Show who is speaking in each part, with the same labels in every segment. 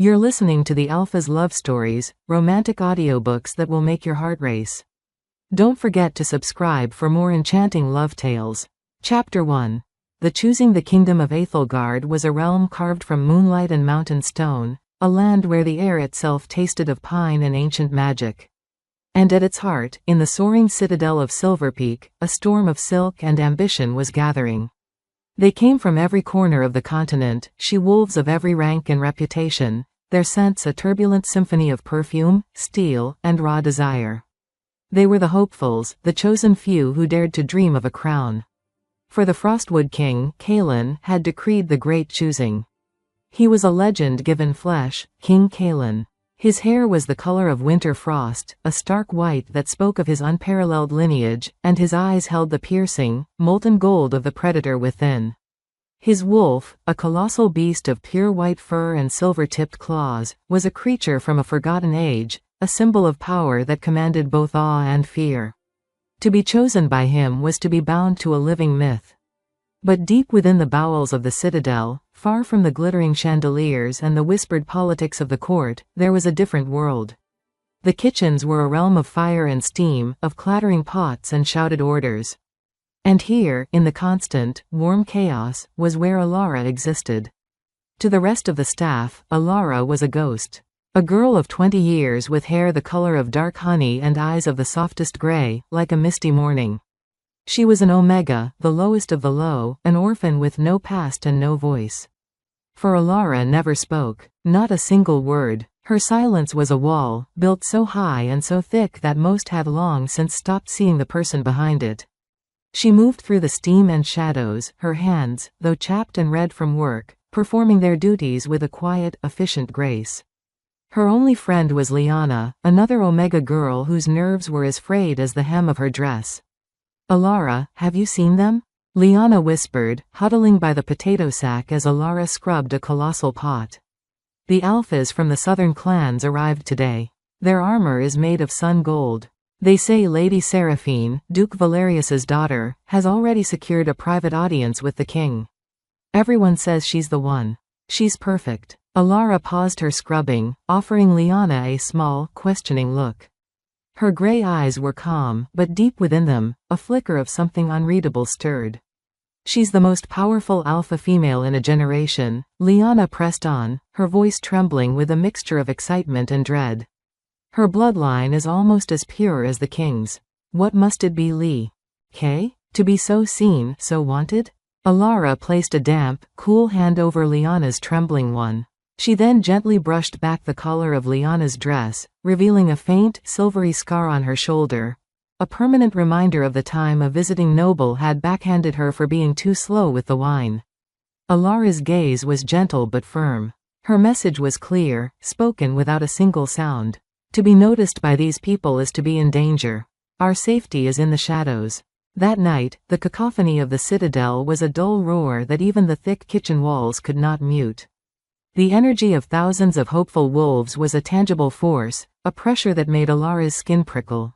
Speaker 1: You're listening to the Alpha's love stories, romantic audiobooks that will make your heart race. Don't forget to subscribe for more enchanting love tales. Chapter 1. The Choosing the Kingdom of Aethelgard was a realm carved from moonlight and mountain stone, a land where the air itself tasted of pine and ancient magic. And at its heart, in the soaring citadel of Silverpeak, a storm of silk and ambition was gathering. They came from every corner of the continent, she-wolves of every rank and reputation, their scents a turbulent symphony of perfume, steel, and raw desire. They were the hopefuls, the chosen few who dared to dream of a crown. For the Frostwood King, Kaelin, had decreed the great choosing. He was a legend given flesh, King Kaelin. His hair was the color of winter frost, a stark white that spoke of his unparalleled lineage, and his eyes held the piercing, molten gold of the predator within. His wolf, a colossal beast of pure white fur and silver-tipped claws, was a creature from a forgotten age, a symbol of power that commanded both awe and fear. To be chosen by him was to be bound to a living myth. But deep within the bowels of the citadel, far from the glittering chandeliers and the whispered politics of the court, there was a different world. The kitchens were a realm of fire and steam, of clattering pots and shouted orders. And here, in the constant, warm chaos, was where Alara existed. To the rest of the staff, Alara was a ghost. A girl of 20 years with hair the color of dark honey and eyes of the softest gray, like a misty morning. She was an Omega, the lowest of the low, an orphan with no past and no voice. For Alara never spoke, not a single word. Her silence was a wall, built so high and so thick that most had long since stopped seeing the person behind it. She moved through the steam and shadows, her hands, though chapped and red from work, performing their duties with a quiet, efficient grace. Her only friend was Lyanna, another Omega girl whose nerves were as frayed as the hem of her dress. "Alara, have you seen them?" Lyanna whispered, huddling by the potato sack as Alara scrubbed a colossal pot. "The Alphas from the southern clans arrived today. Their armor is made of sun gold. They say Lady Seraphine, Duke Valerius's daughter, has already secured a private audience with the king. Everyone says she's the one. She's perfect." Alara paused her scrubbing, offering Lyanna a small, questioning look. Her gray eyes were calm, but deep within them, a flicker of something unreadable stirred. "She's the most powerful alpha female in a generation," Lyanna pressed on, her voice trembling with a mixture of excitement and dread. "Her bloodline is almost as pure as the king's. What must it be, Lee? K? To be so seen, so wanted?" Alara placed a damp, cool hand over Lyanna's trembling one. She then gently brushed back the collar of Lyanna's dress, revealing a faint, silvery scar on her shoulder, a permanent reminder of the time a visiting noble had backhanded her for being too slow with the wine. Alara's gaze was gentle but firm. Her message was clear, spoken without a single sound. "To be noticed by these people is to be in danger. Our safety is in the shadows." That night, the cacophony of the citadel was a dull roar that even the thick kitchen walls could not mute. The energy of thousands of hopeful wolves was a tangible force, a pressure that made Alara's skin prickle.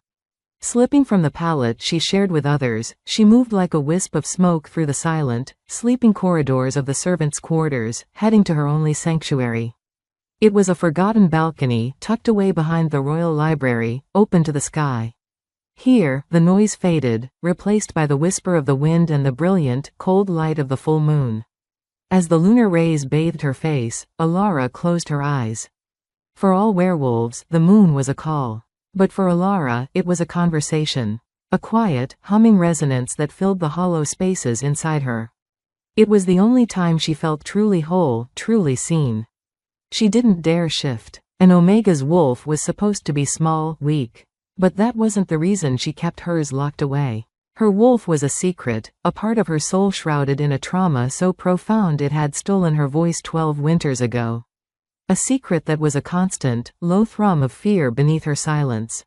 Speaker 1: Slipping from the pallet she shared with others, she moved like a wisp of smoke through the silent, sleeping corridors of the servants' quarters, heading to her only sanctuary. It was a forgotten balcony, tucked away behind the royal library, open to the sky. Here, the noise faded, replaced by the whisper of the wind and the brilliant, cold light of the full moon. As the lunar rays bathed her face, Alara closed her eyes. For all werewolves, the moon was a call. But for Alara, it was a conversation. A quiet, humming resonance that filled the hollow spaces inside her. It was the only time she felt truly whole, truly seen. She didn't dare shift. An Omega's wolf was supposed to be small, weak. But that wasn't the reason she kept hers locked away. Her wolf was a secret, a part of her soul shrouded in a trauma so profound it had stolen her voice 12 winters ago. A secret that was a constant, low thrum of fear beneath her silence.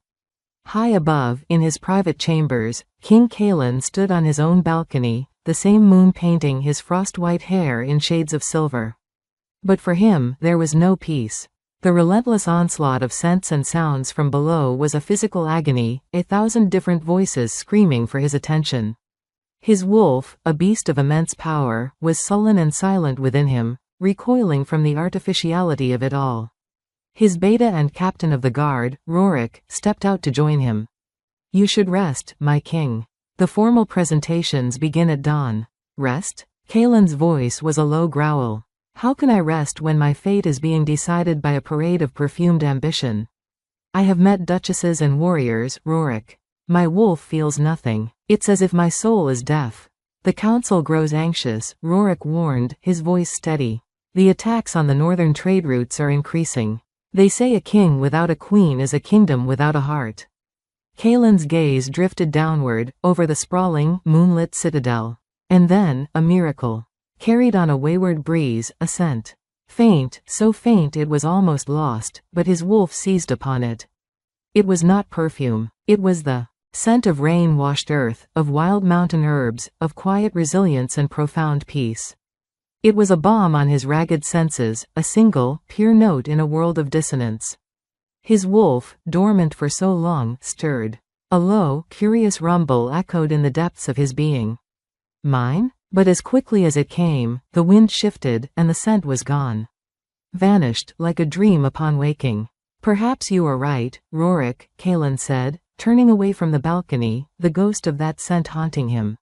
Speaker 1: High above, in his private chambers, King Kaelin stood on his own balcony, the same moon painting his frost-white hair in shades of silver. But for him, there was no peace. The relentless onslaught of scents and sounds from below was a physical agony, 1,000 different voices screaming for his attention. His wolf, a beast of immense power, was sullen and silent within him, recoiling from the artificiality of it all. His beta and captain of the guard, Rorik, stepped out to join him. "You should rest, my king. The formal presentations begin at dawn." "Rest?" Kaelin's voice was a low growl. "How can I rest when my fate is being decided by a parade of perfumed ambition? I have met duchesses and warriors, Rorik. My wolf feels nothing. It's as if my soul is deaf." "The council grows anxious," Rorik warned, his voice steady. "The attacks on the northern trade routes are increasing. They say a king without a queen is a kingdom without a heart." Kaelin's gaze drifted downward, over the sprawling, moonlit citadel. And then, a miracle. Carried on a wayward breeze, a scent. Faint, so faint it was almost lost, but his wolf seized upon it. It was not perfume. It was the scent of rain-washed earth, of wild mountain herbs, of quiet resilience and profound peace. It was a balm on his ragged senses, a single, pure note in a world of dissonance. His wolf, dormant for so long, stirred. A low, curious rumble echoed in the depths of his being. Mine? But as quickly as it came, the wind shifted, and the scent was gone. Vanished, like a dream upon waking. "Perhaps you are right, Rorik," Kaelin said, turning away from the balcony, the ghost of that scent haunting him.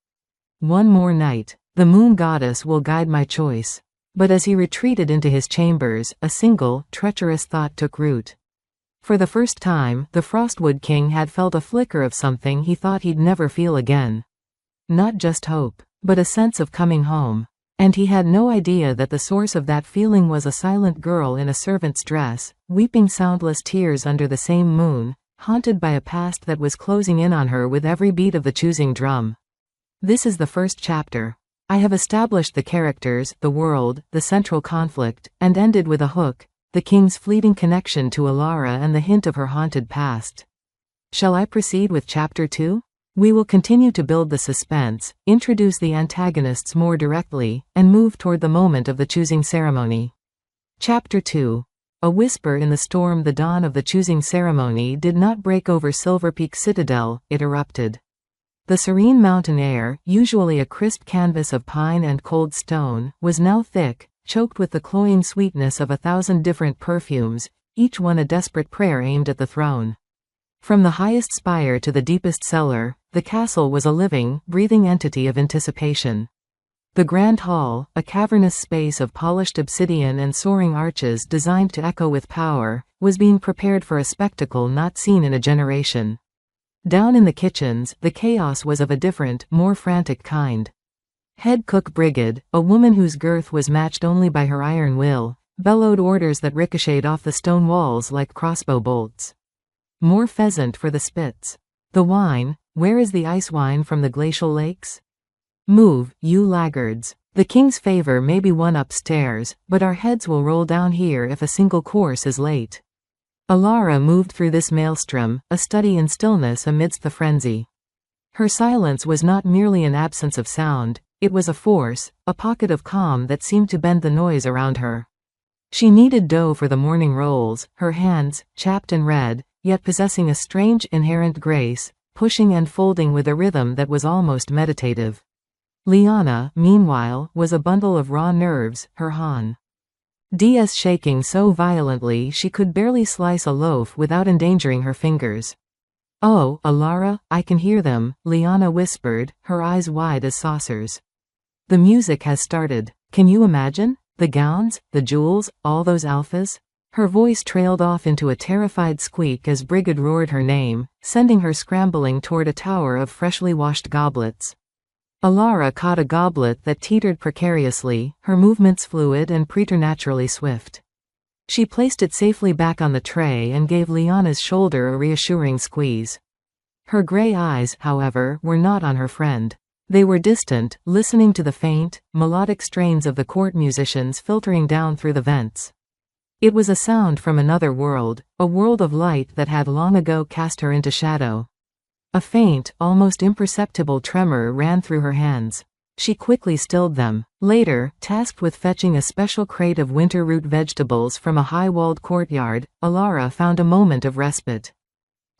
Speaker 1: "One more night. The moon goddess will guide my choice." But as he retreated into his chambers, a single, treacherous thought took root. For the first time, the Frostwood King had felt a flicker of something he thought he'd never feel again. Not just hope, but a sense of coming home. And he had no idea that the source of that feeling was a silent girl in a servant's dress, weeping soundless tears under the same moon, haunted by a past that was closing in on her with every beat of the choosing drum. This is the first chapter. I have established the characters, the world, the central conflict, and ended with a hook, the king's fleeting connection to Alara and the hint of her haunted past. Shall I proceed with Chapter 2? We will continue to build the suspense, introduce the antagonists more directly, and move toward the moment of the choosing ceremony. Chapter 2. A whisper in the storm. The dawn of the choosing ceremony did not break over Silverpeak Citadel, it erupted. The serene mountain air, usually a crisp canvas of pine and cold stone, was now thick, choked with the cloying sweetness of 1,000 different perfumes, each one a desperate prayer aimed at the throne. From the highest spire to the deepest cellar, the castle was a living, breathing entity of anticipation. The grand hall, a cavernous space of polished obsidian and soaring arches designed to echo with power, was being prepared for a spectacle not seen in a generation. Down in the kitchens, the chaos was of a different, more frantic kind. Head cook Brigid, a woman whose girth was matched only by her iron will, bellowed orders that ricocheted off the stone walls like crossbow bolts. More pheasant for the spits. The wine, where is the ice wine from the glacial lakes? Move, you laggards. The king's favor may be won upstairs, but our heads will roll down here if a single course is late. Alara moved through this maelstrom, a study in stillness amidst the frenzy. Her silence was not merely an absence of sound, it was a force, a pocket of calm that seemed to bend the noise around her. She kneaded dough for the morning rolls, her hands, chapped and red, yet possessing a strange inherent grace, pushing and folding with a rhythm that was almost meditative. Liana, meanwhile, was a bundle of raw nerves, her hands shaking so violently she could barely slice a loaf without endangering her fingers. "Oh, Alara, I can hear them," Liana whispered, her eyes wide as saucers. "The music has started. Can you imagine? The gowns, the jewels, all those alphas?" Her voice trailed off into a terrified squeak as Brigid roared her name, sending her scrambling toward a tower of freshly washed goblets. Alara caught a goblet that teetered precariously, her movements fluid and preternaturally swift. She placed it safely back on the tray and gave Liana's shoulder a reassuring squeeze. Her gray eyes, however, were not on her friend. They were distant, listening to the faint, melodic strains of the court musicians filtering down through the vents. It was a sound from another world, a world of light that had long ago cast her into shadow. A faint, almost imperceptible tremor ran through her hands. She quickly stilled them. Later, tasked with fetching a special crate of winter root vegetables from a high-walled courtyard, Alara found a moment of respite.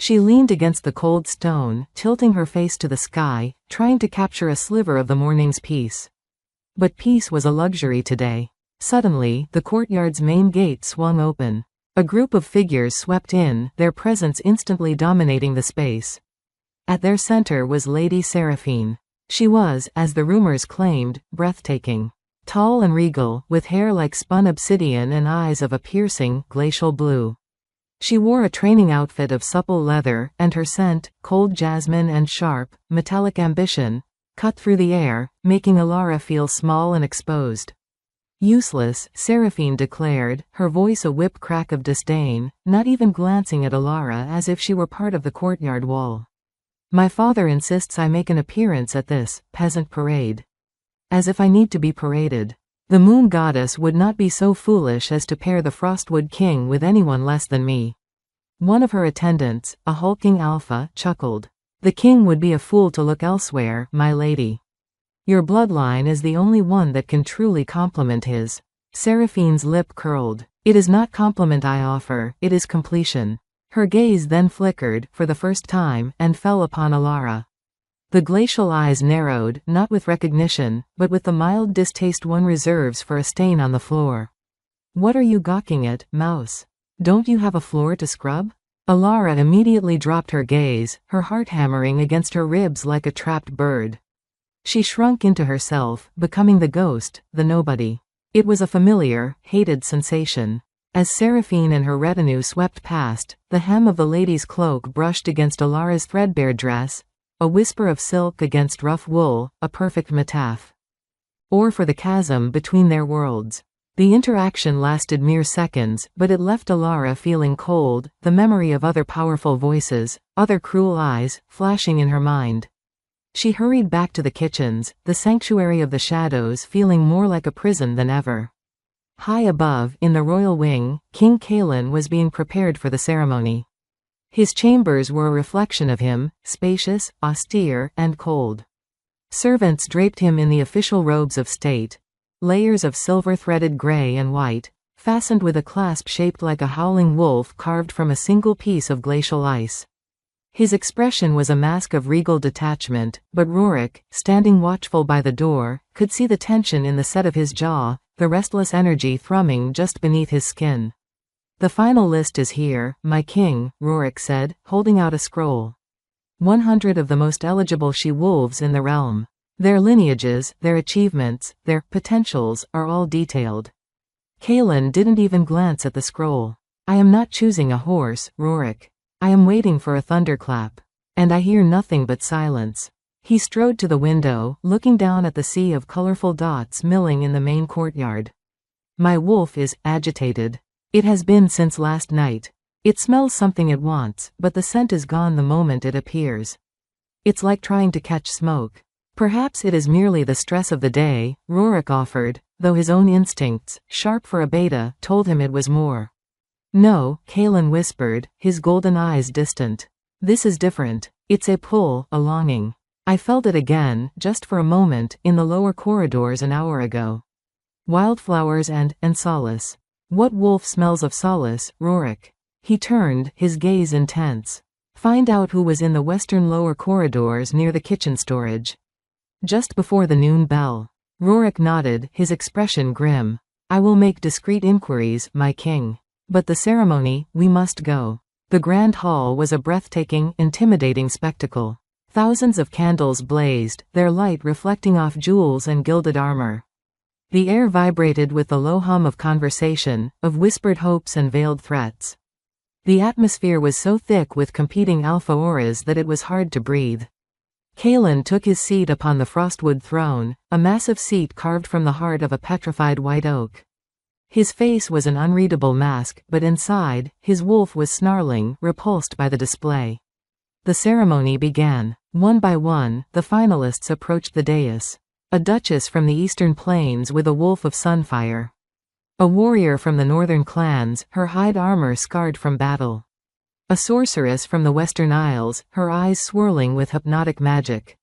Speaker 1: She leaned against the cold stone, tilting her face to the sky, trying to capture a sliver of the morning's peace. But peace was a luxury today. Suddenly, the courtyard's main gate swung open. A group of figures swept in, their presence instantly dominating the space. At their center was Lady Seraphine. She was, as the rumors claimed, breathtaking. Tall and regal, with hair like spun obsidian and eyes of a piercing, glacial blue. She wore a training outfit of supple leather, and her scent, cold jasmine and sharp, metallic ambition, cut through the air, making Alara feel small and exposed. Useless, Seraphine declared, her voice a whip crack of disdain, not even glancing at Alara as if she were part of the courtyard wall. My father insists I make an appearance at this peasant parade. As if I need to be paraded. The moon goddess would not be so foolish as to pair the Frostwood King with anyone less than me. One of her attendants, a hulking alpha, chuckled. The king would be a fool to look elsewhere, my lady. Your bloodline is the only one that can truly complement his. Seraphine's lip curled. It is not compliment I offer, it is completion. Her gaze then flickered, for the first time, and fell upon Alara. The glacial eyes narrowed, not with recognition, but with the mild distaste one reserves for a stain on the floor. What are you gawking at, mouse? Don't you have a floor to scrub? Alara immediately dropped her gaze, her heart hammering against her ribs like a trapped bird. She shrunk into herself, becoming the ghost, the nobody. It was a familiar, hated sensation. As Seraphine and her retinue swept past, the hem of the lady's cloak brushed against Alara's threadbare dress, a whisper of silk against rough wool, a perfect metaph. Or for the chasm between their worlds. The interaction lasted mere seconds, but it left Alara feeling cold, the memory of other powerful voices, other cruel eyes, flashing in her mind. She hurried back to the kitchens, the sanctuary of the shadows feeling more like a prison than ever. High above, in the royal wing, King Kalen was being prepared for the ceremony. His chambers were a reflection of him, spacious, austere, and cold. Servants draped him in the official robes of state, layers of silver-threaded gray and white, fastened with a clasp shaped like a howling wolf carved from a single piece of glacial ice. His expression was a mask of regal detachment, but Rorik, standing watchful by the door, could see the tension in the set of his jaw, the restless energy thrumming just beneath his skin. The final list is here, my king, Rorik said, holding out a scroll. 100 of the most eligible she-wolves in the realm. Their lineages, their achievements, their potentials, are all detailed. Kalen didn't even glance at the scroll. I am not choosing a horse, Rorik. I am waiting for a thunderclap. And I hear nothing but silence. He strode to the window, looking down at the sea of colorful dots milling in the main courtyard. My wolf is agitated. It has been since last night. It smells something it wants, but the scent is gone the moment it appears. It's like trying to catch smoke. Perhaps it is merely the stress of the day, Rorik offered, though his own instincts, sharp for a beta, told him it was more. No, Kalen whispered, his golden eyes distant. This is different. It's a pull, a longing. I felt it again, just for a moment, in the lower corridors an hour ago. Wildflowers and solace. What wolf smells of solace, Rorik? He turned, his gaze intense. Find out who was in the western lower corridors near the kitchen storage. Just before the noon bell. Rorik nodded, his expression grim. I will make discreet inquiries, my king. But the ceremony, we must go. The grand hall was a breathtaking, intimidating spectacle. Thousands of candles blazed, their light reflecting off jewels and gilded armor. The air vibrated with the low hum of conversation, of whispered hopes and veiled threats. The atmosphere was so thick with competing alpha auras that it was hard to breathe. Kalen took his seat upon the frostwood throne, a massive seat carved from the heart of a petrified white oak. His face was an unreadable mask, but inside, his wolf was snarling, repulsed by the display. The ceremony began. One by one, the finalists approached the dais. A duchess from the eastern plains with a wolf of sunfire. A warrior from the northern clans, her hide armor scarred from battle. A sorceress from the western isles, her eyes swirling with hypnotic magic.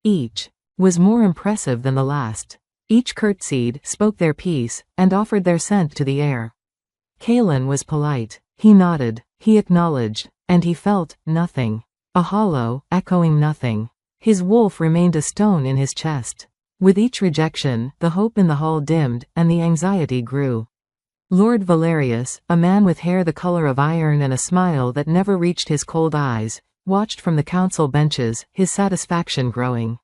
Speaker 1: Each was more impressive than the last. Each curtsied, spoke their piece, and offered their scent to the air. Kalen was polite. He nodded. He acknowledged. And he felt nothing. A hollow, echoing nothing. His wolf remained a stone in his chest. With each rejection, the hope in the hall dimmed, and the anxiety grew. Lord Valerius, a man with hair the color of iron and a smile that never reached his cold eyes, watched from the council benches, his satisfaction growing.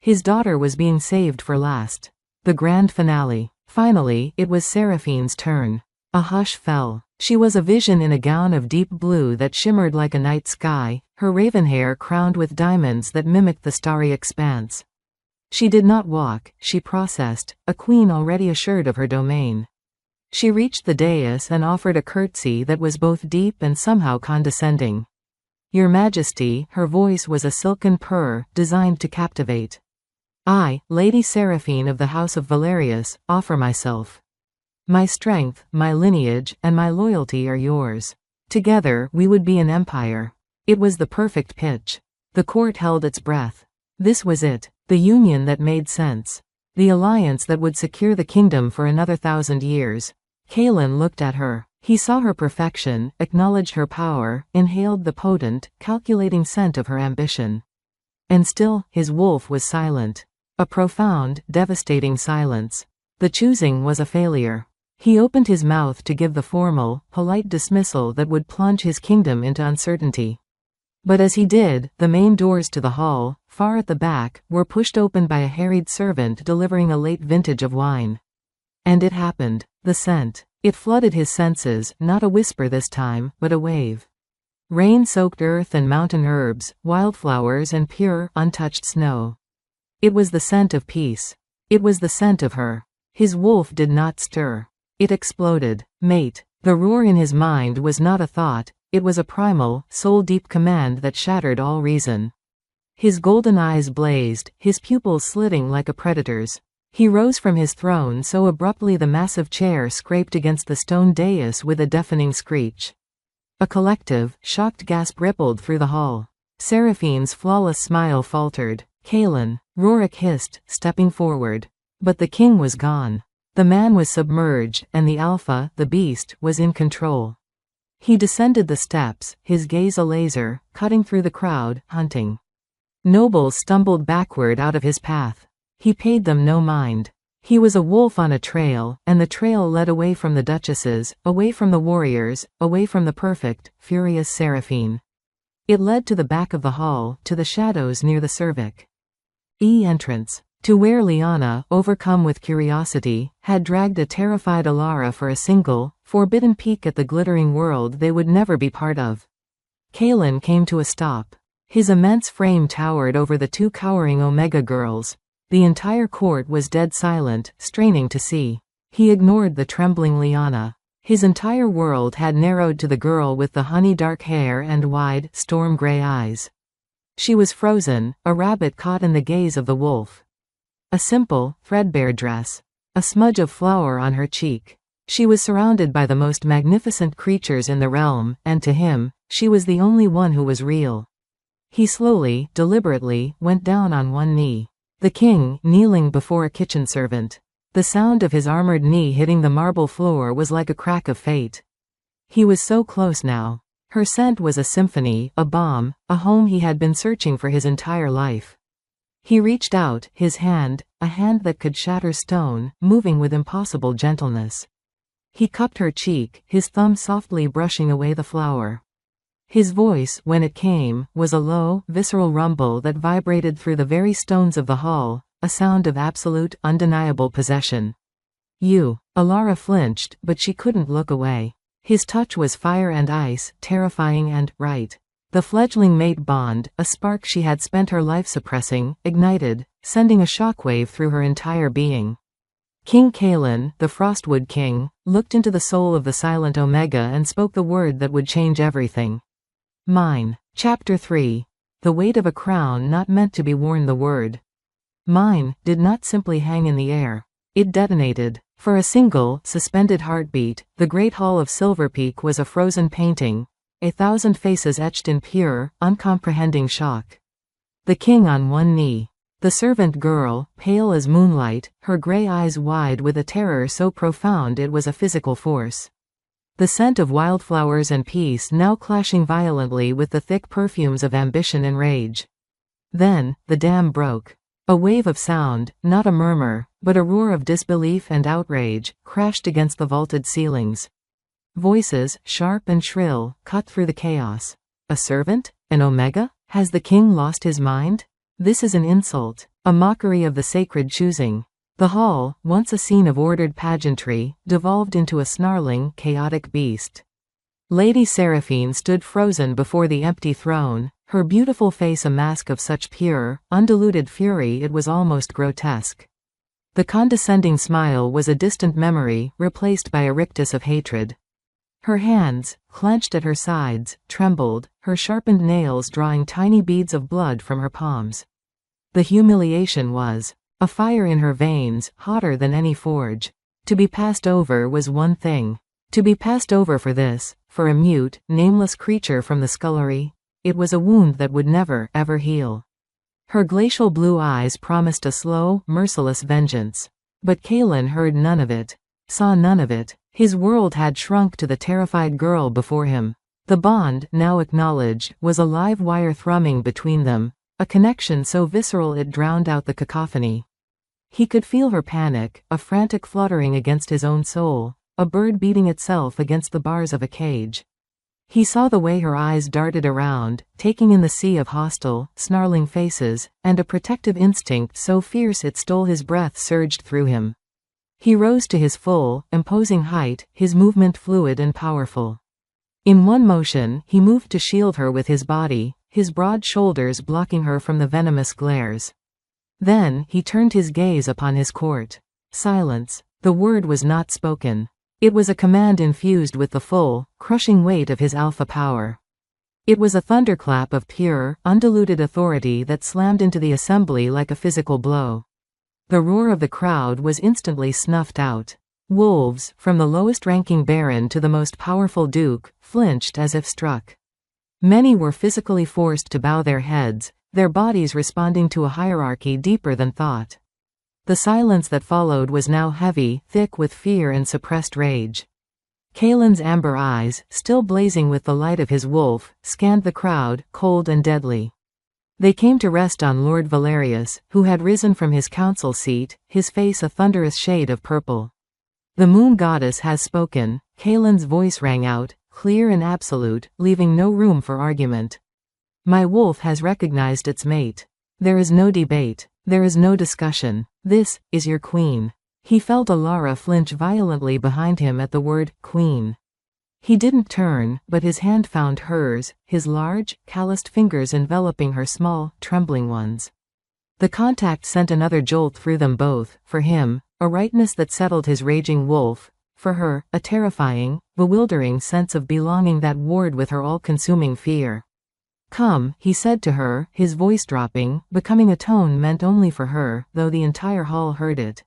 Speaker 1: His daughter was being saved for last. The grand finale. Finally, it was Seraphine's turn. A hush fell. She was a vision in a gown of deep blue that shimmered like a night sky, her raven hair crowned with diamonds that mimicked the starry expanse. She did not walk, she processed, a queen already assured of her domain. She reached the dais and offered a curtsy that was both deep and somehow condescending. Your Majesty, her voice was a silken purr, designed to captivate. I, Lady Seraphine of the House of Valerius, offer myself. My strength, my lineage, and my loyalty are yours. Together, we would be an empire. It was the perfect pitch. The court held its breath. This was it, the union that made sense. The alliance that would secure the kingdom for another 1,000 years. Kaelin looked at her. He saw her perfection, acknowledged her power, inhaled the potent, calculating scent of her ambition. And still, his wolf was silent. A profound, devastating silence. The choosing was a failure. He opened his mouth to give the formal, polite dismissal that would plunge his kingdom into uncertainty. But as he did, the main doors to the hall, far at the back, were pushed open by a harried servant delivering a late vintage of wine. And it happened. The scent. It flooded his senses, not a whisper this time, but a wave. Rain-soaked earth and mountain herbs, wildflowers and pure, untouched snow. It was the scent of peace. It was the scent of her. His wolf did not stir. It exploded. Mate. The roar in his mind was not a thought, it was a primal, soul-deep command that shattered all reason. His golden eyes blazed, his pupils slitting like a predator's. He rose from his throne so abruptly the massive chair scraped against the stone dais with a deafening screech. A collective, shocked gasp rippled through the hall. Seraphine's flawless smile faltered. Kaelin, Rorik hissed, stepping forward. But the king was gone. The man was submerged, and the alpha, the beast, was in control. He descended the steps, his gaze a laser, cutting through the crowd, hunting. Nobles stumbled backward out of his path. He paid them no mind. He was a wolf on a trail, and the trail led away from the duchesses, away from the warriors, away from the perfect, furious Seraphine. It led to the back of the hall, to the shadows near the cervic. Entrance. To where Lyanna, overcome with curiosity, had dragged a terrified Alara for a single, forbidden peek at the glittering world they would never be part of. Kaelin came to a stop. His immense frame towered over the two cowering Omega girls. The entire court was dead silent, straining to see. He ignored the trembling Lyanna. His entire world had narrowed to the girl with the honey-dark hair and wide, storm-gray eyes. She was frozen, a rabbit caught in the gaze of the wolf. A simple, threadbare dress. A smudge of flour on her cheek. She was surrounded by the most magnificent creatures in the realm, and to him, she was the only one who was real. He slowly, deliberately, went down on one knee. The king, kneeling before a kitchen servant. The sound of his armored knee hitting the marble floor was like a crack of fate. He was so close now. Her scent was a symphony, a balm, a home he had been searching for his entire life. He reached out, his hand, a hand that could shatter stone, moving with impossible gentleness. He cupped her cheek, his thumb softly brushing away the flour. His voice, when it came, was a low, visceral rumble that vibrated through the very stones of the hall, a sound of absolute, undeniable possession. You. Alara flinched, but she couldn't look away. His touch was fire and ice, terrifying and right. The fledgling mate bond, a spark she had spent her life suppressing, ignited, sending a shockwave through her entire being. King Kaelin, the Frostwood King, looked into the soul of the silent Omega and spoke the word that would change everything. Mine. Chapter 3. The weight of a crown not meant to be worn. The word mine did not simply hang in the air. It detonated. For a single, suspended heartbeat, the Great Hall of Silverpeak was a frozen painting, 1,000 faces etched in pure, uncomprehending shock. The king on one knee. The servant girl, pale as moonlight, her gray eyes wide with a terror so profound it was a physical force. The scent of wildflowers and peace now clashing violently with the thick perfumes of ambition and rage. Then, the dam broke. A wave of sound, not a murmur, but a roar of disbelief and outrage, crashed against the vaulted ceilings. Voices, sharp and shrill, cut through the chaos. A servant? An Omega? Has the king lost his mind? This is an insult, a mockery of the sacred choosing. The hall, once a scene of ordered pageantry, devolved into a snarling, chaotic beast. Lady Seraphine stood frozen before the empty throne, her beautiful face a mask of such pure, undiluted fury it was almost grotesque. The condescending smile was a distant memory, replaced by a rictus of hatred. Her hands, clenched at her sides, trembled, her sharpened nails drawing tiny beads of blood from her palms. The humiliation was a fire in her veins, hotter than any forge. To be passed over was one thing. To be passed over for this, for a mute, nameless creature from the scullery, it was a wound that would never, ever heal. Her glacial blue eyes promised a slow, merciless vengeance. But Kaelin heard none of it, saw none of it. His world had shrunk to the terrified girl before him. The bond, now acknowledged, was a live wire thrumming between them, a connection so visceral it drowned out the cacophony. He could feel her panic, a frantic fluttering against his own soul, a bird beating itself against the bars of a cage. He saw the way her eyes darted around, taking in the sea of hostile, snarling faces, and a protective instinct so fierce it stole his breath surged through him. He rose to his full, imposing height, his movement fluid and powerful. In one motion, he moved to shield her with his body, his broad shoulders blocking her from the venomous glares. Then, he turned his gaze upon his court. Silence. The word was not spoken. It was a command infused with the full, crushing weight of his alpha power. It was a thunderclap of pure, undiluted authority that slammed into the assembly like a physical blow. The roar of the crowd was instantly snuffed out. Wolves, from the lowest-ranking baron to the most powerful duke, flinched as if struck. Many were physically forced to bow their heads, their bodies responding to a hierarchy deeper than thought. The silence that followed was now heavy, thick with fear and suppressed rage. Kaelin's amber eyes, still blazing with the light of his wolf, scanned the crowd, cold and deadly. They came to rest on Lord Valerius, who had risen from his council seat, his face a thunderous shade of purple. The moon goddess has spoken, Kaelin's voice rang out, clear and absolute, leaving no room for argument. My wolf has recognized its mate. There is no debate. There is no discussion. This is your queen. He felt Alara flinch violently behind him at the word, queen. He didn't turn, but his hand found hers, his large, calloused fingers enveloping her small, trembling ones. The contact sent another jolt through them both, for him, a rightness that settled his raging wolf, for her, a terrifying, bewildering sense of belonging that warred with her all-consuming fear. Come, he said to her, his voice dropping, becoming a tone meant only for her, though the entire hall heard it.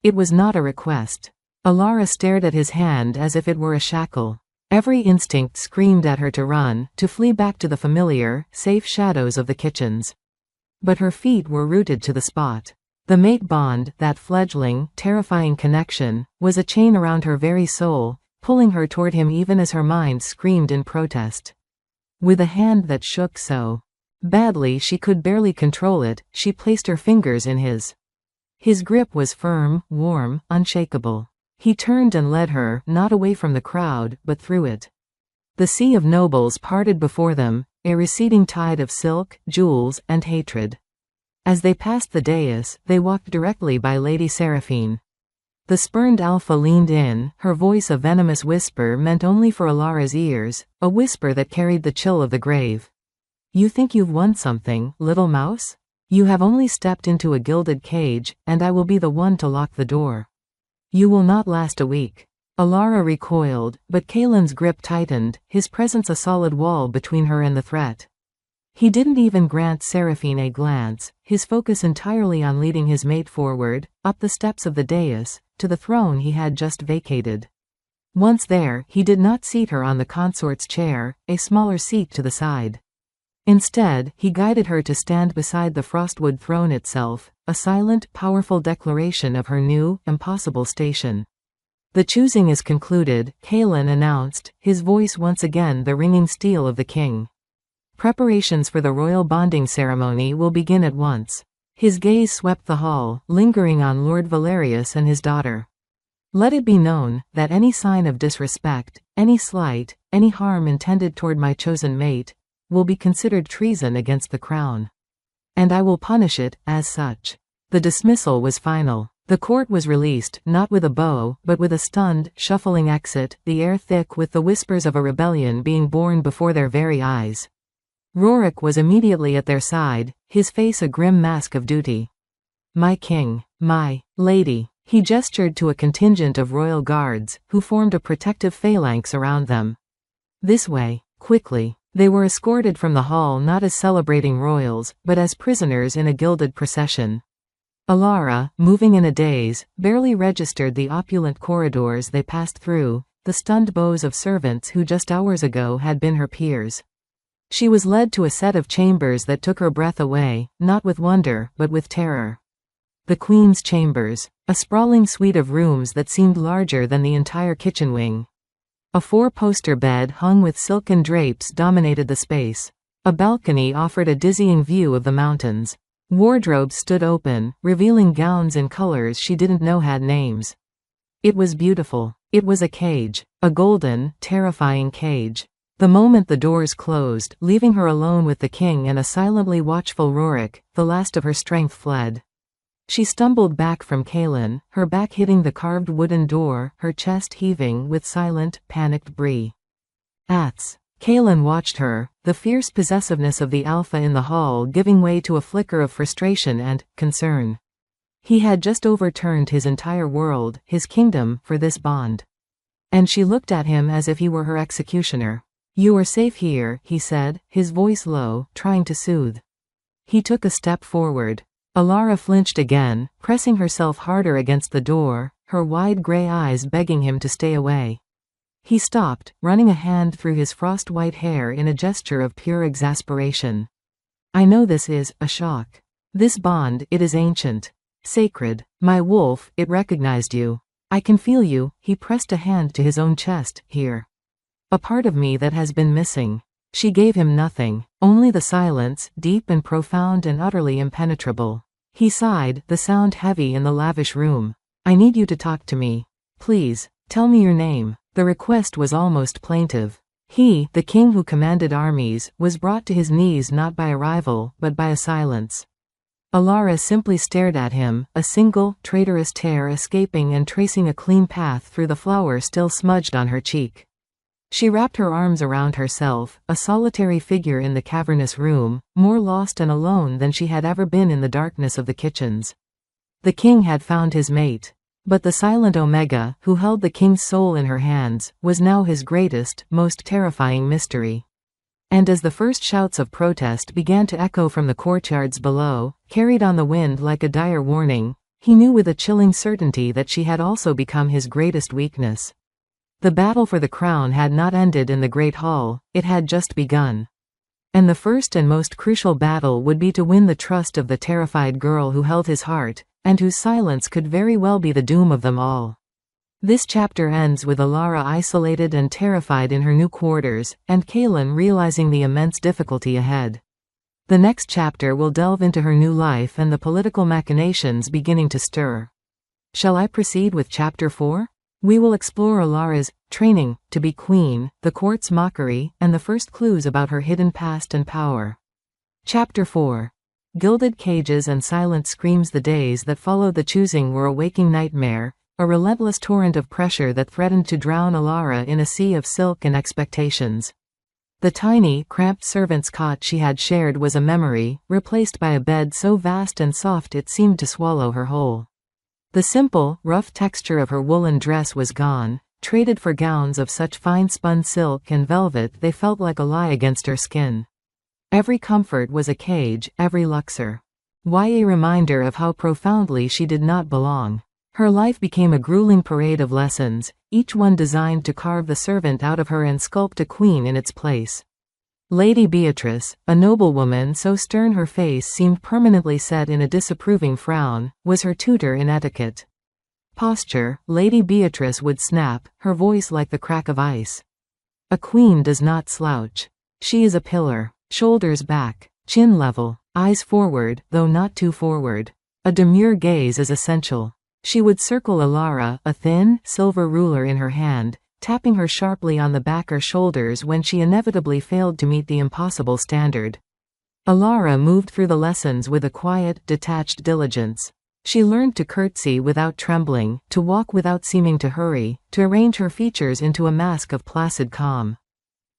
Speaker 1: It was not a request. Alara stared at his hand as if it were a shackle. Every instinct screamed at her to run, to flee back to the familiar, safe shadows of the kitchens. But her feet were rooted to the spot. The mate bond, that fledgling, terrifying connection, was a chain around her very soul, pulling her toward him even as her mind screamed in protest. With a hand that shook so badly she could barely control it, she placed her fingers in his. His grip was firm, warm, unshakable. He turned and led her, not away from the crowd, but through it. The sea of nobles parted before them, a receding tide of silk, jewels, and hatred. As they passed the dais, they walked directly by Lady Seraphine. The spurned Alpha leaned in, her voice a venomous whisper meant only for Alara's ears, a whisper that carried the chill of the grave. You think you've won something, little mouse? You have only stepped into a gilded cage, and I will be the one to lock the door. You will not last a week. Alara recoiled, but Kaelin's grip tightened, his presence a solid wall between her and the threat. He didn't even grant Seraphine a glance, his focus entirely on leading his mate forward, up the steps of the dais, to the throne he had just vacated. Once there, he did not seat her on the consort's chair, a smaller seat to the side. Instead, he guided her to stand beside the frostwood throne itself, a silent, powerful declaration of her new, impossible station. The choosing is concluded, Kaelin announced, his voice once again the ringing steel of the king. Preparations for the royal bonding ceremony will begin at once. His gaze swept the hall, lingering on Lord Valerius and his daughter. "Let it be known, that any sign of disrespect, any slight, any harm intended toward my chosen mate, will be considered treason against the crown. And I will punish it, as such." The dismissal was final. The court was released, not with a bow, but with a stunned, shuffling exit, the air thick with the whispers of a rebellion being born before their very eyes. Rorik was immediately at their side, his face a grim mask of duty. "My king, my lady." He gestured to a contingent of royal guards, who formed a protective phalanx around them. "This way, quickly." They were escorted from the hall not as celebrating royals, but as prisoners in a gilded procession. Alara, moving in a daze, barely registered the opulent corridors they passed through, the stunned bows of servants who just hours ago had been her peers. She was led to a set of chambers that took her breath away, not with wonder, but with terror. The Queen's chambers, a sprawling suite of rooms that seemed larger than the entire kitchen wing. A four-poster bed hung with silken drapes dominated the space. A balcony offered a dizzying view of the mountains. Wardrobes stood open, revealing gowns in colors she didn't know had names. It was beautiful. It was a cage. A golden, terrifying cage. The moment the doors closed, leaving her alone with the king and a silently watchful Rorik, the last of her strength fled. She stumbled back from Kaelin, her back hitting the carved wooden door, her chest heaving with silent, panicked brie. "Ats." Kaelin watched her, the fierce possessiveness of the alpha in the hall giving way to a flicker of frustration and concern. He had just overturned his entire world, his kingdom, for this bond. And she looked at him as if he were her executioner. "You are safe here," he said, his voice low, trying to soothe. He took a step forward. Alara flinched again, pressing herself harder against the door, her wide gray eyes begging him to stay away. He stopped, running a hand through his frost-white hair in a gesture of pure exasperation. "I know this is a shock. This bond, it is ancient. Sacred. My wolf, it recognized you. I can feel you." He pressed a hand to his own chest, "Here. A part of me that has been missing." She gave him nothing, only the silence, deep and profound and utterly impenetrable. He sighed, the sound heavy in the lavish room. "I need you to talk to me. Please, tell me your name." The request was almost plaintive. He, the king who commanded armies, was brought to his knees not by a rival, but by a silence. Alara simply stared at him, a single, traitorous tear escaping and tracing a clean path through the flower still smudged on her cheek. She wrapped her arms around herself, a solitary figure in the cavernous room, more lost and alone than she had ever been in the darkness of the kitchens. The king had found his mate. But the silent Omega, who held the king's soul in her hands, was now his greatest, most terrifying mystery. And as the first shouts of protest began to echo from the courtyards below, carried on the wind like a dire warning, he knew with a chilling certainty that she had also become his greatest weakness. The battle for the crown had not ended in the Great Hall, it had just begun. And the first and most crucial battle would be to win the trust of the terrified girl who held his heart, and whose silence could very well be the doom of them all. This chapter ends with Alara isolated and terrified in her new quarters, and Kaelin realizing the immense difficulty ahead. The next chapter will delve into her new life and the political machinations beginning to stir. Shall I proceed with Chapter 4? We will explore Alara's training to be queen, the court's mockery, and the first clues about her hidden past and power. Chapter 4. Gilded cages and silent screams. The days that followed the choosing were a waking nightmare, a relentless torrent of pressure that threatened to drown Alara in a sea of silk and expectations. The tiny, cramped servant's cot she had shared was a memory, replaced by a bed so vast and soft it seemed to swallow her whole. The simple, rough texture of her woolen dress was gone, traded for gowns of such fine-spun silk and velvet they felt like a lie against her skin. Every comfort was a cage, every luxury. Why a reminder of how profoundly she did not belong. Her life became a grueling parade of lessons, each one designed to carve the servant out of her and sculpt a queen in its place. Lady Beatrice, a noblewoman so stern her face seemed permanently set in a disapproving frown, was her tutor in etiquette. Posture, Lady Beatrice would snap, her voice like the crack of ice. A queen does not slouch. She is a pillar. Shoulders back. Chin level. Eyes forward, though not too forward. A demure gaze is essential. She would circle Alara, a thin, silver ruler in her hand, tapping her sharply on the back or shoulders when she inevitably failed to meet the impossible standard. Alara moved through the lessons with a quiet, detached diligence. She learned to curtsy without trembling, to walk without seeming to hurry, to arrange her features into a mask of placid calm.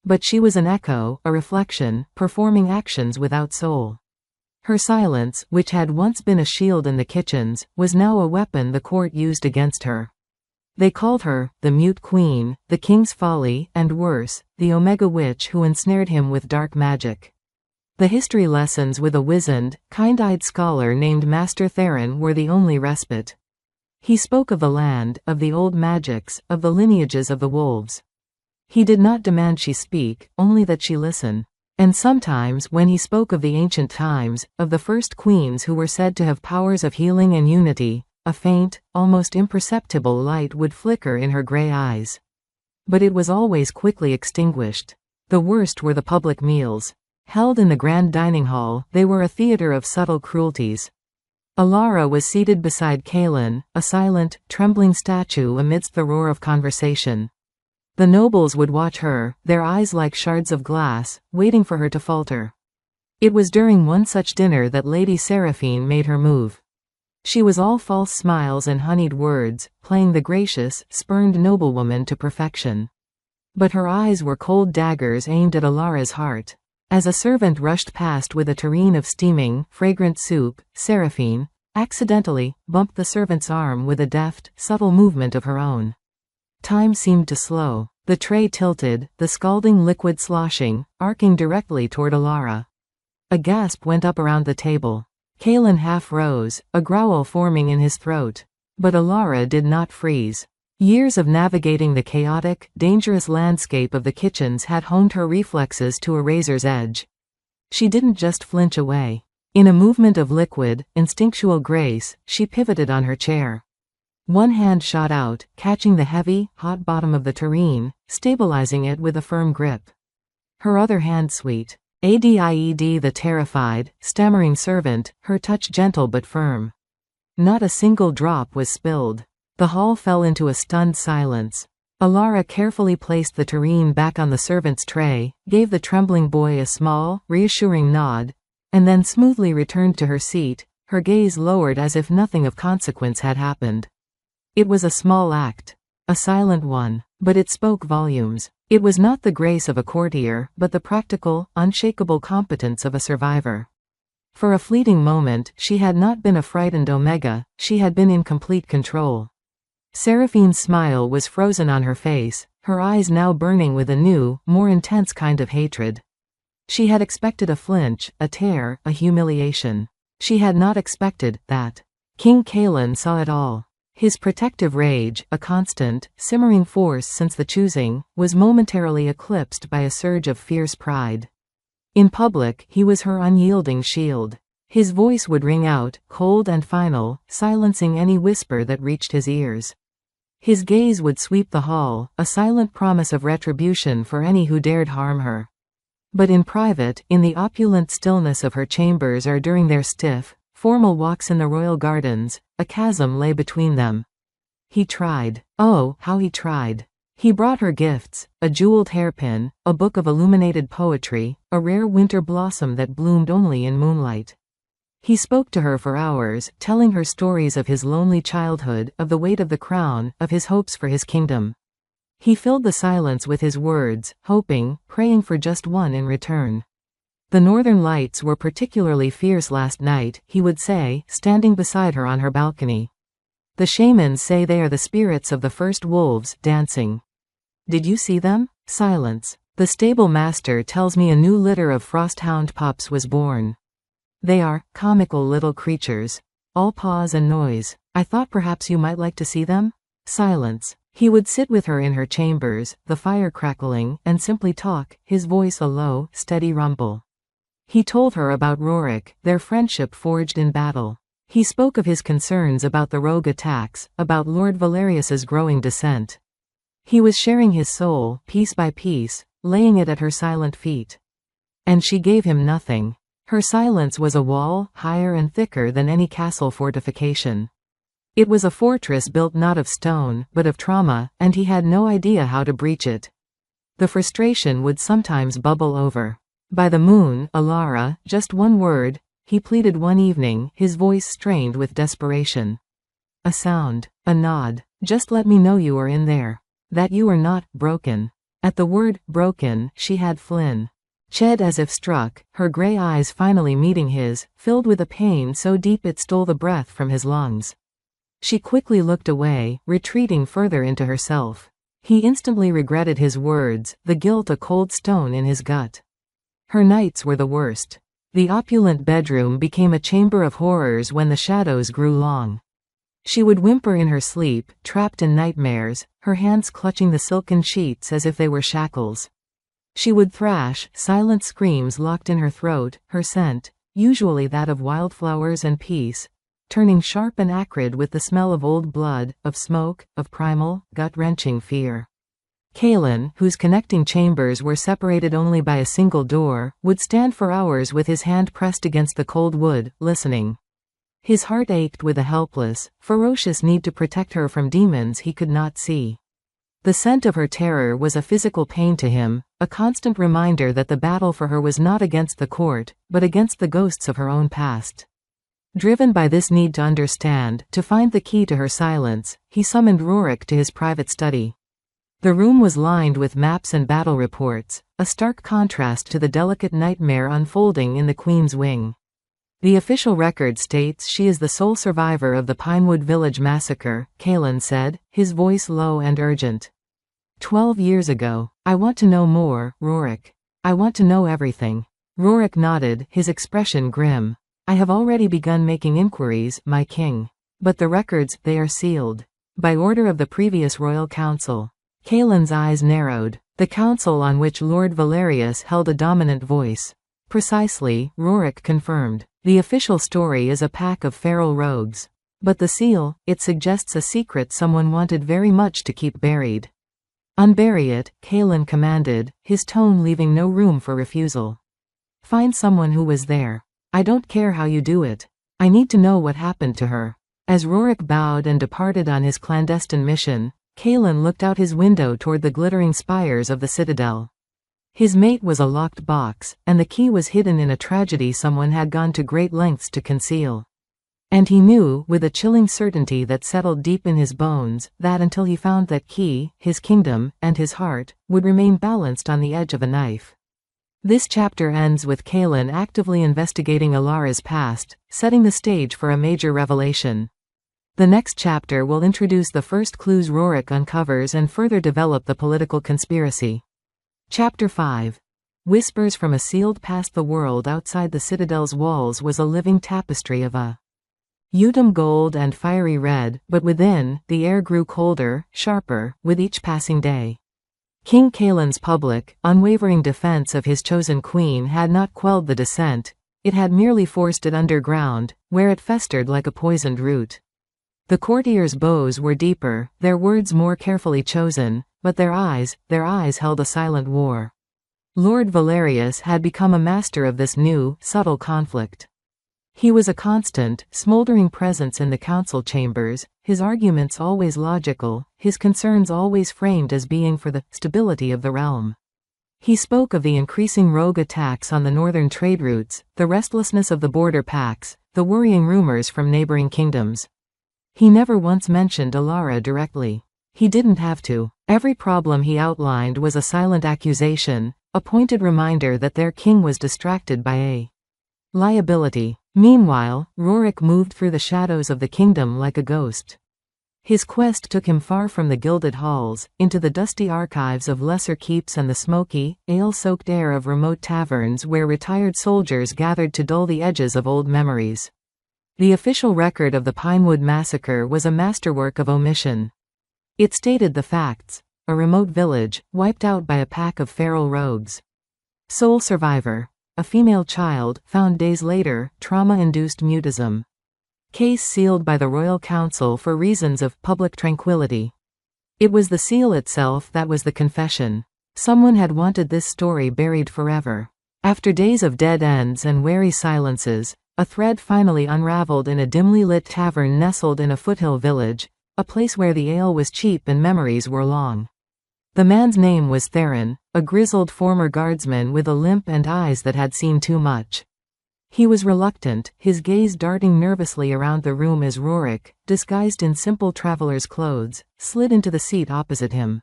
Speaker 1: But she was an echo, a reflection, performing actions without soul. Her silence, which had once been a shield in the kitchens, was now a weapon the court used against her. They called her, the mute queen, the king's folly, and worse, the Omega witch who ensnared him with dark magic. The history lessons with a wizened, kind-eyed scholar named Master Theron were the only respite. He spoke of the land, of the old magics, of the lineages of the wolves. He did not demand she speak, only that she listen. And sometimes, when he spoke of the ancient times, of the first queens who were said to have powers of healing and unity, a faint, almost imperceptible light would flicker in her gray eyes. But it was always quickly extinguished. The worst were the public meals. Held in the grand dining hall, they were a theater of subtle cruelties. Alara was seated beside Kaelin, a silent, trembling statue amidst the roar of conversation. The nobles would watch her, their eyes like shards of glass, waiting for her to falter. It was during one such dinner that Lady Seraphine made her move. She was all false smiles and honeyed words, playing the gracious, spurned noblewoman to perfection. But her eyes were cold daggers aimed at Alara's heart. As a servant rushed past with a tureen of steaming, fragrant soup, Seraphine, accidentally, bumped the servant's arm with a deft, subtle movement of her own. Time seemed to slow. The tray tilted, the scalding liquid sloshing, arcing directly toward Alara. A gasp went up around the table. Kaelin half rose, a growl forming in his throat. But Alara did not freeze. Years of navigating the chaotic, dangerous landscape of the kitchens had honed her reflexes to a razor's edge. She didn't just flinch away. In a movement of liquid, instinctual grace, she pivoted on her chair. One hand shot out, catching the heavy, hot bottom of the tureen, stabilizing it with a firm grip. Her other hand sweet. Adied the terrified, stammering servant, her touch gentle but firm. Not a single drop was spilled. The hall fell into a stunned silence. Alara carefully placed the tureen back on the servant's tray, gave the trembling boy a small, reassuring nod, and then smoothly returned to her seat, her gaze lowered as if nothing of consequence had happened. It was a small act. A silent one. But it spoke volumes. It was not the grace of a courtier, but the practical, unshakable competence of a survivor. For a fleeting moment, she had not been a frightened Omega, she had been in complete control. Seraphine's smile was frozen on her face, her eyes now burning with a new, more intense kind of hatred. She had expected a flinch, a tear, a humiliation. She had not expected that. King Kaelin saw it all. His protective rage, a constant, simmering force since the choosing, was momentarily eclipsed by a surge of fierce pride. In public, he was her unyielding shield. His voice would ring out, cold and final, silencing any whisper that reached his ears. His gaze would sweep the hall, a silent promise of retribution for any who dared harm her. But in private, in the opulent stillness of her chambers or during their stiff, formal walks in the royal gardens, a chasm lay between them. He tried. Oh, how he tried. He brought her gifts, a jeweled hairpin, a book of illuminated poetry, a rare winter blossom that bloomed only in moonlight. He spoke to her for hours, telling her stories of his lonely childhood, of the weight of the crown, of his hopes for his kingdom. He filled the silence with his words, hoping, praying for just one in return. The northern lights were particularly fierce last night, he would say, standing beside her on her balcony. The shamans say they are the spirits of the first wolves, dancing. Did you see them? Silence. The stable master tells me a new litter of frosthound pups was born. They are comical little creatures. All paws and noise. I thought perhaps you might like to see them? Silence. He would sit with her in her chambers, the fire crackling, and simply talk, his voice a low, steady rumble. He told her about Rorik, their friendship forged in battle. He spoke of his concerns about the rogue attacks, about Lord Valerius's growing dissent. He was sharing his soul, piece by piece, laying it at her silent feet. And she gave him nothing. Her silence was a wall, higher and thicker than any castle fortification. It was a fortress built not of stone, but of trauma, and he had no idea how to breach it. The frustration would sometimes bubble over. "By the moon, Alara, just one word," he pleaded one evening, his voice strained with desperation. "A sound. A nod. Just let me know you are in there. That you are not broken." At the word broken, she had Flynn. Ched as if struck, her gray eyes finally meeting his, filled with a pain so deep it stole the breath from his lungs. She quickly looked away, retreating further into herself. He instantly regretted his words, the guilt a cold stone in his gut. Her nights were the worst. The opulent bedroom became a chamber of horrors when the shadows grew long. She would whimper in her sleep, trapped in nightmares, her hands clutching the silken sheets as if they were shackles. She would thrash, silent screams locked in her throat, her scent, usually that of wildflowers and peace, turning sharp and acrid with the smell of old blood, of smoke, of primal, gut-wrenching fear. Kalen, whose connecting chambers were separated only by a single door, would stand for hours with his hand pressed against the cold wood, listening. His heart ached with a helpless, ferocious need to protect her from demons he could not see. The scent of her terror was a physical pain to him, a constant reminder that the battle for her was not against the court, but against the ghosts of her own past. Driven by this need to understand, to find the key to her silence, he summoned Rorik to his private study. The room was lined with maps and battle reports, a stark contrast to the delicate nightmare unfolding in the Queen's wing. "The official record states she is the sole survivor of the Pinewood Village massacre," Kalen said, his voice low and urgent. 12 years ago. "I want to know more, Rorik. I want to know everything." Rorik nodded, his expression grim. "I have already begun making inquiries, my king. But the records, they are sealed. By order of the previous royal council." Kalen's eyes narrowed. The council on which Lord Valerius held a dominant voice. "Precisely," Rorik confirmed. "The official story is a pack of feral rogues. But the seal, it suggests a secret someone wanted very much to keep buried." "Unbury it," Kalen commanded, his tone leaving no room for refusal. "Find someone who was there. I don't care how you do it. I need to know what happened to her." As Rorik bowed and departed on his clandestine mission, Kalen looked out his window toward the glittering spires of the citadel. His mate was a locked box, and the key was hidden in a tragedy someone had gone to great lengths to conceal. And he knew, with a chilling certainty that settled deep in his bones, that until he found that key, his kingdom, and his heart, would remain balanced on the edge of a knife. This chapter ends with Kalen actively investigating Alara's past, setting the stage for a major revelation. The next chapter will introduce the first clues Rorik uncovers and further develop the political conspiracy. Chapter 5. Whispers from a sealed past. The world outside the citadel's walls was a living tapestry of a Udum gold and fiery red, but within, the air grew colder, sharper, with each passing day. King Kalen's public, unwavering defense of his chosen queen had not quelled the dissent, it had merely forced it underground, where it festered like a poisoned root. The courtiers' bows were deeper, their words more carefully chosen, but their eyes held a silent war. Lord Valerius had become a master of this new, subtle conflict. He was a constant, smoldering presence in the council chambers, his arguments always logical, his concerns always framed as being for the stability of the realm. He spoke of the increasing rogue attacks on the northern trade routes, the restlessness of the border pacts, the worrying rumors from neighboring kingdoms. He never once mentioned Alara directly. He didn't have to. Every problem he outlined was a silent accusation, a pointed reminder that their king was distracted by a liability. Meanwhile, Rorik moved through the shadows of the kingdom like a ghost. His quest took him far from the gilded halls, into the dusty archives of lesser keeps and the smoky, ale-soaked air of remote taverns where retired soldiers gathered to dull the edges of old memories. The official record of the Pinewood massacre was a masterwork of omission. It stated the facts: a remote village, wiped out by a pack of feral rogues. Sole survivor: a female child, found days later, trauma-induced mutism. Case sealed by the Royal Council for reasons of public tranquility. It was the seal itself that was the confession. Someone had wanted this story buried forever. After days of dead ends and wary silences, a thread finally unraveled in a dimly lit tavern nestled in a foothill village, a place where the ale was cheap and memories were long. The man's name was Theron, a grizzled former guardsman with a limp and eyes that had seen too much. He was reluctant, his gaze darting nervously around the room as Rorik, disguised in simple traveler's clothes, slid into the seat opposite him.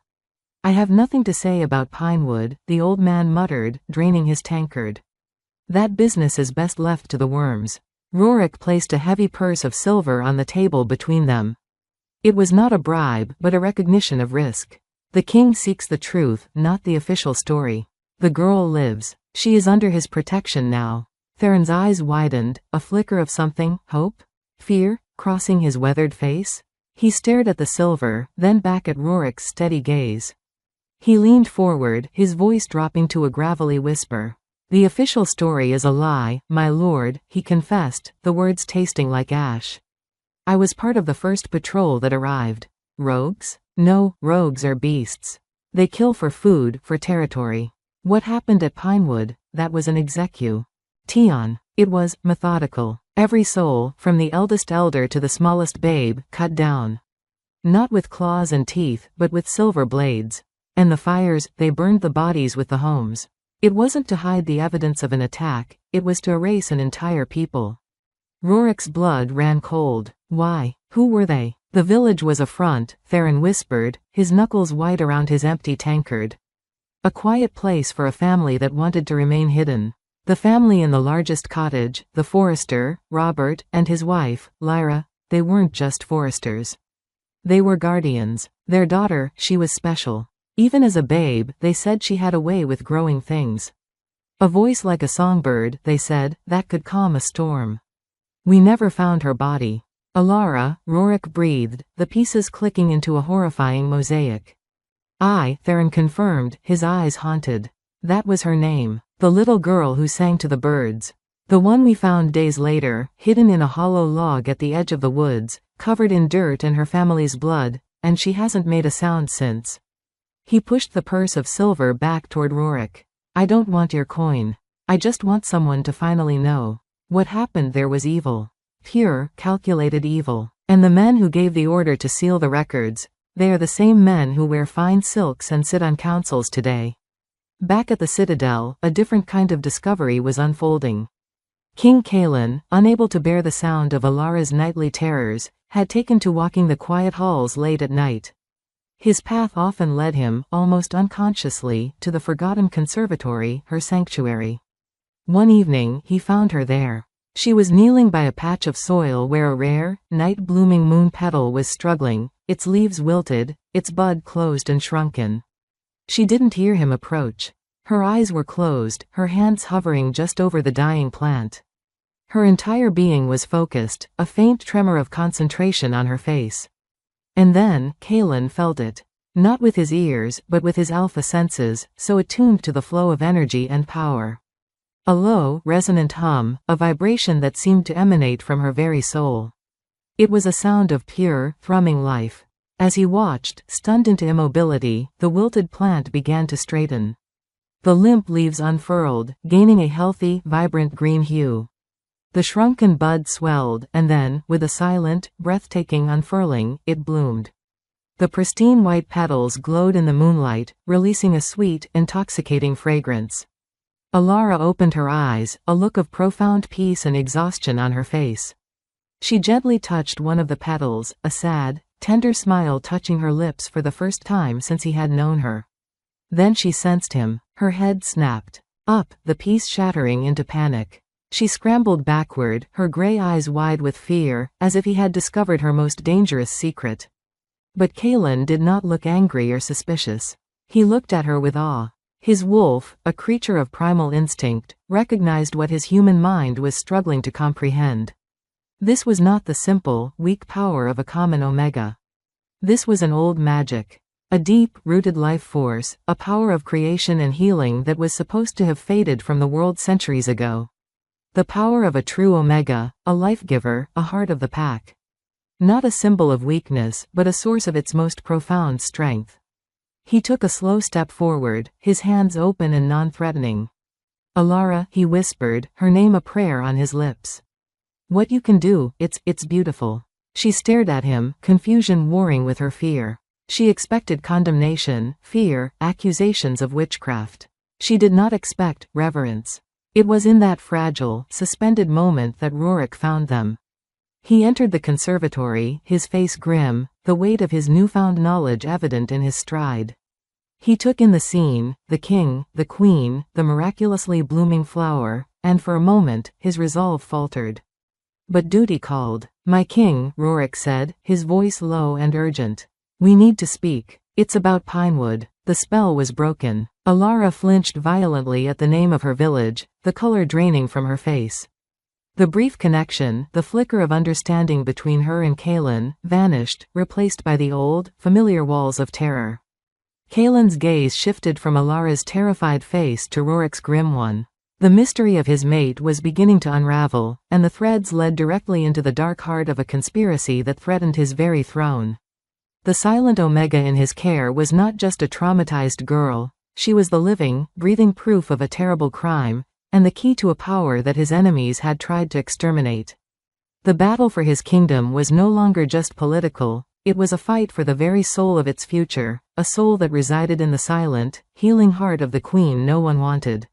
Speaker 1: "I have nothing to say about Pinewood," the old man muttered, draining his tankard. "That business is best left to the worms." Rorik placed a heavy purse of silver on the table between them. It was not a bribe, but a recognition of risk. "The king seeks the truth, not the official story. The girl lives. She is under his protection now." Theron's eyes widened, a flicker of something, hope? Fear, crossing his weathered face? He stared at the silver, then back at Rorik's steady gaze. He leaned forward, his voice dropping to a gravelly whisper. "The official story is a lie, my lord," he confessed, the words tasting like ash. "I was part of the first patrol that arrived." "Rogues?" "No, rogues are beasts. They kill for food, for territory. What happened at Pinewood? That was an execu. Tion. It was methodical. Every soul, from the eldest elder to the smallest babe, cut down. Not with claws and teeth, but with silver blades. And the fires, they burned the bodies with the homes. It wasn't to hide the evidence of an attack, it was to erase an entire people." Rorik's blood ran cold. "Why? Who were they?" "The village was a front," Theron whispered, his knuckles white around his empty tankard. "A quiet place for a family that wanted to remain hidden. The family in the largest cottage, the forester, Robert, and his wife, Lyra, they weren't just foresters. They were guardians. Their daughter, she was special. Even as a babe, they said she had a way with growing things. A voice like a songbird, they said, that could calm a storm. We never found her body." "Alara," Rorik breathed, the pieces clicking into a horrifying mosaic. "Aye," Theron confirmed, his eyes haunted. "That was her name. The little girl who sang to the birds. The one we found days later, hidden in a hollow log at the edge of the woods, covered in dirt and her family's blood, and she hasn't made a sound since." He pushed the purse of silver back toward Rorik. "I don't want your coin. I just want someone to finally know. What happened there was evil. Pure, calculated evil. And the men who gave the order to seal the records, they are the same men who wear fine silks and sit on councils today." Back at the Citadel, a different kind of discovery was unfolding. King Kaelin, unable to bear the sound of Alara's nightly terrors, had taken to walking the quiet halls late at night. His path often led him, almost unconsciously, to the forgotten conservatory, her sanctuary. One evening, he found her there. She was kneeling by a patch of soil where a rare, night-blooming moon petal was struggling, its leaves wilted, its bud closed and shrunken. She didn't hear him approach. Her eyes were closed, her hands hovering just over the dying plant. Her entire being was focused, a faint tremor of concentration on her face. And then, Kaelin felt it. Not with his ears, but with his alpha senses, so attuned to the flow of energy and power. A low, resonant hum, a vibration that seemed to emanate from her very soul. It was a sound of pure, thrumming life. As he watched, stunned into immobility, the wilted plant began to straighten. The limp leaves unfurled, gaining a healthy, vibrant green hue. The shrunken bud swelled, and then, with a silent, breathtaking unfurling, it bloomed. The pristine white petals glowed in the moonlight, releasing a sweet, intoxicating fragrance. Alara opened her eyes, a look of profound peace and exhaustion on her face. She gently touched one of the petals, a sad, tender smile touching her lips for the first time since he had known her. Then she sensed him. Her head snapped. Up, the piece shattering into panic. She scrambled backward, her gray eyes wide with fear, as if he had discovered her most dangerous secret. But Kaelin did not look angry or suspicious. He looked at her with awe. His wolf, a creature of primal instinct, recognized what his human mind was struggling to comprehend. This was not the simple, weak power of a common omega. This was an old magic. A deep-rooted life force, a power of creation and healing that was supposed to have faded from the world centuries ago. The power of a true omega, a life-giver, a heart of the pack. Not a symbol of weakness, but a source of its most profound strength. He took a slow step forward, his hands open and non-threatening. Alara, he whispered, her name a prayer on his lips. What you can do, it's beautiful. She stared at him, confusion warring with her fear. She expected condemnation, fear, accusations of witchcraft. She did not expect reverence. It was in that fragile, suspended moment that Rorik found them. He entered the conservatory, his face grim, the weight of his newfound knowledge evident in his stride. He took in the scene, the king, the queen, the miraculously blooming flower, and for a moment, his resolve faltered. But duty called. My king, Rorik said, his voice low and urgent. We need to speak. It's about Pinewood. The spell was broken. Alara flinched violently at the name of her village, the color draining from her face. The brief connection, the flicker of understanding between her and Kaelin, vanished, replaced by the old, familiar walls of terror. Kaelin's gaze shifted from Alara's terrified face to Rorik's grim one. The mystery of his mate was beginning to unravel, and the threads led directly into the dark heart of a conspiracy that threatened his very throne. The silent Omega in his care was not just a traumatized girl, she was the living, breathing proof of a terrible crime, and the key to a power that his enemies had tried to exterminate. The battle for his kingdom was no longer just political, it was a fight for the very soul of its future, a soul that resided in the silent, healing heart of the queen no one wanted.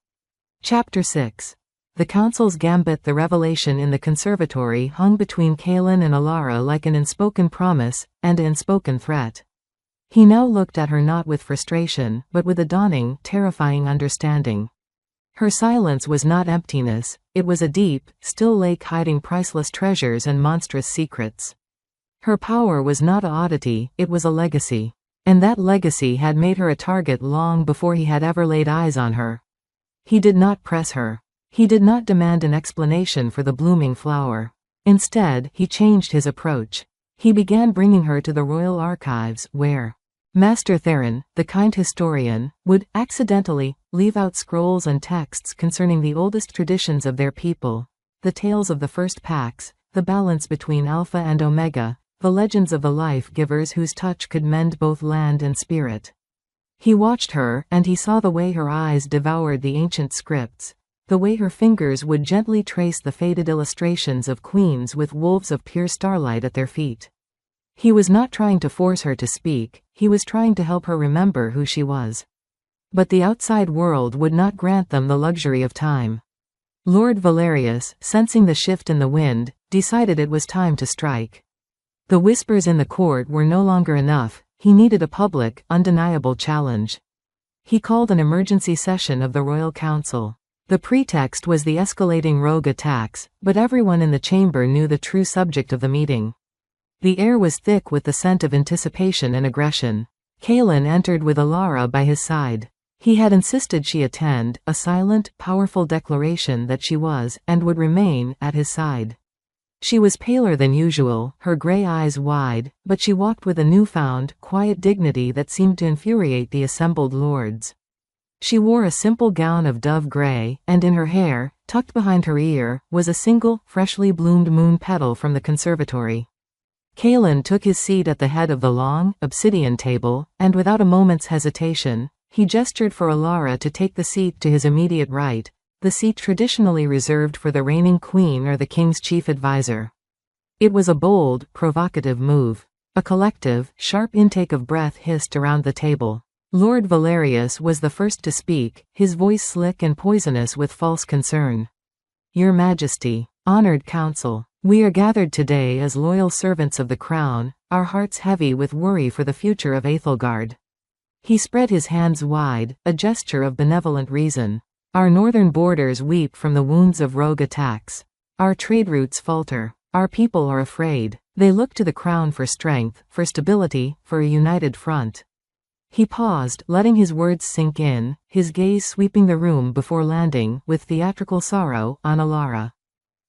Speaker 1: Chapter 6. The Council's Gambit. The revelation in the conservatory hung between Kaelin and Alara like an unspoken promise, and an unspoken threat. He now looked at her not with frustration, but with a dawning, terrifying understanding. Her silence was not emptiness, it was a deep, still lake hiding priceless treasures and monstrous secrets. Her power was not a oddity, it was a legacy. And that legacy had made her a target long before he had ever laid eyes on her. He did not press her. He did not demand an explanation for the blooming flower. Instead, he changed his approach. He began bringing her to the royal archives, where Master Theron, the kind historian, would, accidentally, leave out scrolls and texts concerning the oldest traditions of their people, the tales of the first packs, the balance between Alpha and Omega, the legends of the life-givers whose touch could mend both land and spirit. He watched her, and he saw the way her eyes devoured the ancient scripts, the way her fingers would gently trace the faded illustrations of queens with wolves of pure starlight at their feet. He was not trying to force her to speak, he was trying to help her remember who she was. But the outside world would not grant them the luxury of time. Lord Valerius, sensing the shift in the wind, decided it was time to strike. The whispers in the court were no longer enough, he needed a public, undeniable challenge. He called an emergency session of the Royal Council. The pretext was the escalating rogue attacks, but everyone in the chamber knew the true subject of the meeting. The air was thick with the scent of anticipation and aggression. Kaelin entered with Alara by his side. He had insisted she attend, a silent, powerful declaration that she was, and would remain, at his side. She was paler than usual, her grey eyes wide, but she walked with a newfound, quiet dignity that seemed to infuriate the assembled lords. She wore a simple gown of dove grey, and in her hair, tucked behind her ear, was a single, freshly bloomed moon petal from the conservatory. Kaelin took his seat at the head of the long, obsidian table, and without a moment's hesitation, he gestured for Alara to take the seat to his immediate right, the seat traditionally reserved for the reigning queen or the king's chief advisor. It was a bold, provocative move. A collective, sharp intake of breath hissed around the table. Lord Valerius was the first to speak, his voice slick and poisonous with false concern. Your Majesty, honored council, we are gathered today as loyal servants of the crown, our hearts heavy with worry for the future of Aethelgard. He spread his hands wide, a gesture of benevolent reason. Our northern borders weep from the wounds of rogue attacks. Our trade routes falter. Our people are afraid. They look to the crown for strength, for stability, for a united front. He paused, letting his words sink in, his gaze sweeping the room before landing, with theatrical sorrow, on Alara.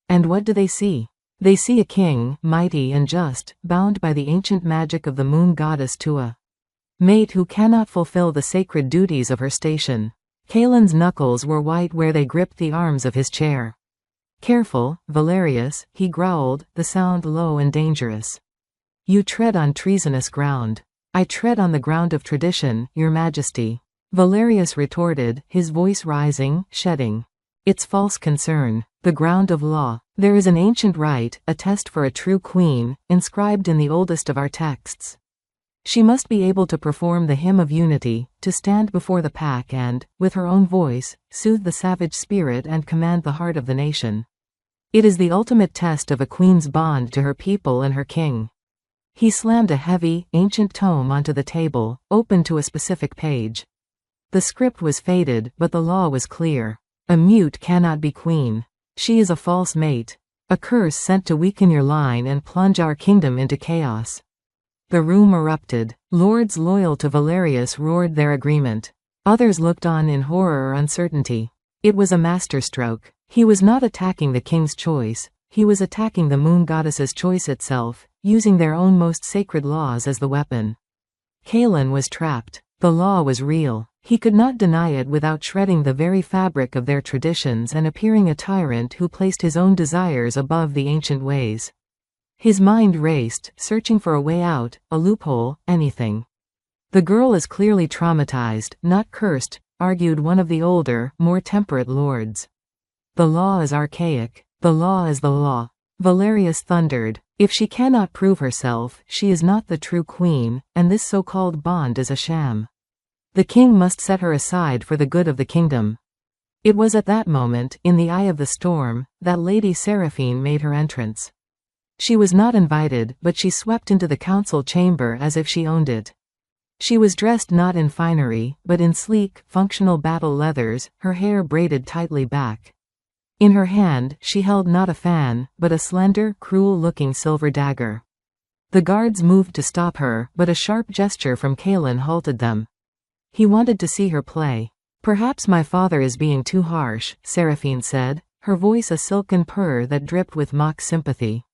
Speaker 1: And what do they see? They see a king, mighty and just, bound by the ancient magic of the moon goddess Tua. Mate who cannot fulfill the sacred duties of her station. Kaelin's knuckles were white where they gripped the arms of his chair. Careful, Valerius, he growled, the sound low and dangerous. You tread on treasonous ground. I tread on the ground of tradition, Your Majesty. Valerius retorted, his voice rising, shedding. It's false concern, the ground of law. There is an ancient right, a test for a true queen, inscribed in the oldest of our texts. She must be able to perform the hymn of unity, to stand before the pack and, with her own voice, soothe the savage spirit and command the heart of the nation. It is the ultimate test of a queen's bond to her people and her king. He slammed a heavy, ancient tome onto the table, open to a specific page. The script was faded, but the law was clear. A mute cannot be queen. She is a false mate. A curse sent to weaken your line and plunge our kingdom into chaos. The room erupted. Lords loyal to Valerius roared their agreement. Others looked on in horror or uncertainty. It was a masterstroke. He was not attacking the king's choice. He was attacking the moon goddess's choice itself, using their own most sacred laws as the weapon. Kaelin was trapped. The law was real. He could not deny it without shredding the very fabric of their traditions and appearing a tyrant who placed his own desires above the ancient ways. His mind raced, searching for a way out, a loophole, anything. The girl is clearly traumatized, not cursed, argued one of the older, more temperate lords. The law is archaic. The law is the law. Valerius thundered. If she cannot prove herself, she is not the true queen, and this so-called bond is a sham. The king must set her aside for the good of the kingdom. It was at that moment, in the eye of the storm, that Lady Seraphine made her entrance. She was not invited, but she swept into the council chamber as if she owned it. She was dressed not in finery, but in sleek, functional battle leathers, her hair braided tightly back. In her hand, she held not a fan, but a slender, cruel-looking silver dagger. The guards moved to stop her, but a sharp gesture from Kaelin halted them. He wanted to see her play. Perhaps my father is being too harsh, Seraphine said, her voice a silken purr that dripped with mock sympathy.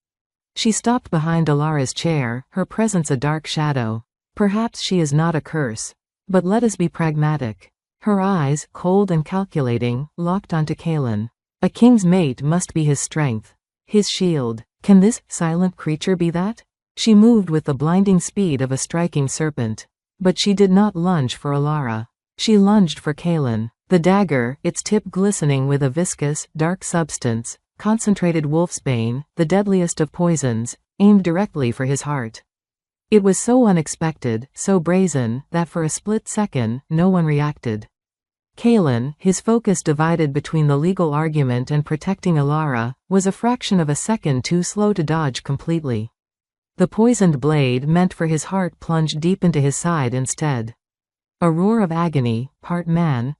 Speaker 1: She stopped behind Alara's chair, her presence a dark shadow. Perhaps she is not a curse. But let us be pragmatic. Her eyes, cold and calculating, locked onto Kaelin. A king's mate must be his strength. His shield. Can this silent creature be that? She moved with the blinding speed of a striking serpent. But she did not lunge for Alara. She lunged for Kaelin. The dagger, its tip glistening with a viscous, dark substance, concentrated wolfsbane, the deadliest of poisons, aimed directly for his heart. It was so unexpected, so brazen, that for a split second, no one reacted. Kaelin, his focus divided between the legal argument and protecting Alara, was a fraction of a second too slow to dodge completely. The poisoned blade meant for his heart plunged deep into his side instead. A roar of agony, part man,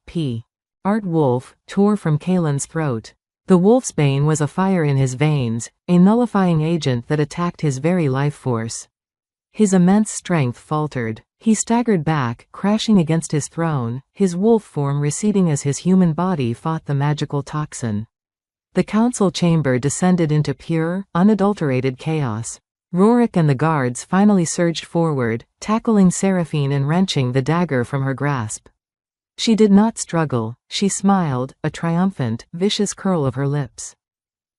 Speaker 1: part wolf, tore from Kaelin's throat. The wolfsbane was a fire in his veins, a nullifying agent that attacked his very life force. His immense strength faltered. He staggered back, crashing against his throne, his wolf form receding as his human body fought the magical toxin. The council chamber descended into pure, unadulterated chaos. Rorik and the guards finally surged forward, tackling Seraphine and wrenching the dagger from her grasp. She did not struggle. She smiled, a triumphant, vicious curl of her lips.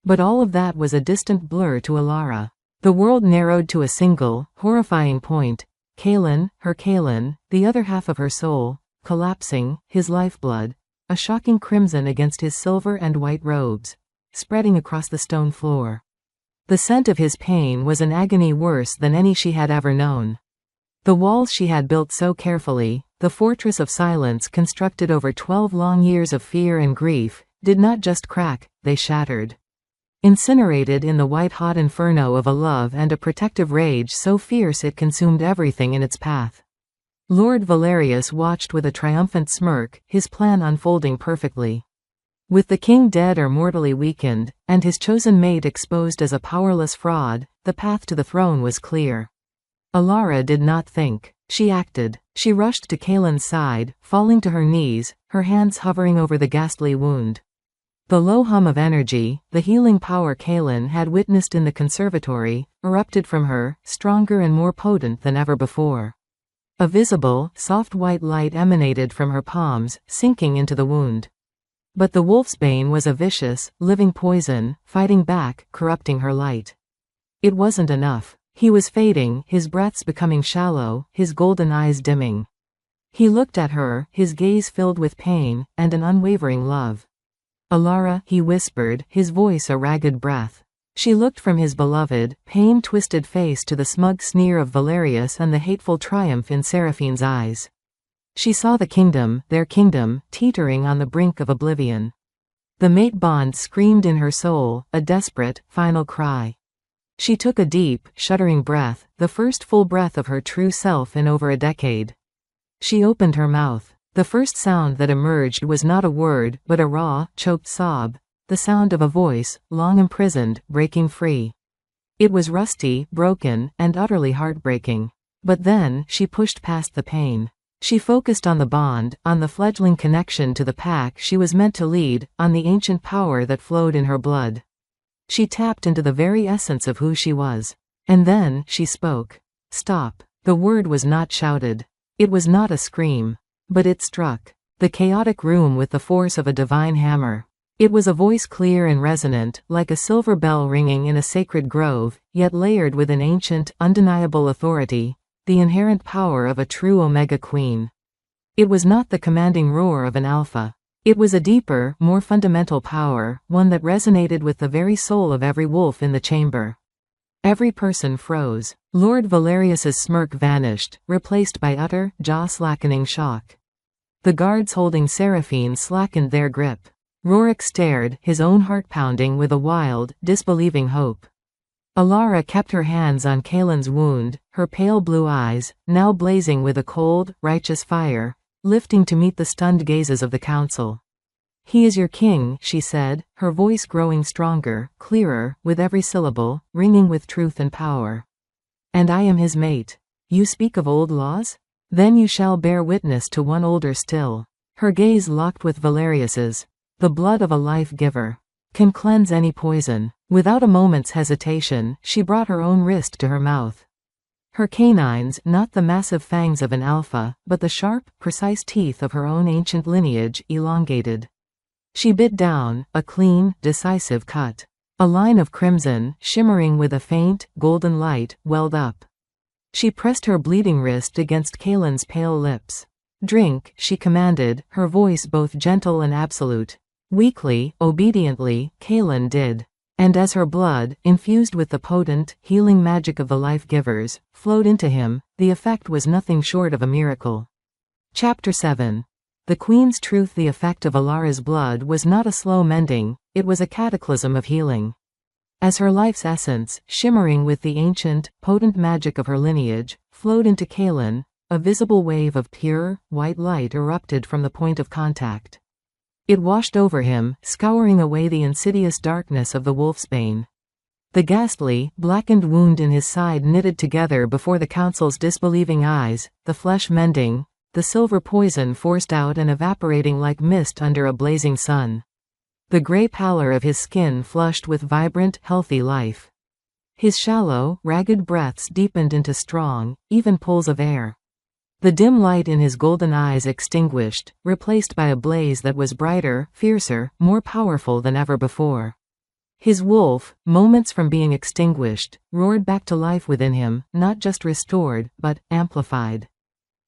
Speaker 1: But all of that was a distant blur to Alara. The world narrowed to a single, horrifying point. Kaelin, her Kaelin, the other half of her soul, collapsing, his lifeblood, a shocking crimson against his silver and white robes, spreading across the stone floor. The scent of his pain was an agony worse than any she had ever known. The walls she had built so carefully, the fortress of silence constructed over 12 long years of fear and grief, did not just crack, they shattered. Incinerated in the white-hot inferno of a love and a protective rage so fierce it consumed everything in its path. Lord Valerius watched with a triumphant smirk, his plan unfolding perfectly. With the king dead or mortally weakened, and his chosen mate exposed as a powerless fraud, the path to the throne was clear. Alara did not think. She acted. She rushed to Kaelin's side, falling to her knees, her hands hovering over the ghastly wound. The low hum of energy, the healing power Kaelin had witnessed in the conservatory, erupted from her, stronger and more potent than ever before. A visible, soft white light emanated from her palms, sinking into the wound. But the wolfsbane was a vicious, living poison, fighting back, corrupting her light. It wasn't enough. He was fading, his breaths becoming shallow, his golden eyes dimming. He looked at her, his gaze filled with pain, and an unwavering love. Alara, he whispered, his voice a ragged breath. She looked from his beloved, pain-twisted face to the smug sneer of Valerius and the hateful triumph in Seraphine's eyes. She saw the kingdom, their kingdom, teetering on the brink of oblivion. The mate bond screamed in her soul, a desperate, final cry. She took a deep, shuddering breath, the first full breath of her true self in over a decade. She opened her mouth. The first sound that emerged was not a word, but a raw, choked sob, the sound of a voice, long imprisoned, breaking free. It was rusty, broken, and utterly heartbreaking. But then, she pushed past the pain. She focused on the bond, on the fledgling connection to the pack she was meant to lead, on the ancient power that flowed in her blood. She tapped into the very essence of who she was. And then, she spoke. Stop. The word was not shouted. It was not a scream. But it struck the chaotic room with the force of a divine hammer. It was a voice clear and resonant, like a silver bell ringing in a sacred grove, yet layered with an ancient, undeniable authority, the inherent power of a true Omega Queen. It was not the commanding roar of an alpha. It was a deeper, more fundamental power, one that resonated with the very soul of every wolf in the chamber. Every person froze. Lord Valerius's smirk vanished, replaced by utter, jaw-slackening shock. The guards holding Seraphine slackened their grip. Rorik stared, his own heart pounding with a wild, disbelieving hope. Alara kept her hands on Kaelin's wound, her pale blue eyes, now blazing with a cold, righteous fire, lifting to meet the stunned gazes of the council. He is your king, she said, her voice growing stronger, clearer, with every syllable, ringing with truth and power. And I am his mate. You speak of old laws? Then you shall bear witness to one older still. Her gaze locked with Valerius's. The blood of a life-giver can cleanse any poison. Without a moment's hesitation, she brought her own wrist to her mouth. Her canines, not the massive fangs of an alpha, but the sharp, precise teeth of her own ancient lineage, elongated. She bit down, a clean, decisive cut. A line of crimson, shimmering with a faint, golden light, welled up. She pressed her bleeding wrist against Kaelin's pale lips. Drink, she commanded, her voice both gentle and absolute. Weakly, obediently, Kaelin did. And as her blood, infused with the potent, healing magic of the life-givers, flowed into him, the effect was nothing short of a miracle. Chapter 7. The Queen's truth. The effect of Alara's blood was not a slow mending, it was a cataclysm of healing. As her life's essence, shimmering with the ancient, potent magic of her lineage, flowed into Kaelin, a visible wave of pure, white light erupted from the point of contact. It washed over him, scouring away the insidious darkness of the wolfsbane. The ghastly, blackened wound in his side knitted together before the council's disbelieving eyes, the flesh mending, the silver poison forced out and evaporating like mist under a blazing sun. The gray pallor of his skin flushed with vibrant, healthy life. His shallow, ragged breaths deepened into strong, even pulls of air. The dim light in his golden eyes extinguished, replaced by a blaze that was brighter, fiercer, more powerful than ever before. His wolf, moments from being extinguished, roared back to life within him, not just restored, but amplified.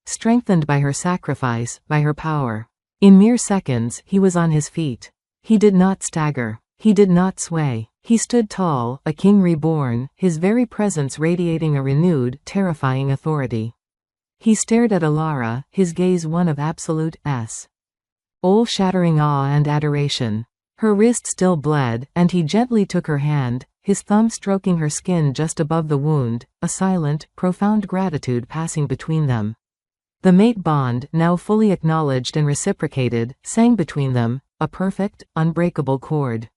Speaker 1: Strengthened by her sacrifice, by her power. In mere seconds, he was on his feet. He did not stagger. He did not sway. He stood tall, a king reborn, his very presence radiating a renewed, terrifying authority. He stared at Alara, his gaze one of absolute, soul-shattering awe and adoration. Her wrist still bled, and he gently took her hand, his thumb stroking her skin just above the wound, a silent, profound gratitude passing between them. The mate bond, now fully acknowledged and reciprocated, sang between them, a perfect, unbreakable chord.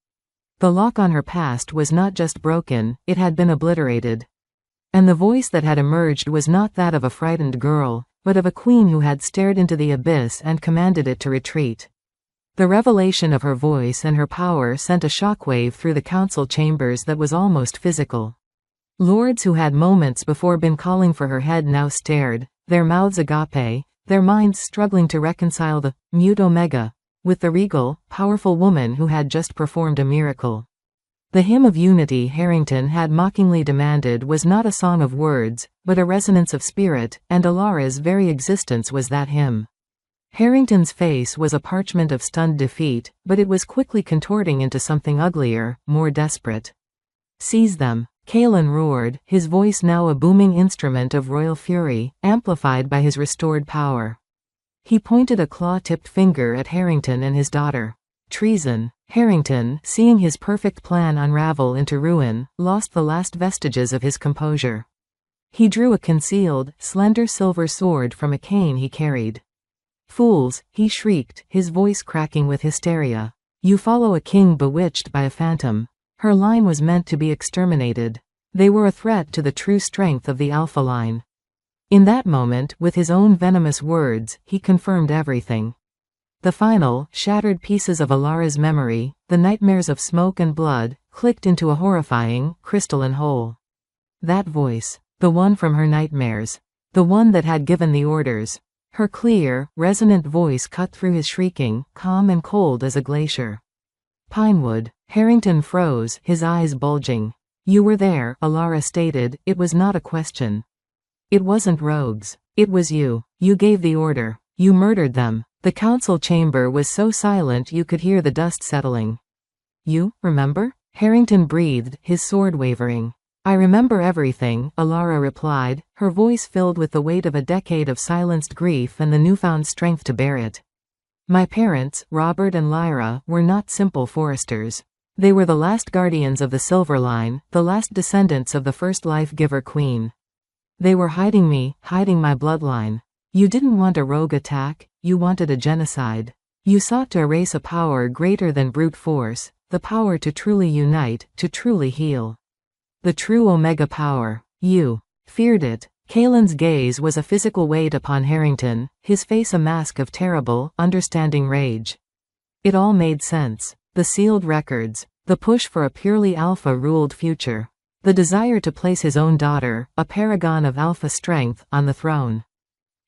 Speaker 1: The lock on her past was not just broken, it had been obliterated. And the voice that had emerged was not that of a frightened girl, but of a queen who had stared into the abyss and commanded it to retreat. The revelation of her voice and her power sent a shockwave through the council chambers that was almost physical. Lords who had moments before been calling for her head now stared, their mouths agape, their minds struggling to reconcile the mute Omega with the regal, powerful woman who had just performed a miracle. The hymn of unity Harrington had mockingly demanded was not a song of words, but a resonance of spirit, and Alara's very existence was that hymn. Harrington's face was a parchment of stunned defeat, but it was quickly contorting into something uglier, more desperate. "Seize them," Kaelan roared, his voice now a booming instrument of royal fury, amplified by his restored power. He pointed a claw-tipped finger at Harrington and his daughter. Treason. Harrington, seeing his perfect plan unravel into ruin, lost the last vestiges of his composure. He drew a concealed, slender silver sword from a cane he carried. "Fools," he shrieked, his voice cracking with hysteria. "You follow a king bewitched by a phantom." Her line was meant to be exterminated. They were a threat to the true strength of the Alpha line. In that moment, with his own venomous words, he confirmed everything. The final, shattered pieces of Alara's memory, the nightmares of smoke and blood, clicked into a horrifying, crystalline whole. That voice. The one from her nightmares. The one that had given the orders. Her clear, resonant voice cut through his shrieking, calm and cold as a glacier. "Pinewood." Harrington froze, his eyes bulging. "You were there," Alara stated, "it was not a question. It wasn't rogues. It was you. You gave the order. You murdered them." The council chamber was so silent you could hear the dust settling. "You, remember?" Harrington breathed, his sword wavering. "I remember everything," Alara replied, her voice filled with the weight of a decade of silenced grief and the newfound strength to bear it. "My parents, Robert and Lyra, were not simple foresters. They were the last guardians of the Silver Line, the last descendants of the first life-giver queen. They were hiding me, hiding my bloodline. You didn't want a rogue attack, you wanted a genocide. You sought to erase a power greater than brute force, the power to truly unite, to truly heal. The true Omega power. You feared it." Kaelan's gaze was a physical weight upon Harrington, his face a mask of terrible, understanding rage. It all made sense. The sealed records. The push for a purely Alpha-ruled future. The desire to place his own daughter, a paragon of Alpha strength, on the throne.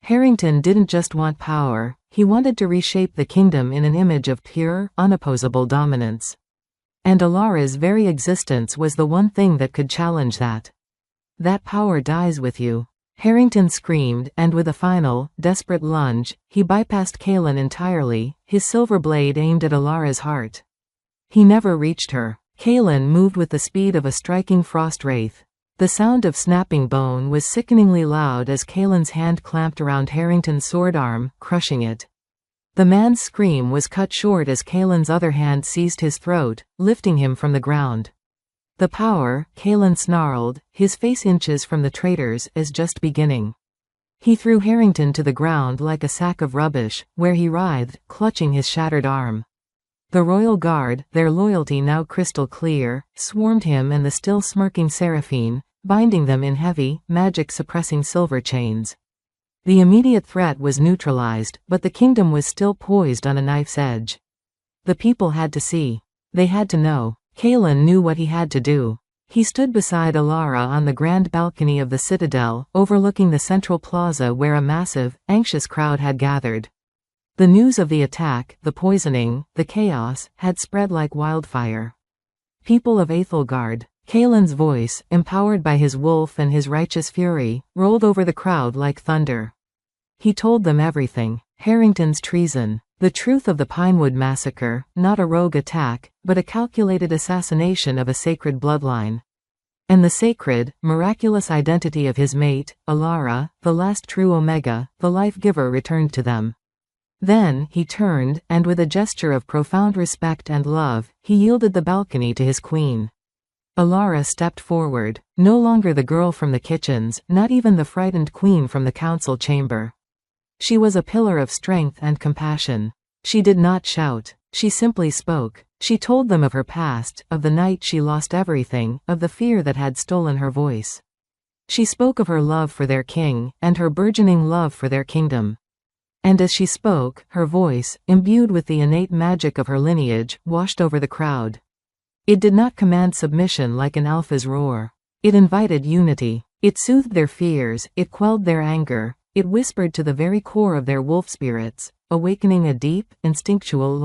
Speaker 1: Harrington didn't just want power, he wanted to reshape the kingdom in an image of pure, unopposable dominance. And Alara's very existence was the one thing that could challenge that. "That power dies with you." Harrington screamed, and with a final, desperate lunge, he bypassed Kaelan entirely, his silver blade aimed at Alara's heart. He never reached her. Kaelan moved with the speed of a striking frost wraith. The sound of snapping bone was sickeningly loud as Kaelan's hand clamped around Harrington's sword arm, crushing it. The man's scream was cut short as Kaelan's other hand seized his throat, lifting him from the ground. "The power," Kaelan snarled, his face inches from the traitors, is just beginning. He threw Harrington to the ground like a sack of rubbish, where he writhed, clutching his shattered arm. The royal guard, their loyalty now crystal clear, swarmed him and the still smirking Seraphine, binding them in heavy, magic-suppressing silver chains. The immediate threat was neutralized, but the kingdom was still poised on a knife's edge. The people had to see. They had to know. Kaelan knew what he had to do. He stood beside Alara on the grand balcony of the citadel, overlooking the central plaza where a massive, anxious crowd had gathered. The news of the attack, the poisoning, the chaos, had spread like wildfire. "People of Aethelgard." Kaelan's voice, empowered by his wolf and his righteous fury, rolled over the crowd like thunder. He told them everything. Harrington's treason. The truth of the Pinewood massacre, not a rogue attack, but a calculated assassination of a sacred bloodline. And the sacred, miraculous identity of his mate, Alara, the last true Omega, the life-giver returned to them. Then, he turned, and with a gesture of profound respect and love, he yielded the balcony to his queen. Alara stepped forward, no longer the girl from the kitchens, not even the frightened queen from the council chamber. She was a pillar of strength and compassion. She did not shout. She simply spoke. She told them of her past, of the night she lost everything, of the fear that had stolen her voice. She spoke of her love for their king, and her burgeoning love for their kingdom. And as she spoke, her voice, imbued with the innate magic of her lineage, washed over the crowd. It did not command submission like an alpha's roar. It invited unity. It soothed their fears, it quelled their anger, it whispered to the very core of their wolf spirits, awakening a deep, instinctual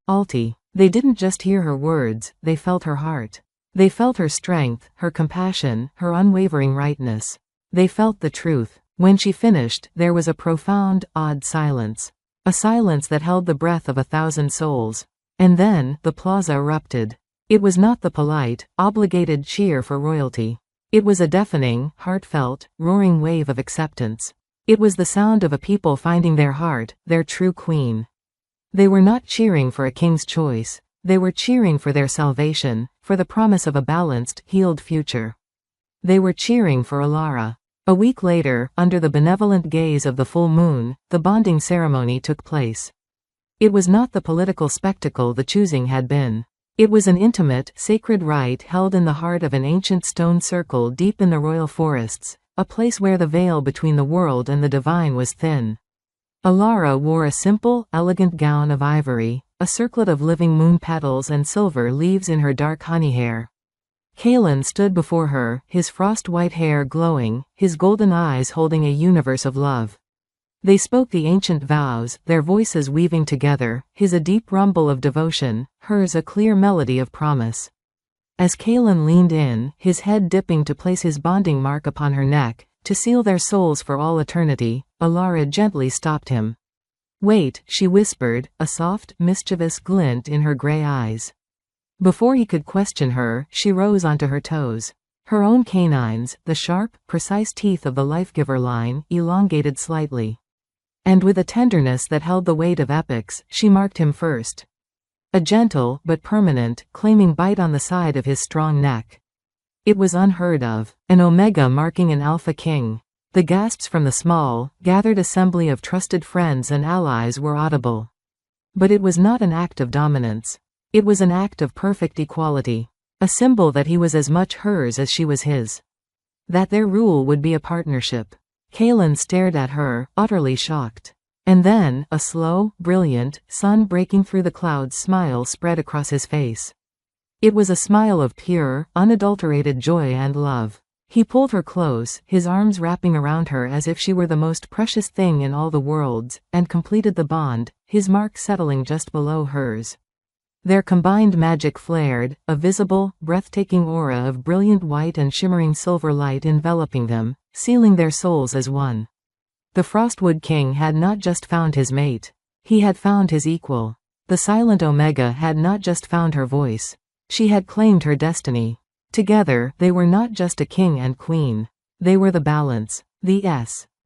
Speaker 1: loyalty. They didn't just hear her words, they felt her heart. They felt her strength, her compassion, her unwavering rightness. They felt the truth. When she finished, there was a profound, awed silence. A silence that held the breath of 1,000 souls. And then, the plaza erupted. It was not the polite, obligated cheer for royalty. It was a deafening, heartfelt, roaring wave of acceptance. It was the sound of a people finding their heart, their true queen. They were not cheering for a king's choice. They were cheering for their salvation, for the promise of a balanced, healed future. They were cheering for Alara. A week later, under the benevolent gaze of the full moon, the bonding ceremony took place. It was not the political spectacle the choosing had been. It was an intimate, sacred rite held in the heart of an ancient stone circle deep in the royal forests, a place where the veil between the world and the divine was thin. Alara wore a simple, elegant gown of ivory, a circlet of living moon petals and silver leaves in her dark honey hair. Kaelin stood before her, his frost-white hair glowing, his golden eyes holding a universe of love. They spoke the ancient vows, their voices weaving together, his a deep rumble of devotion, hers a clear melody of promise. As Kaelin leaned in, his head dipping to place his bonding mark upon her neck, to seal their souls for all eternity, Alara gently stopped him. "Wait," she whispered, a soft, mischievous glint in her gray eyes. Before he could question her, she rose onto her toes. Her own canines, the sharp, precise teeth of the life-giver line, elongated slightly. And with a tenderness that held the weight of epics, she marked him first. A gentle, but permanent, claiming bite on the side of his strong neck. It was unheard of. An omega marking an alpha king. The gasps from the small, gathered assembly of trusted friends and allies were audible. But it was not an act of dominance. It was an act of perfect equality. A symbol that he was as much hers as she was his. That their rule would be a partnership. Kaelin stared at her, utterly shocked. And then, a slow, brilliant, sun-breaking through the clouds smile spread across his face. It was a smile of pure, unadulterated joy and love. He pulled her close, his arms wrapping around her as if she were the most precious thing in all the worlds, and completed the bond, his mark settling just below hers. Their combined magic flared, a visible, breathtaking aura of brilliant white and shimmering silver light enveloping them, sealing their souls as one. The Frostwood King had not just found his mate. He had found his equal. The silent Omega had not just found her voice. She had claimed her destiny. Together, they were not just a king and queen. They were the balance, the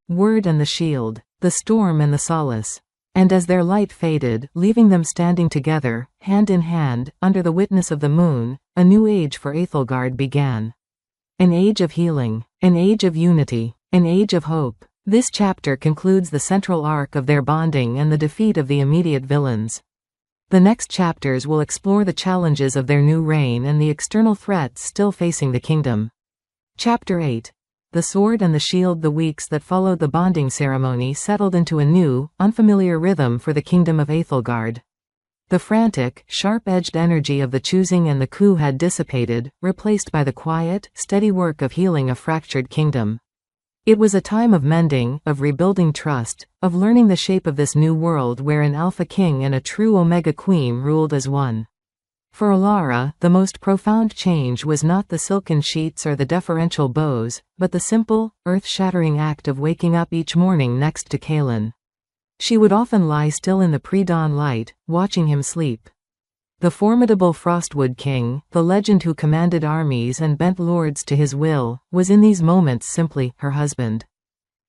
Speaker 1: word and the shield, the storm and the solace. And as their light faded, leaving them standing together, hand in hand, under the witness of the moon, a new age for Aethelgard began. An age of healing, an age of unity, an age of hope. This chapter concludes the central arc of their bonding and the defeat of the immediate villains. The next chapters will explore the challenges of their new reign and the external threats still facing the kingdom. Chapter 8. The Sword and the Shield. The weeks that followed the bonding ceremony settled into a new, unfamiliar rhythm for the kingdom of Aethelgard. The frantic, sharp-edged energy of the choosing and the coup had dissipated, replaced by the quiet, steady work of healing a fractured kingdom. It was a time of mending, of rebuilding trust, of learning the shape of this new world where an alpha king and a true omega queen ruled as one. For Alara, the most profound change was not the silken sheets or the deferential bows, but the simple, earth-shattering act of waking up each morning next to Kaelin. She would often lie still in the pre-dawn light, watching him sleep. The formidable Frostwood King, the legend who commanded armies and bent lords to his will, was in these moments simply her husband.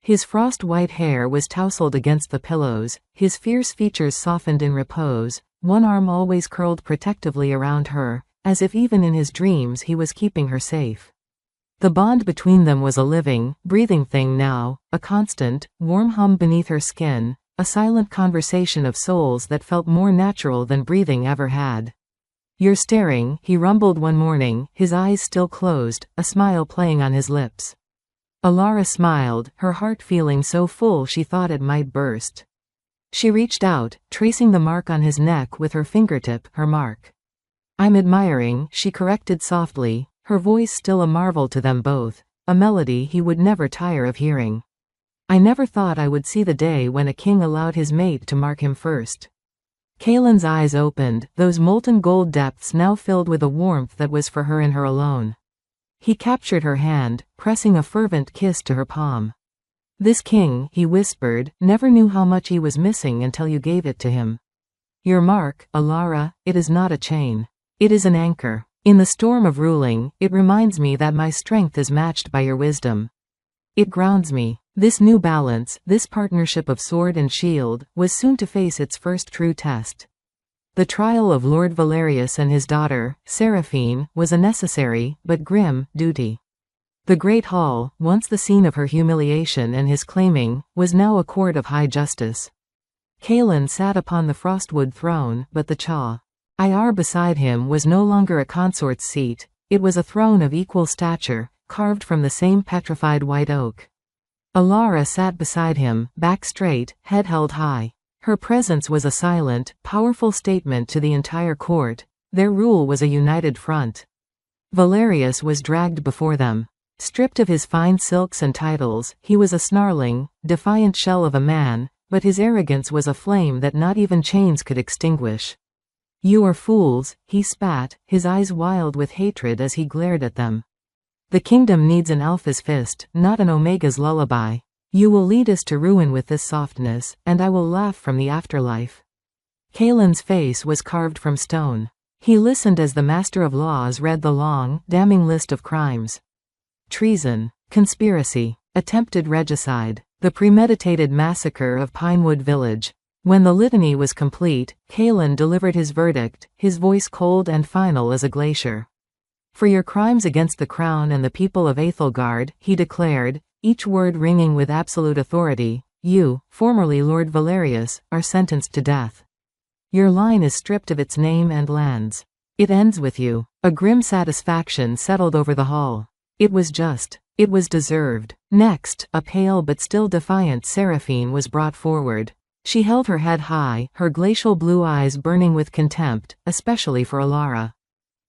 Speaker 1: His frost-white hair was tousled against the pillows, his fierce features softened in repose, one arm always curled protectively around her, as if even in his dreams he was keeping her safe. The bond between them was a living, breathing thing now, a constant, warm hum beneath her skin, a silent conversation of souls that felt more natural than breathing ever had. "You're staring," he rumbled one morning, his eyes still closed, a smile playing on his lips. Alara smiled, her heart feeling so full she thought it might burst. She reached out, tracing the mark on his neck with her fingertip, her mark. "I'm admiring," she corrected softly, her voice still a marvel to them both, a melody he would never tire of hearing. "I never thought I would see the day when a king allowed his mate to mark him first." Kaelin's eyes opened, those molten gold depths now filled with a warmth that was for her and her alone. He captured her hand, pressing a fervent kiss to her palm. This king, he whispered, never knew how much he was missing until you gave it to him. Your mark, Alara, it is not a chain. It is an anchor. In the storm of ruling, it reminds me that my strength is matched by your wisdom. It grounds me. This new balance, this partnership of sword and shield, was soon to face its first true test. The trial of Lord Valerius and his daughter, Seraphine, was a necessary, but grim, duty. The great hall, once the scene of her humiliation and his claiming, was now a court of high justice. Kaelin sat upon the frostwood throne, but the Ir beside him was no longer a consort's seat, it was a throne of equal stature, carved from the same petrified white oak. Alara sat beside him, back straight, head held high. Her presence was a silent, powerful statement to the entire court. Their rule was a united front. Valerius was dragged before them. Stripped of his fine silks and titles, he was a snarling, defiant shell of a man, but his arrogance was a flame that not even chains could extinguish. You are fools, he spat, his eyes wild with hatred as he glared at them. The kingdom needs an alpha's fist, not an omega's lullaby. You will lead us to ruin with this softness, and I will laugh from the afterlife. Kaelin's face was carved from stone. He listened as the master of laws read the long, damning list of crimes. Treason, conspiracy, attempted regicide, the premeditated massacre of Pinewood Village. When the litany was complete, Kaelin delivered his verdict, his voice cold and final as a glacier. For your crimes against the crown and the people of Aethelgard, he declared, each word ringing with absolute authority, you, formerly Lord Valerius, are sentenced to death. Your line is stripped of its name and lands. It ends with you. A grim satisfaction settled over the hall. It was just. It was deserved. Next, a pale but still defiant Seraphine was brought forward. She held her head high, her glacial blue eyes burning with contempt, especially for Alara.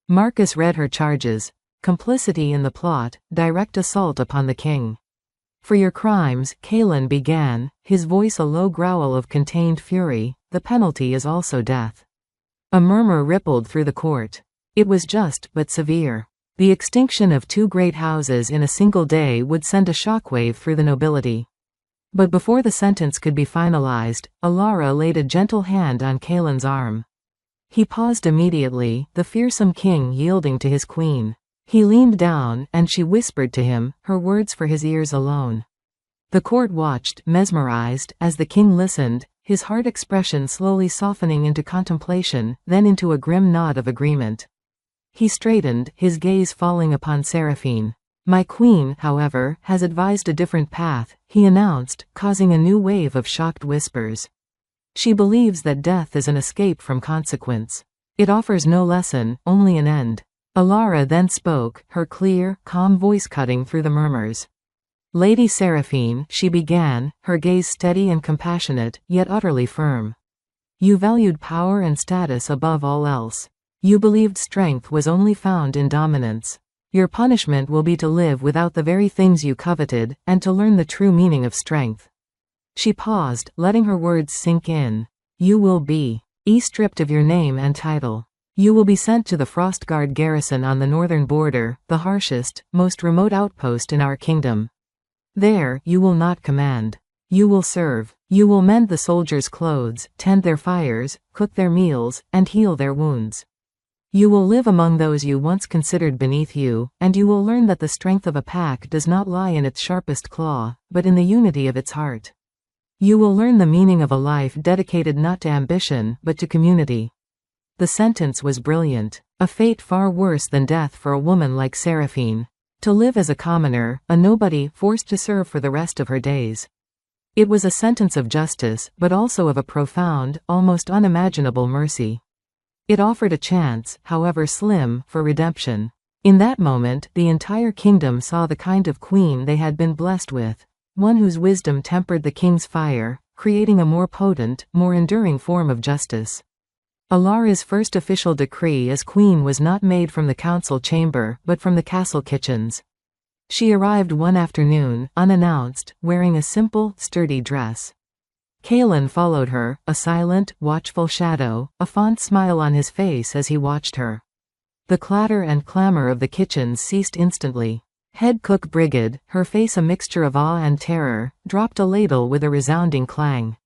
Speaker 1: Marcus read her charges: complicity in the plot, direct assault upon the king. For your crimes, Kaelin began, his voice a low growl of contained fury, the penalty is also death. A murmur rippled through the court. It was just, but severe. The extinction of 2 great houses in a single day would send a shockwave through the nobility. But before the sentence could be finalized, Alara laid a gentle hand on Kaelin's arm. He paused immediately, the fearsome king yielding to his queen. He leaned down, and she whispered to him, her words for his ears alone. The court watched, mesmerized, as the king listened, his hard expression slowly softening into contemplation, then into a grim nod of agreement. He straightened, his gaze falling upon Seraphine. My queen, however, has advised a different path, he announced, causing a new wave of shocked whispers. She believes that death is an escape from consequence. It offers no lesson, only an end. Alara then spoke, her clear, calm voice cutting through the murmurs. Lady Seraphine, she began, her gaze steady and compassionate, yet utterly firm. You valued power and status above all else. You believed strength was only found in dominance. Your punishment will be to live without the very things you coveted, and to learn the true meaning of strength. She paused, letting her words sink in. You will be stripped of your name and title. You will be sent to the Frostguard garrison on the northern border, the harshest, most remote outpost in our kingdom. There, you will not command. You will serve. You will mend the soldiers' clothes, tend their fires, cook their meals, and heal their wounds. You will live among those you once considered beneath you, and you will learn that the strength of a pack does not lie in its sharpest claw, but in the unity of its heart. You will learn the meaning of a life dedicated not to ambition, but to community. The sentence was brilliant, a fate far worse than death for a woman like Seraphine. To live as a commoner, a nobody, forced to serve for the rest of her days. It was a sentence of justice, but also of a profound, almost unimaginable mercy. It offered a chance, however slim, for redemption. In that moment, the entire kingdom saw the kind of queen they had been blessed with, one whose wisdom tempered the king's fire, creating a more potent, more enduring form of justice. Alara's first official decree as queen was not made from the council chamber, but from the castle kitchens. She arrived one afternoon, unannounced, wearing a simple, sturdy dress. Kaelin followed her, a silent, watchful shadow, a fond smile on his face as he watched her. The clatter and clamor of the kitchens ceased instantly. Head cook Brigid, her face a mixture of awe and terror, dropped a ladle with a resounding clang.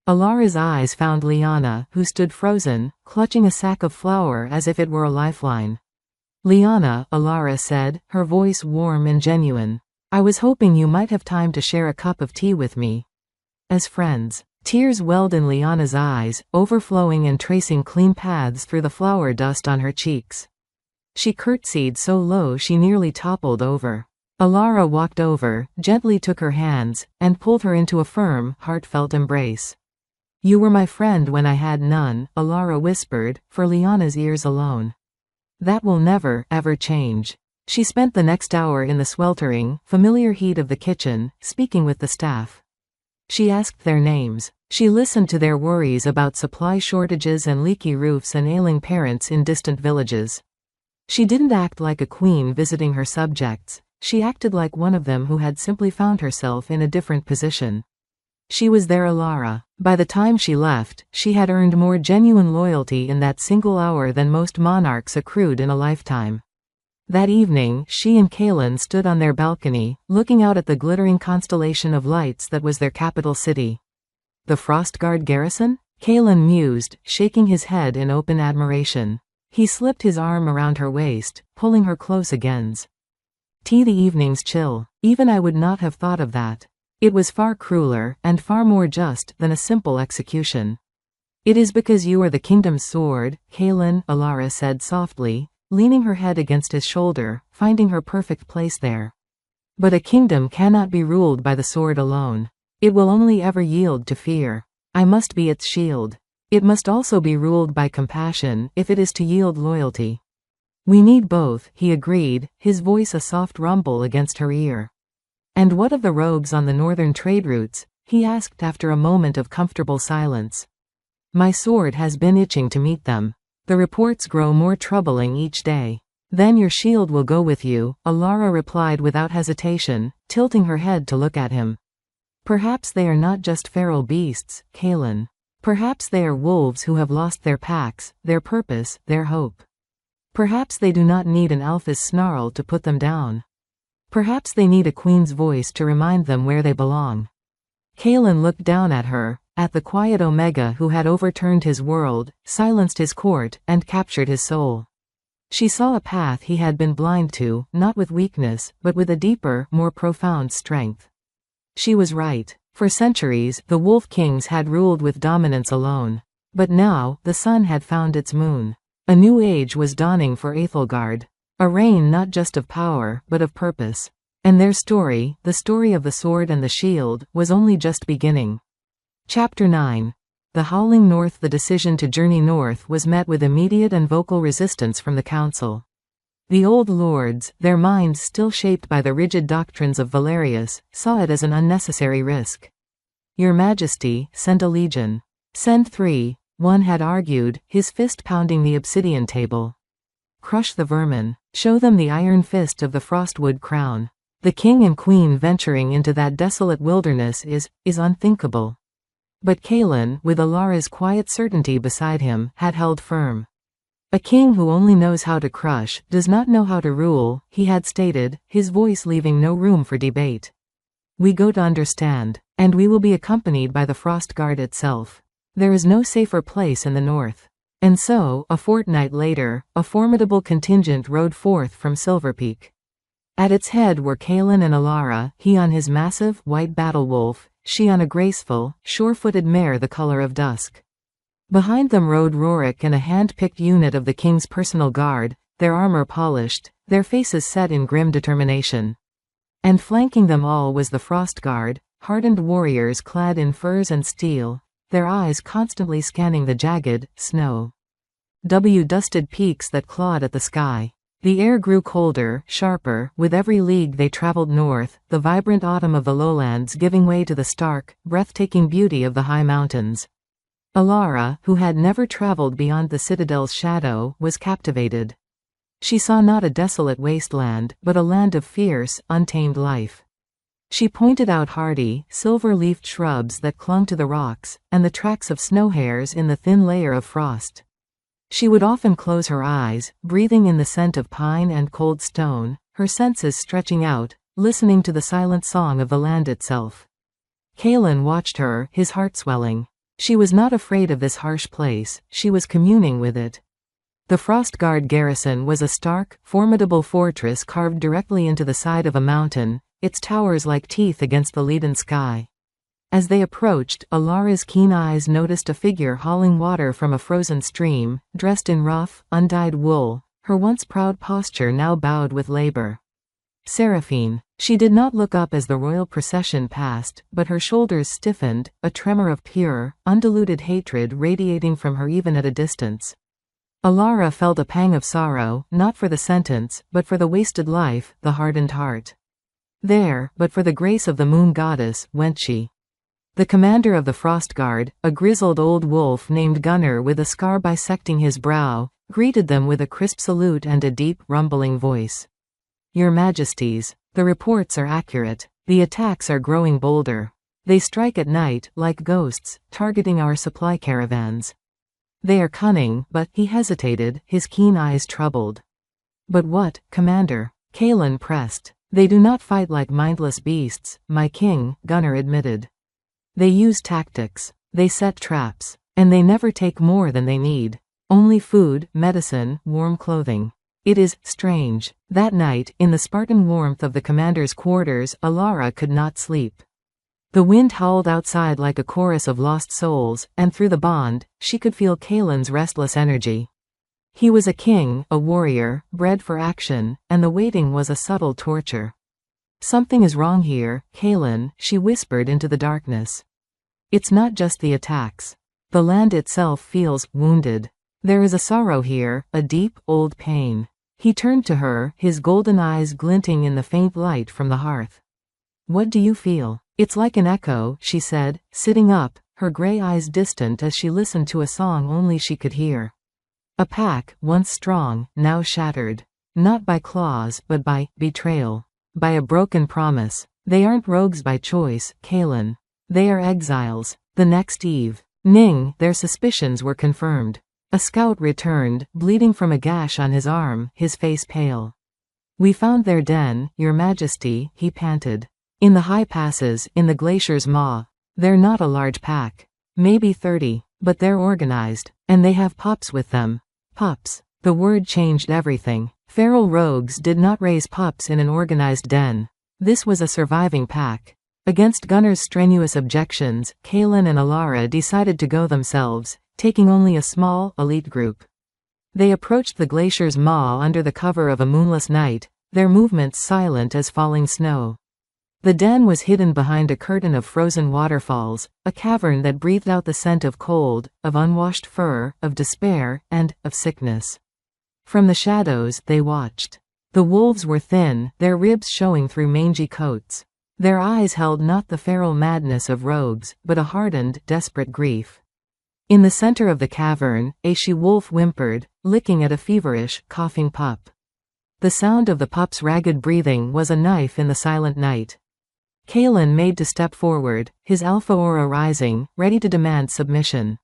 Speaker 1: Alara's eyes found Liana, who stood frozen, clutching a sack of flour as if it were a lifeline. "Liana," Alara said, her voice warm and genuine. "I was hoping you might have time to share a cup of tea with me. As friends." Tears welled in Liana's eyes, overflowing and tracing clean paths through the flour dust on her cheeks. She curtsied so low she nearly toppled over. Alara walked over, gently took her hands, and pulled her into a firm, heartfelt embrace. "You were my friend when I had none," Alara whispered, for Liana's ears alone. "That will never, ever change." She spent the next hour in the sweltering, familiar heat of the kitchen, speaking with the staff. She asked their names. She listened to their worries about supply shortages and leaky roofs and ailing parents in distant villages. She didn't act like a queen visiting her subjects. She acted like one of them who had simply found herself in a different position. She was their Alara. By the time she left, she had earned more genuine loyalty in that single hour than most monarchs accrued in a lifetime. That evening, she and Kaelin stood on their balcony, looking out at the glittering constellation of lights that was their capital city. "The Frostguard garrison?" Kaelin mused, shaking his head in open admiration. He slipped his arm around her waist, pulling her close against. "Tea, the evening's chill. Even I would not have thought of that. It was far crueler, and far more just, than a simple execution." "It is because you are the kingdom's sword," Kaelin, Alara said softly, leaning her head against his shoulder, finding her perfect place there. "But a kingdom cannot be ruled by the sword alone. It will only ever yield to fear. I must be its shield. It must also be ruled by compassion, if it is to yield loyalty." "We need both," he agreed, his voice a soft rumble against her ear. "And what of the rogues on the northern trade routes?" he asked after a moment of comfortable silence. "My sword has been itching to meet them. The reports grow more troubling each day." "Then your shield will go with you," Alara replied without hesitation, tilting her head to look at him. "Perhaps they are not just feral beasts, Kaelin. Perhaps they are wolves who have lost their packs, their purpose, their hope. Perhaps they do not need an alpha's snarl to put them down. Perhaps they need a queen's voice to remind them where they belong." Kaelin looked down at her, at the quiet Omega who had overturned his world, silenced his court, and captured his soul. She saw a path he had been blind to, not with weakness, but with a deeper, more profound strength. She was right. For centuries, the Wolf Kings had ruled with dominance alone. But now, the sun had found its moon. A new age was dawning for Aethelgard. A reign not just of power, but of purpose. And their story, the story of the sword and the shield, was only just beginning. Chapter 9. The Howling North. The decision to journey north was met with immediate and vocal resistance from the council. The old lords, their minds still shaped by the rigid doctrines of Valerius, saw it as an unnecessary risk. "Your Majesty, send a legion. Send 3, one had argued, his fist pounding the obsidian table. Crush the vermin. Show them the iron fist of the frostwood crown. The king and queen venturing into that desolate wilderness is unthinkable." But Kaelin, with Alara's quiet certainty beside him, had held firm. "A king who only knows how to crush, does not know how to rule," he had stated, his voice leaving no room for debate. "We go to understand. And we will be accompanied by the Frostguard itself. There is no safer place in the north." And so, a fortnight later, a formidable contingent rode forth from Silverpeak. At its head were Kaelin and Alara, he on his massive, white battle-wolf, she on a graceful, sure-footed mare the color of dusk. Behind them rode Rorik and a hand-picked unit of the king's personal guard, their armor polished, their faces set in grim determination. And flanking them all was the Frostguard, hardened warriors clad in furs and steel, their eyes constantly scanning the jagged, snow-dusted peaks that clawed at the sky. The air grew colder, sharper, with every league they traveled north, the vibrant autumn of the lowlands giving way to the stark, breathtaking beauty of the high mountains. Alara, who had never traveled beyond the citadel's shadow, was captivated. She saw not a desolate wasteland, but a land of fierce, untamed life. She pointed out hardy, silver-leafed shrubs that clung to the rocks, and the tracks of snow hares in the thin layer of frost. She would often close her eyes, breathing in the scent of pine and cold stone, her senses stretching out, listening to the silent song of the land itself. Kaelin watched her, his heart swelling. She was not afraid of this harsh place, she was communing with it. The Frostguard garrison was a stark, formidable fortress carved directly into the side of a mountain, its towers like teeth against the leaden sky. As they approached, Alara's keen eyes noticed a figure hauling water from a frozen stream, dressed in rough, undyed wool, her once proud posture now bowed with labor. Seraphine. She did not look up as the royal procession passed, but her shoulders stiffened, a tremor of pure, undiluted hatred radiating from her even at a distance. Alara felt a pang of sorrow, not for the sentence, but for the wasted life, the hardened heart. There, but for the grace of the moon goddess, went she. The commander of the Frostguard, a grizzled old wolf named Gunnar with a scar bisecting his brow, greeted them with a crisp salute and a deep, rumbling voice. Your Majesties, the reports are accurate. The attacks are growing bolder. They strike at night, like ghosts, targeting our supply caravans. They are cunning, but he hesitated, his keen eyes troubled. But what, Commander? Kaelin pressed. They do not fight like mindless beasts, my king, Gunnar admitted. They use tactics. They set traps. And they never take more than they need. Only food, medicine, warm clothing. It is strange. That night, in the Spartan warmth of the commander's quarters, Alara could not sleep. The wind howled outside like a chorus of lost souls, and through the bond, she could feel Kaelin's restless energy. He was a king, a warrior, bred for action, and the waiting was a subtle torture. Something is wrong here, Kaelin, she whispered into the darkness. It's not just the attacks. The land itself feels wounded. There is a sorrow here, a deep, old pain. He turned to her, his golden eyes glinting in the faint light from the hearth. What do you feel? It's like an echo, she said, sitting up, her gray eyes distant as she listened to a song only she could hear. A pack, once strong, now shattered. Not by claws, but by betrayal. By a broken promise. They aren't rogues by choice, Kaelin. They are exiles. The next eve. Ning, their suspicions were confirmed. A scout returned, bleeding from a gash on his arm, his face pale. We found their den, Your Majesty, he panted. In the high passes, in the glacier's maw. They're not a large pack. Maybe 30, but they're organized. And they have pups with them. Pups. The word changed everything. Feral rogues did not raise pups in an organized den. This was a surviving pack. Against Gunnar's strenuous objections, Kaelin and Alara decided to go themselves, taking only a small, elite group. They approached the glacier's maw under the cover of a moonless night, their movements silent as falling snow. The den was hidden behind a curtain of frozen waterfalls, a cavern that breathed out the scent of cold, of unwashed fur, of despair, and of sickness. From the shadows, they watched. The wolves were thin, their ribs showing through mangy coats. Their eyes held not the feral madness of rogues, but a hardened, desperate grief. In the center of the cavern, a she-wolf whimpered, licking at a feverish, coughing pup. The sound of the pup's ragged breathing was a knife in the silent night. Kaelin made to step forward, his alpha aura rising, ready to demand submission.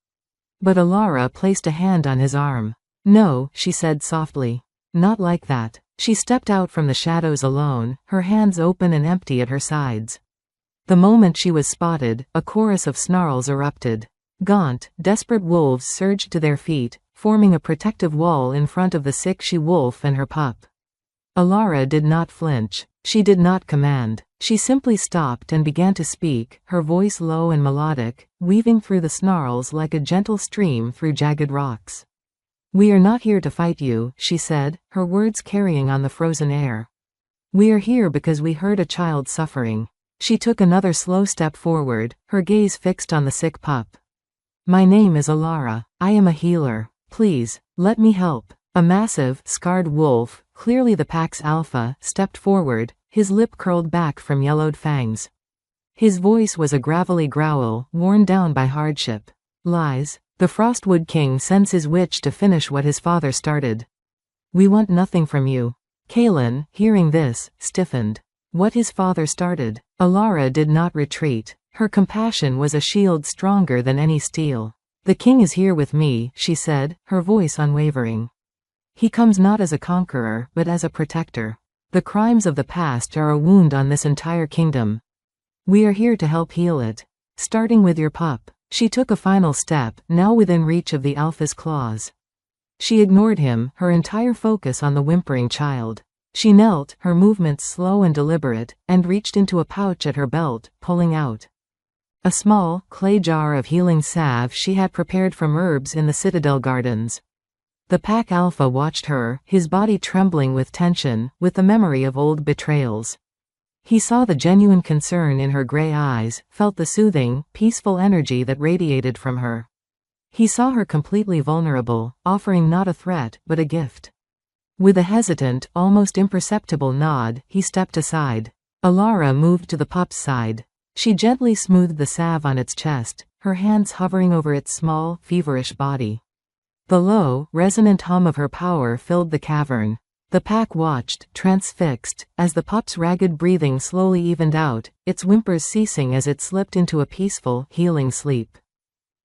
Speaker 1: But Alara placed a hand on his arm. No, she said softly. Not like that. She stepped out from the shadows alone, her hands open and empty at her sides. The moment she was spotted, a chorus of snarls erupted. Gaunt, desperate wolves surged to their feet, forming a protective wall in front of the sick she-wolf and her pup. Alara did not flinch. She did not command. She simply stopped and began to speak, her voice low and melodic, weaving through the snarls like a gentle stream through jagged rocks. We are not here to fight you, she said, her words carrying on the frozen air. We are here because we heard a child suffering. She took another slow step forward, her gaze fixed on the sick pup. My name is Alara. I am a healer. Please, let me help. A massive, scarred wolf, clearly the pack's alpha, stepped forward, his lip curled back from yellowed fangs. His voice was a gravelly growl, worn down by hardship. Lies. The Frostwood King sends his witch to finish what his father started. We want nothing from you. Kaelin, hearing this, stiffened. What his father started. Alara did not retreat. Her compassion was a shield stronger than any steel. The king is here with me, she said, her voice unwavering. He comes not as a conqueror, but as a protector. The crimes of the past are a wound on this entire kingdom. We are here to help heal it. Starting with your pup. She took a final step, now within reach of the alpha's claws. She ignored him, her entire focus on the whimpering child. She knelt, her movements slow and deliberate, and reached into a pouch at her belt, pulling out a small, clay jar of healing salve she had prepared from herbs in the Citadel Gardens. The pack alpha watched her, his body trembling with tension, with the memory of old betrayals. He saw the genuine concern in her gray eyes, felt the soothing, peaceful energy that radiated from her. He saw her completely vulnerable, offering not a threat, but a gift. With a hesitant, almost imperceptible nod, he stepped aside. Alara moved to the pup's side. She gently smoothed the salve on its chest, her hands hovering over its small, feverish body. The low, resonant hum of her power filled the cavern. The pack watched, transfixed, as the pup's ragged breathing slowly evened out, its whimpers ceasing as it slipped into a peaceful, healing sleep.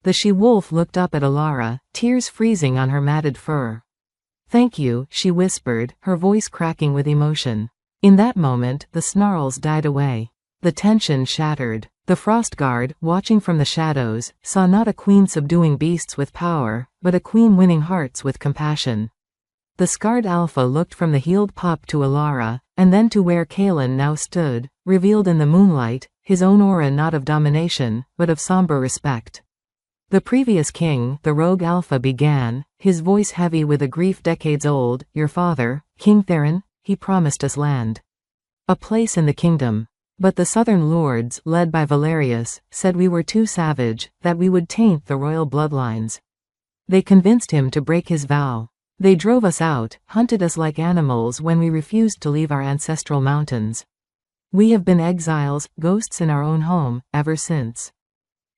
Speaker 1: The she-wolf looked up at Alara, tears freezing on her matted fur. "Thank you," she whispered, her voice cracking with emotion. In that moment, the snarls died away. The tension shattered. The frost guard, watching from the shadows, saw not a queen subduing beasts with power, but a queen winning hearts with compassion. The scarred alpha looked from the healed pup to Alara, and then to where Kalen now stood, revealed in the moonlight, his own aura not of domination, but of somber respect. The previous king, the rogue alpha, began, his voice heavy with a grief decades old. "Your father, King Theron, he promised us land. A place in the kingdom. But the southern lords, led by Valerius, said we were too savage, that we would taint the royal bloodlines. They convinced him to break his vow. They drove us out, hunted us like animals when we refused to leave our ancestral mountains. We have been exiles, ghosts in our own home, ever since."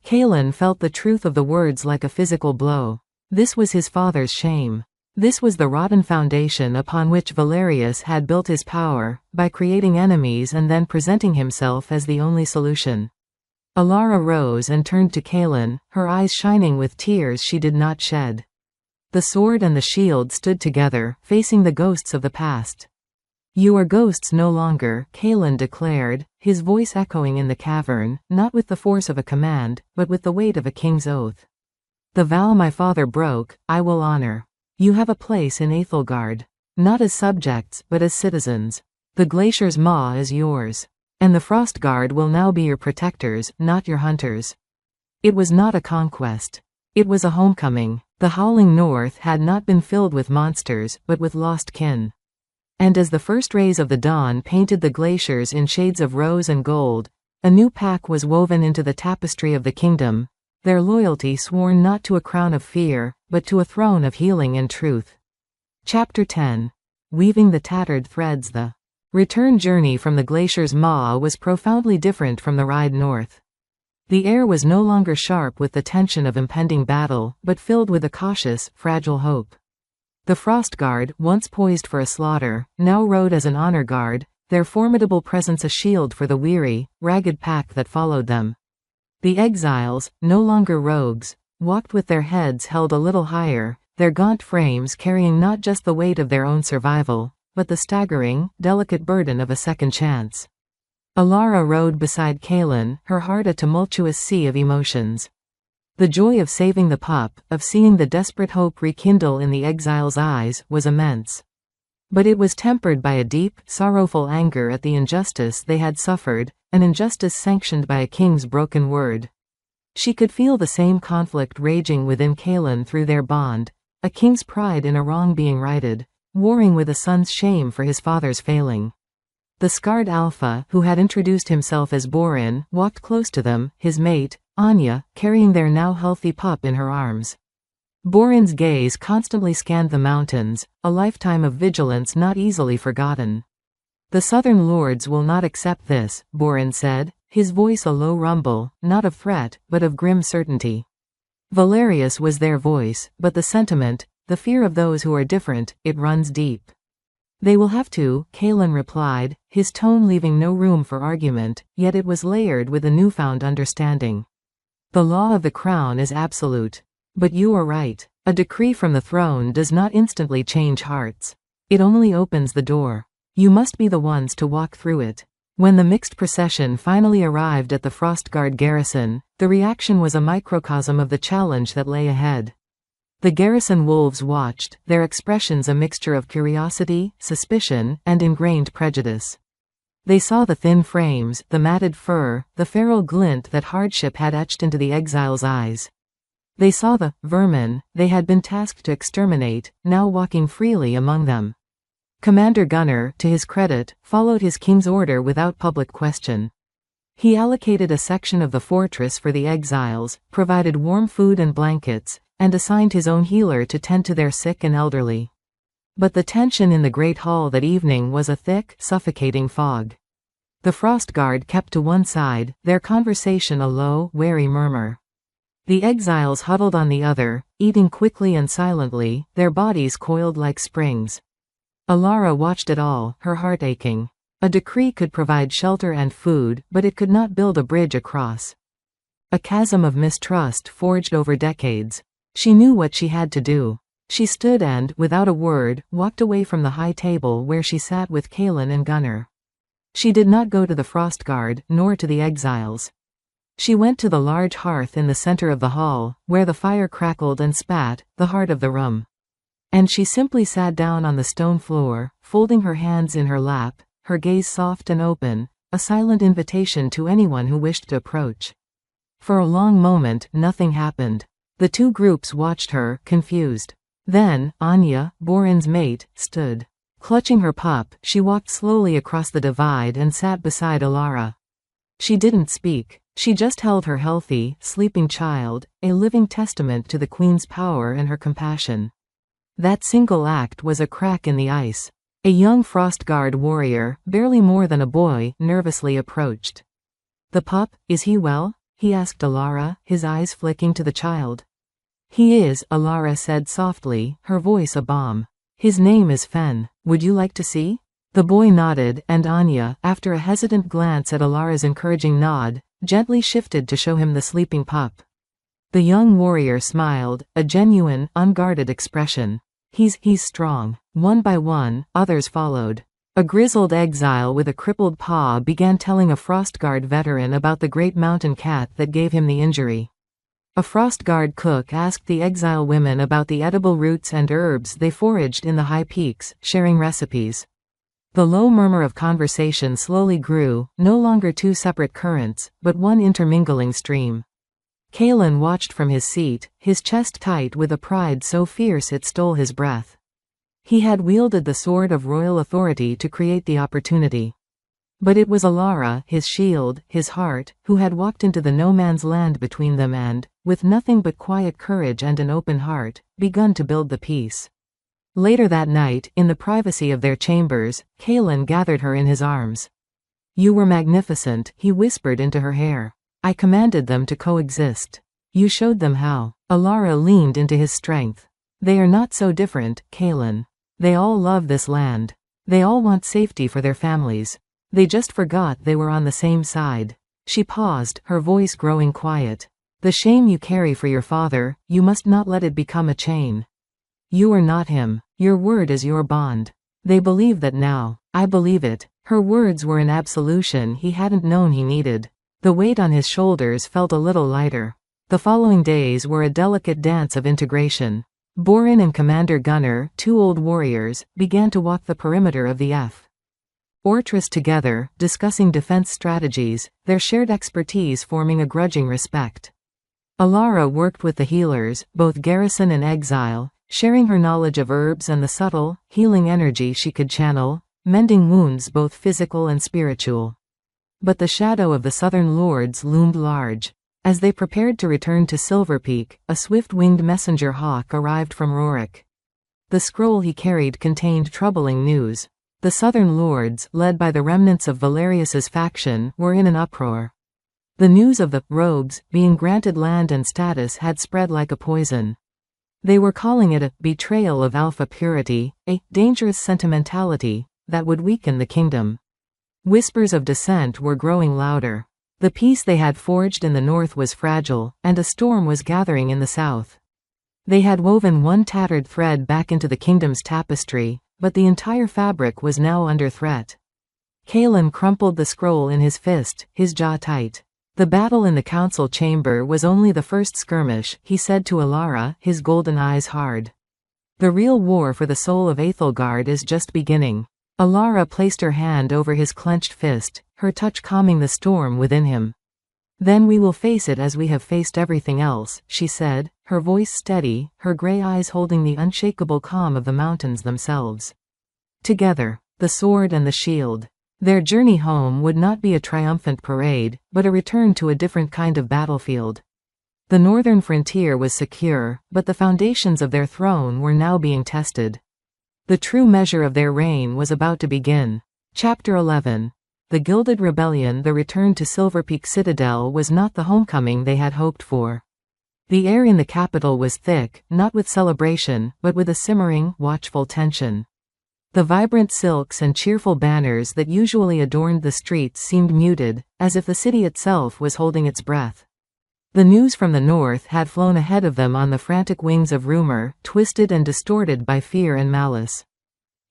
Speaker 1: Kalen felt the truth of the words like a physical blow. This was his father's shame. This was the rotten foundation upon which Valerius had built his power, by creating enemies and then presenting himself as the only solution. Alara rose and turned to Kalen, her eyes shining with tears she did not shed. The sword and the shield stood together, facing the ghosts of the past. "You are ghosts no longer," Kalen declared, his voice echoing in the cavern, not with the force of a command, but with the weight of a king's oath. "The vow my father broke, I will honor. You have a place in Aethelgard. Not as subjects, but as citizens. The Glacier's maw is yours. And the Frostguard will now be your protectors, not your hunters." It was not a conquest. It was a homecoming. The howling north had not been filled with monsters, but with lost kin. And as the first rays of the dawn painted the glaciers in shades of rose and gold, a new pack was woven into the tapestry of the kingdom, their loyalty sworn not to a crown of fear, but to a throne of healing and truth. Chapter 10. Weaving the tattered threads. The return journey from the glacier's maw was profoundly different from the ride north. The air was no longer sharp with the tension of impending battle, but filled with a cautious, fragile hope. The Frostguard, once poised for a slaughter, now rode as an honor guard, their formidable presence a shield for the weary, ragged pack that followed them. The exiles, no longer rogues, walked with their heads held a little higher, their gaunt frames carrying not just the weight of their own survival, but the staggering, delicate burden of a second chance. Alara rode beside Kalen, her heart a tumultuous sea of emotions. The joy of saving the pup, of seeing the desperate hope rekindle in the exile's eyes, was immense. But it was tempered by a deep, sorrowful anger at the injustice they had suffered, an injustice sanctioned by a king's broken word. She could feel the same conflict raging within Kalen through their bond, a king's pride in a wrong being righted, warring with a son's shame for his father's failing. The scarred alpha, who had introduced himself as Borin, walked close to them, his mate, Anya, carrying their now healthy pup in her arms. Borin's gaze constantly scanned the mountains, a lifetime of vigilance not easily forgotten. "The southern lords will not accept this," Borin said, his voice a low rumble, not of threat, but of grim certainty. Valerius was their voice, but the sentiment, the fear of those who are different, it runs deep. "They will have to," Kalen replied, his tone leaving no room for argument, yet it was layered with a newfound understanding. "The law of the crown is absolute. But you are right. A decree from the throne does not instantly change hearts. It only opens the door. You must be the ones to walk through it. When the mixed procession finally arrived at the Frostguard garrison, the reaction was a microcosm of the challenge that lay ahead. The garrison wolves watched, their expressions a mixture of curiosity, suspicion, and ingrained prejudice. They saw the thin frames, the matted fur, the feral glint that hardship had etched into the exiles' eyes. They saw the vermin they had been tasked to exterminate, now walking freely among them. Commander Gunner, to his credit, followed his king's order without public question. He allocated a section of the fortress for the exiles, provided warm food and blankets, and assigned his own healer to tend to their sick and elderly. But the tension in the great hall that evening was a thick, suffocating fog. The Frostguard kept to one side, their conversation a low, wary murmur. The exiles huddled on the other, eating quickly and silently, their bodies coiled like springs. Alara watched it all, her heart aching. A decree could provide shelter and food, but it could not build a bridge across. A chasm of mistrust forged over decades. She knew what she had to do. She stood and, without a word, walked away from the high table where she sat with Kaelin and Gunner. She did not go to the Frostguard, nor to the exiles. She went to the large hearth in the center of the hall, where the fire crackled and spat, the heart of the room. And she simply sat down on the stone floor, folding her hands in her lap, her gaze soft and open, a silent invitation to anyone who wished to approach. For a long moment, nothing happened. The two groups watched her, confused. Then, Anya, Borin's mate, stood. Clutching her pup, she walked slowly across the divide and sat beside Alara. She didn't speak. She just held her healthy, sleeping child, a living testament to the Queen's power and her compassion. That single act was a crack in the ice. A young Frostguard warrior, barely more than a boy, nervously approached. "The pup, is he well?" he asked Alara, his eyes flicking to the child. "He is," Alara said softly, her voice a bomb. "His name is Fen. Would you like to see?" The boy nodded, and Anya, after a hesitant glance at Alara's encouraging nod, gently shifted to show him the sleeping pup. The young warrior smiled, a genuine, unguarded expression. He's strong." One by one, others followed. A grizzled exile with a crippled paw began telling a Frostguard veteran about the great mountain cat that gave him the injury. A Frostguard cook asked the exile women about the edible roots and herbs they foraged in the high peaks, sharing recipes. The low murmur of conversation slowly grew, no longer two separate currents, but one intermingling stream. Kaelin watched from his seat, his chest tight with a pride so fierce it stole his breath. He had wielded the sword of royal authority to create the opportunity. But it was Alara, his shield, his heart, who had walked into the no-man's land between them and, with nothing but quiet courage and an open heart, begun to build the peace. Later that night, in the privacy of their chambers, Kaelin gathered her in his arms. "You were magnificent," he whispered into her hair. "I commanded them to coexist. You showed them how." Alara leaned into his strength. "They are not so different, Kaelin. They all love this land. They all want safety for their families. They just forgot they were on the same side." She paused, her voice growing quiet. "The shame you carry for your father, you must not let it become a chain. You are not him. Your word is your bond. They believe that now. I believe it." Her words were an absolution he hadn't known he needed. The weight on his shoulders felt a little lighter. The following days were a delicate dance of integration. Borin and Commander Gunner, two old warriors, began to walk the perimeter of the fortress together, discussing defense strategies, their shared expertise forming a grudging respect. Alara worked with the healers, both garrison and exile, sharing her knowledge of herbs and the subtle, healing energy she could channel, mending wounds both physical and spiritual. But the shadow of the southern lords loomed large. As they prepared to return to Silver Peak, a swift-winged messenger hawk arrived from Rorik. The scroll he carried contained troubling news. The southern lords, led by the remnants of Valerius's faction, were in an uproar. The news of the rogues being granted land and status had spread like a poison. They were calling it a betrayal of alpha purity, a dangerous sentimentality that would weaken the kingdom. Whispers of dissent were growing louder. The peace they had forged in the north was fragile, and a storm was gathering in the south. They had woven one tattered thread back into the kingdom's tapestry, but the entire fabric was now under threat. Kaelin crumpled the scroll in his fist, his jaw tight. The battle in the council chamber was only the first skirmish, he said to Alara, his golden eyes hard. The real war for the soul of Aethelgard is just beginning. Alara placed her hand over his clenched fist, her touch calming the storm within him. Then we will face it as we have faced everything else, she said, her voice steady, her grey eyes holding the unshakable calm of the mountains themselves. Together, the sword and the shield. Their journey home would not be a triumphant parade, but a return to a different kind of battlefield. The northern frontier was secure, but the foundations of their throne were now being tested. The true measure of their reign was about to begin. Chapter 11. The Gilded Rebellion. The return to Silver Peak Citadel was not the homecoming they had hoped for. The air in the capital was thick, not with celebration, but with a simmering, watchful tension. The vibrant silks and cheerful banners that usually adorned the streets seemed muted, as if the city itself was holding its breath. The news from the north had flown ahead of them on the frantic wings of rumor, twisted and distorted by fear and malice.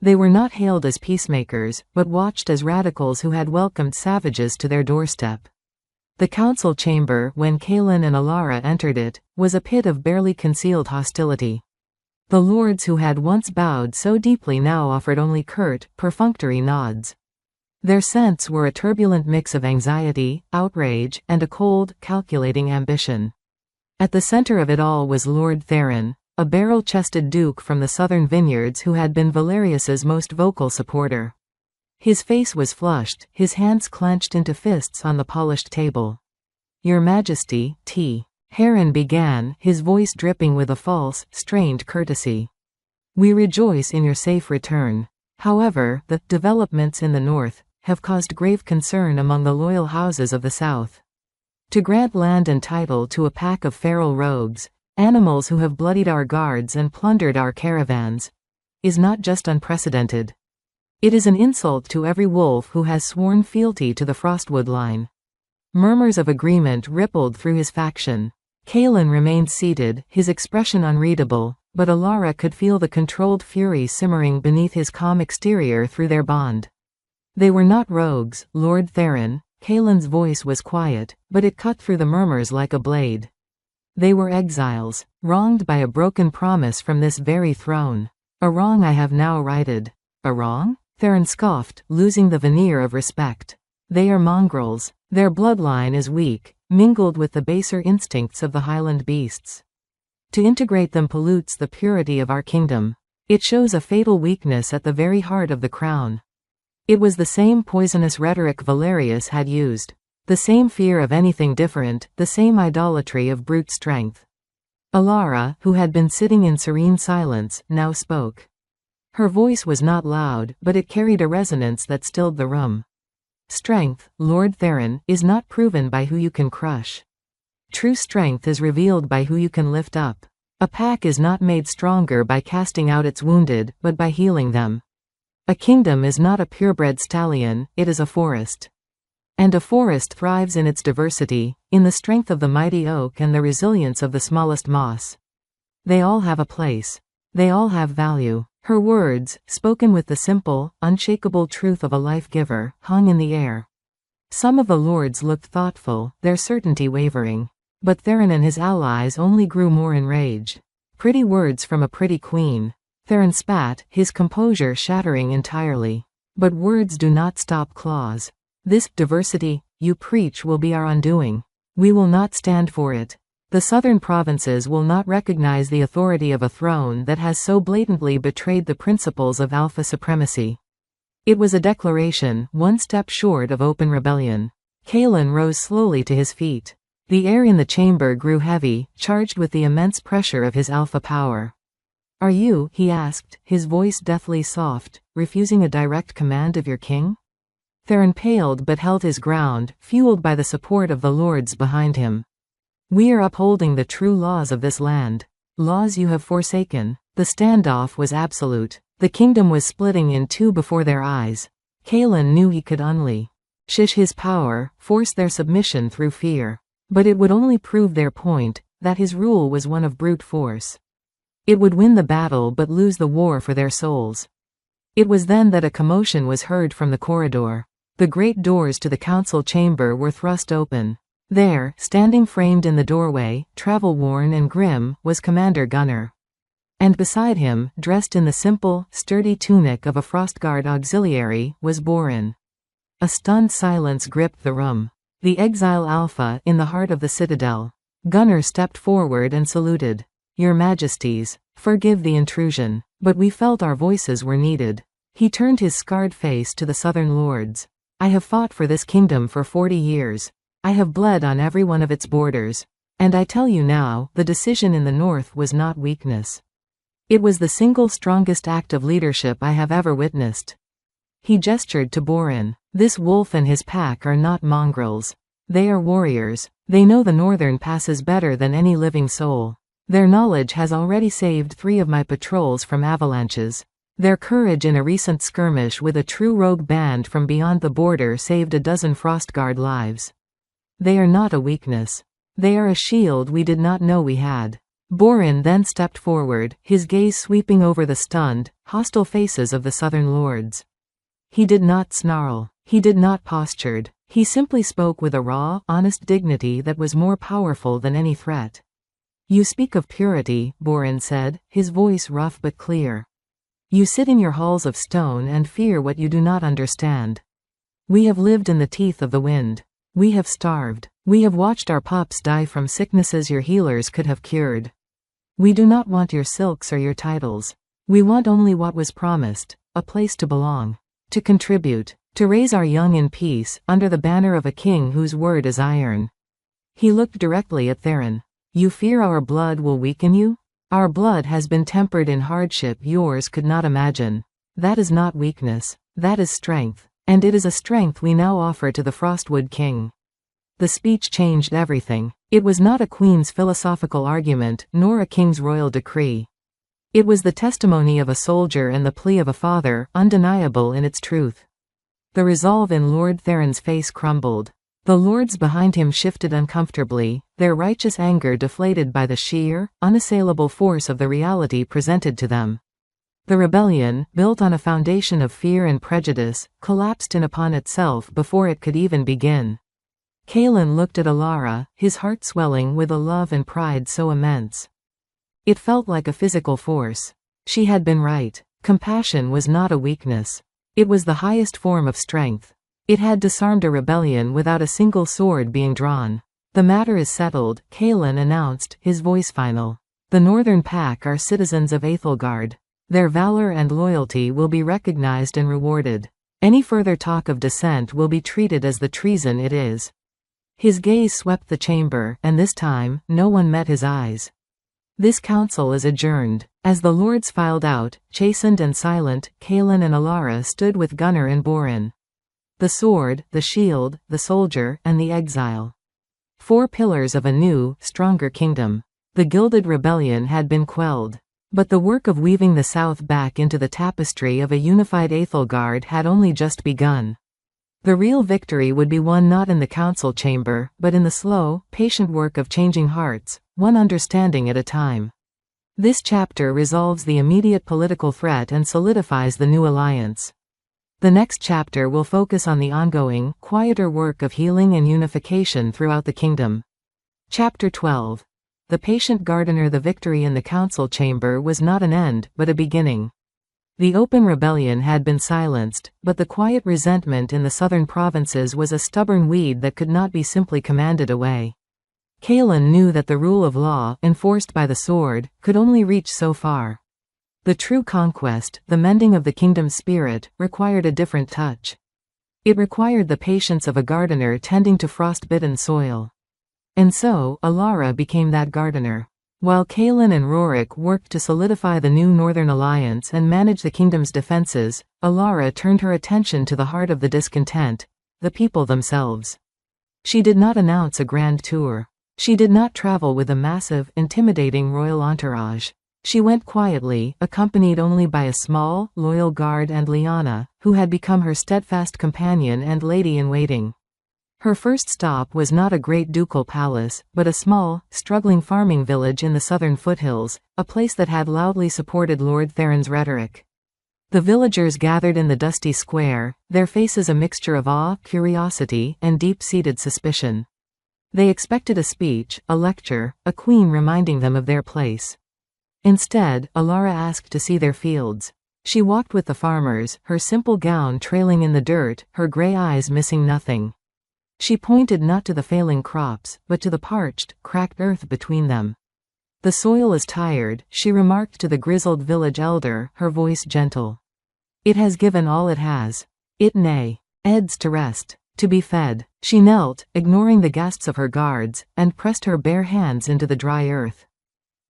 Speaker 1: They were not hailed as peacemakers, but watched as radicals who had welcomed savages to their doorstep. The council chamber, when Kaelin and Alara entered it, was a pit of barely concealed hostility. The lords who had once bowed so deeply now offered only curt, perfunctory nods. Their scents were a turbulent mix of anxiety, outrage, and a cold, calculating ambition. At the center of it all was Lord Theron, a barrel-chested duke from the southern vineyards who had been Valerius's most vocal supporter. His face was flushed, his hands clenched into fists on the polished table. "Your Majesty, T. Heron began, his voice dripping with a false, strained courtesy. "We rejoice in your safe return. However, the developments in the north have caused grave concern among the loyal houses of the south. To grant land and title to a pack of feral rogues, animals who have bloodied our guards and plundered our caravans, is not just unprecedented. It is an insult to every wolf who has sworn fealty to the Frostwood line." Murmurs of agreement rippled through his faction. Kaelin remained seated, his expression unreadable, but Alara could feel the controlled fury simmering beneath his calm exterior through their bond. "They were not rogues, Lord Theron." Kaelin's voice was quiet, but it cut through the murmurs like a blade. "They were exiles, wronged by a broken promise from this very throne. A wrong I have now righted." "A wrong?" Theron scoffed, losing the veneer of respect. "They are mongrels. Their bloodline is weak, mingled with the baser instincts of the Highland beasts. To integrate them pollutes the purity of our kingdom. It shows a fatal weakness at the very heart of the crown." It was the same poisonous rhetoric Valerius had used. The same fear of anything different, the same idolatry of brute strength. Alara, who had been sitting in serene silence, now spoke. Her voice was not loud, but it carried a resonance that stilled the room. "Strength, Lord Theron, is not proven by who you can crush. True strength is revealed by who you can lift up. A pack is not made stronger by casting out its wounded, but by healing them. A kingdom is not a purebred stallion, it is a forest. And a forest thrives in its diversity, in the strength of the mighty oak and the resilience of the smallest moss. They all have a place. They all have value." Her words, spoken with the simple, unshakable truth of a life-giver, hung in the air. Some of the lords looked thoughtful, their certainty wavering. But Theron and his allies only grew more enraged. Pretty words from a pretty queen. Theron spat, his composure shattering entirely. "But words do not stop claws. This diversity you preach will be our undoing. We will not stand for it. The southern provinces will not recognize the authority of a throne that has so blatantly betrayed the principles of alpha supremacy." It was a declaration, one step short of open rebellion. Kaelin rose slowly to his feet. The air in the chamber grew heavy, charged with the immense pressure of his alpha power. "Are you," he asked, his voice deathly soft, "refusing a direct command of your king?" Theron paled but held his ground, fueled by the support of the lords behind him. "We are upholding the true laws of this land. Laws you have forsaken." The standoff was absolute. The kingdom was splitting in two before their eyes. Kaelin knew he could unleash his power, force their submission through fear. But it would only prove their point, that his rule was one of brute force. It would win the battle but lose the war for their souls. It was then that a commotion was heard from the corridor. The great doors to the council chamber were thrust open. There, standing framed in the doorway, travel-worn and grim, was Commander Gunnar. And beside him, dressed in the simple, sturdy tunic of a Frostguard auxiliary, was Borin. A stunned silence gripped the room. The exile Alpha, in the heart of the citadel. Gunnar stepped forward and saluted. "Your Majesties, forgive the intrusion, but we felt our voices were needed." He turned his scarred face to the southern lords. "I have fought for this kingdom for 40 years. I have bled on every one of its borders. And I tell you now, the decision in the north was not weakness. It was the single strongest act of leadership I have ever witnessed." He gestured to Borin. "This wolf and his pack are not mongrels. They are warriors. They know the northern passes better than any living soul. Their knowledge has already saved 3 of my patrols from avalanches. Their courage in a recent skirmish with a true rogue band from beyond the border saved a dozen Frostguard lives. They are not a weakness. They are a shield we did not know we had." Borin then stepped forward, his gaze sweeping over the stunned, hostile faces of the southern lords. He did not snarl. He did not postured. He simply spoke with a raw, honest dignity that was more powerful than any threat. "You speak of purity," Borin said, his voice rough but clear. "You sit in your halls of stone and fear what you do not understand. We have lived in the teeth of the wind. We have starved. We have watched our pups die from sicknesses your healers could have cured. We do not want your silks or your titles. We want only what was promised, a place to belong, to contribute, to raise our young in peace, under the banner of a king whose word is iron." He looked directly at Theron. "You fear our blood will weaken you? Our blood has been tempered in hardship yours could not imagine. That is not weakness. That is strength. And it is a strength we now offer to the Frostwood King." The speech changed everything. It was not a queen's philosophical argument, nor a king's royal decree. It was the testimony of a soldier and the plea of a father, undeniable in its truth. The resolve in Lord Theron's face crumbled. The lords behind him shifted uncomfortably, their righteous anger deflated by the sheer, unassailable force of the reality presented to them. The rebellion, built on a foundation of fear and prejudice, collapsed in upon itself before it could even begin. Kaelin looked at Alara, his heart swelling with a love and pride so immense. It felt like a physical force. She had been right. Compassion was not a weakness. It was the highest form of strength. It had disarmed a rebellion without a single sword being drawn. "The matter is settled," Kaelin announced, his voice final. "The Northern Pack are citizens of Aethelgard. Their valor and loyalty will be recognized and rewarded. Any further talk of dissent will be treated as the treason it is." His gaze swept the chamber, and this time, no one met his eyes. "This council is adjourned." As the lords filed out, chastened and silent, Kaelin and Alara stood with Gunnar and Borin. The sword, the shield, the soldier, and the exile. 4 pillars of a new, stronger kingdom. The Gilded Rebellion had been quelled. But the work of weaving the South back into the tapestry of a unified Aethelgard had only just begun. The real victory would be won not in the council chamber, but in the slow, patient work of changing hearts, one understanding at a time. This chapter resolves the immediate political threat and solidifies the new alliance. The next chapter will focus on the ongoing, quieter work of healing and unification throughout the kingdom. Chapter 12. The Patient Gardener. The victory in the council chamber was not an end, but a beginning. The open rebellion had been silenced, but the quiet resentment in the southern provinces was a stubborn weed that could not be simply commanded away. Kaelin knew that the rule of law, enforced by the sword, could only reach so far. The true conquest, the mending of the kingdom's spirit, required a different touch. It required the patience of a gardener tending to frost-bitten soil. And so, Alara became that gardener. While Kaelin and Rorik worked to solidify the new Northern Alliance and manage the kingdom's defenses, Alara turned her attention to the heart of the discontent, the people themselves. She did not announce a grand tour. She did not travel with a massive, intimidating royal entourage. She went quietly, accompanied only by a small, loyal guard and Lyanna, who had become her steadfast companion and lady-in-waiting. Her first stop was not a great ducal palace, but a small, struggling farming village in the southern foothills, a place that had loudly supported Lord Theron's rhetoric. The villagers gathered in the dusty square, their faces a mixture of awe, curiosity, and deep-seated suspicion. They expected a speech, a lecture, a queen reminding them of their place. Instead, Alara asked to see their fields. She walked with the farmers, her simple gown trailing in the dirt, her gray eyes missing nothing. She pointed not to the failing crops, but to the parched, cracked earth between them. "The soil is tired," she remarked to the grizzled village elder, her voice gentle. "It has given all it has. It needs to rest, to be fed." She knelt, ignoring the gasps of her guards, and pressed her bare hands into the dry earth.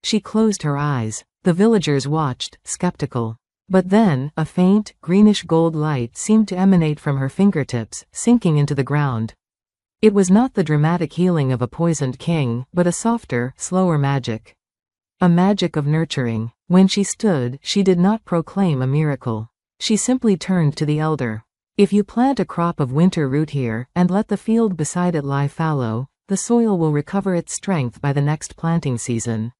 Speaker 1: She closed her eyes. The villagers watched, skeptical. But then, a faint, greenish-gold light seemed to emanate from her fingertips, sinking into the ground. It was not the dramatic healing of a poisoned king, but a softer, slower magic. A magic of nurturing. When she stood, she did not proclaim a miracle. She simply turned to the elder. "If you plant a crop of winter root here, and let the field beside it lie fallow, the soil will recover its strength by the next planting season.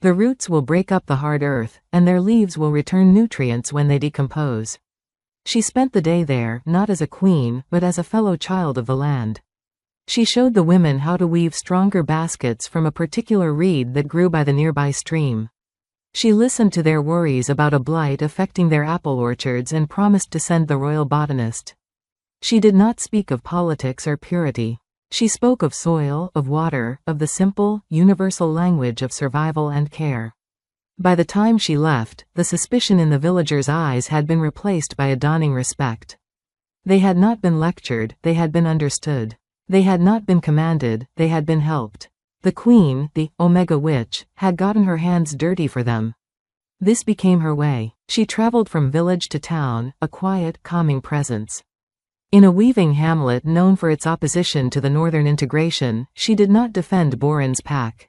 Speaker 1: The roots will break up the hard earth, and their leaves will return nutrients when they decompose." She spent the day there, not as a queen, but as a fellow child of the land. She showed the women how to weave stronger baskets from a particular reed that grew by the nearby stream. She listened to their worries about a blight affecting their apple orchards and promised to send the royal botanist. She did not speak of politics or purity. She spoke of soil, of water, of the simple, universal language of survival and care. By the time she left, the suspicion in the villagers' eyes had been replaced by a dawning respect. They had not been lectured, they had been understood. They had not been commanded, they had been helped. The queen, the Omega Witch, had gotten her hands dirty for them. This became her way. She traveled from village to town, a quiet, calming presence. In a weaving hamlet known for its opposition to the northern integration, she did not defend Boren's pack.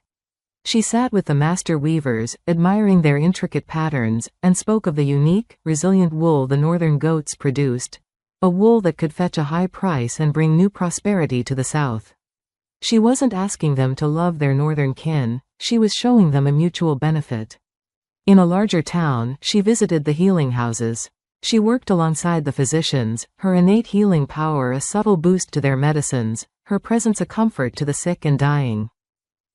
Speaker 1: She sat with the master weavers, admiring their intricate patterns, and spoke of the unique, resilient wool the northern goats produced. A wool that could fetch a high price and bring new prosperity to the south. She wasn't asking them to love their northern kin, she was showing them a mutual benefit. In a larger town, she visited the healing houses. She worked alongside the physicians, her innate healing power a subtle boost to their medicines, her presence a comfort to the sick and dying.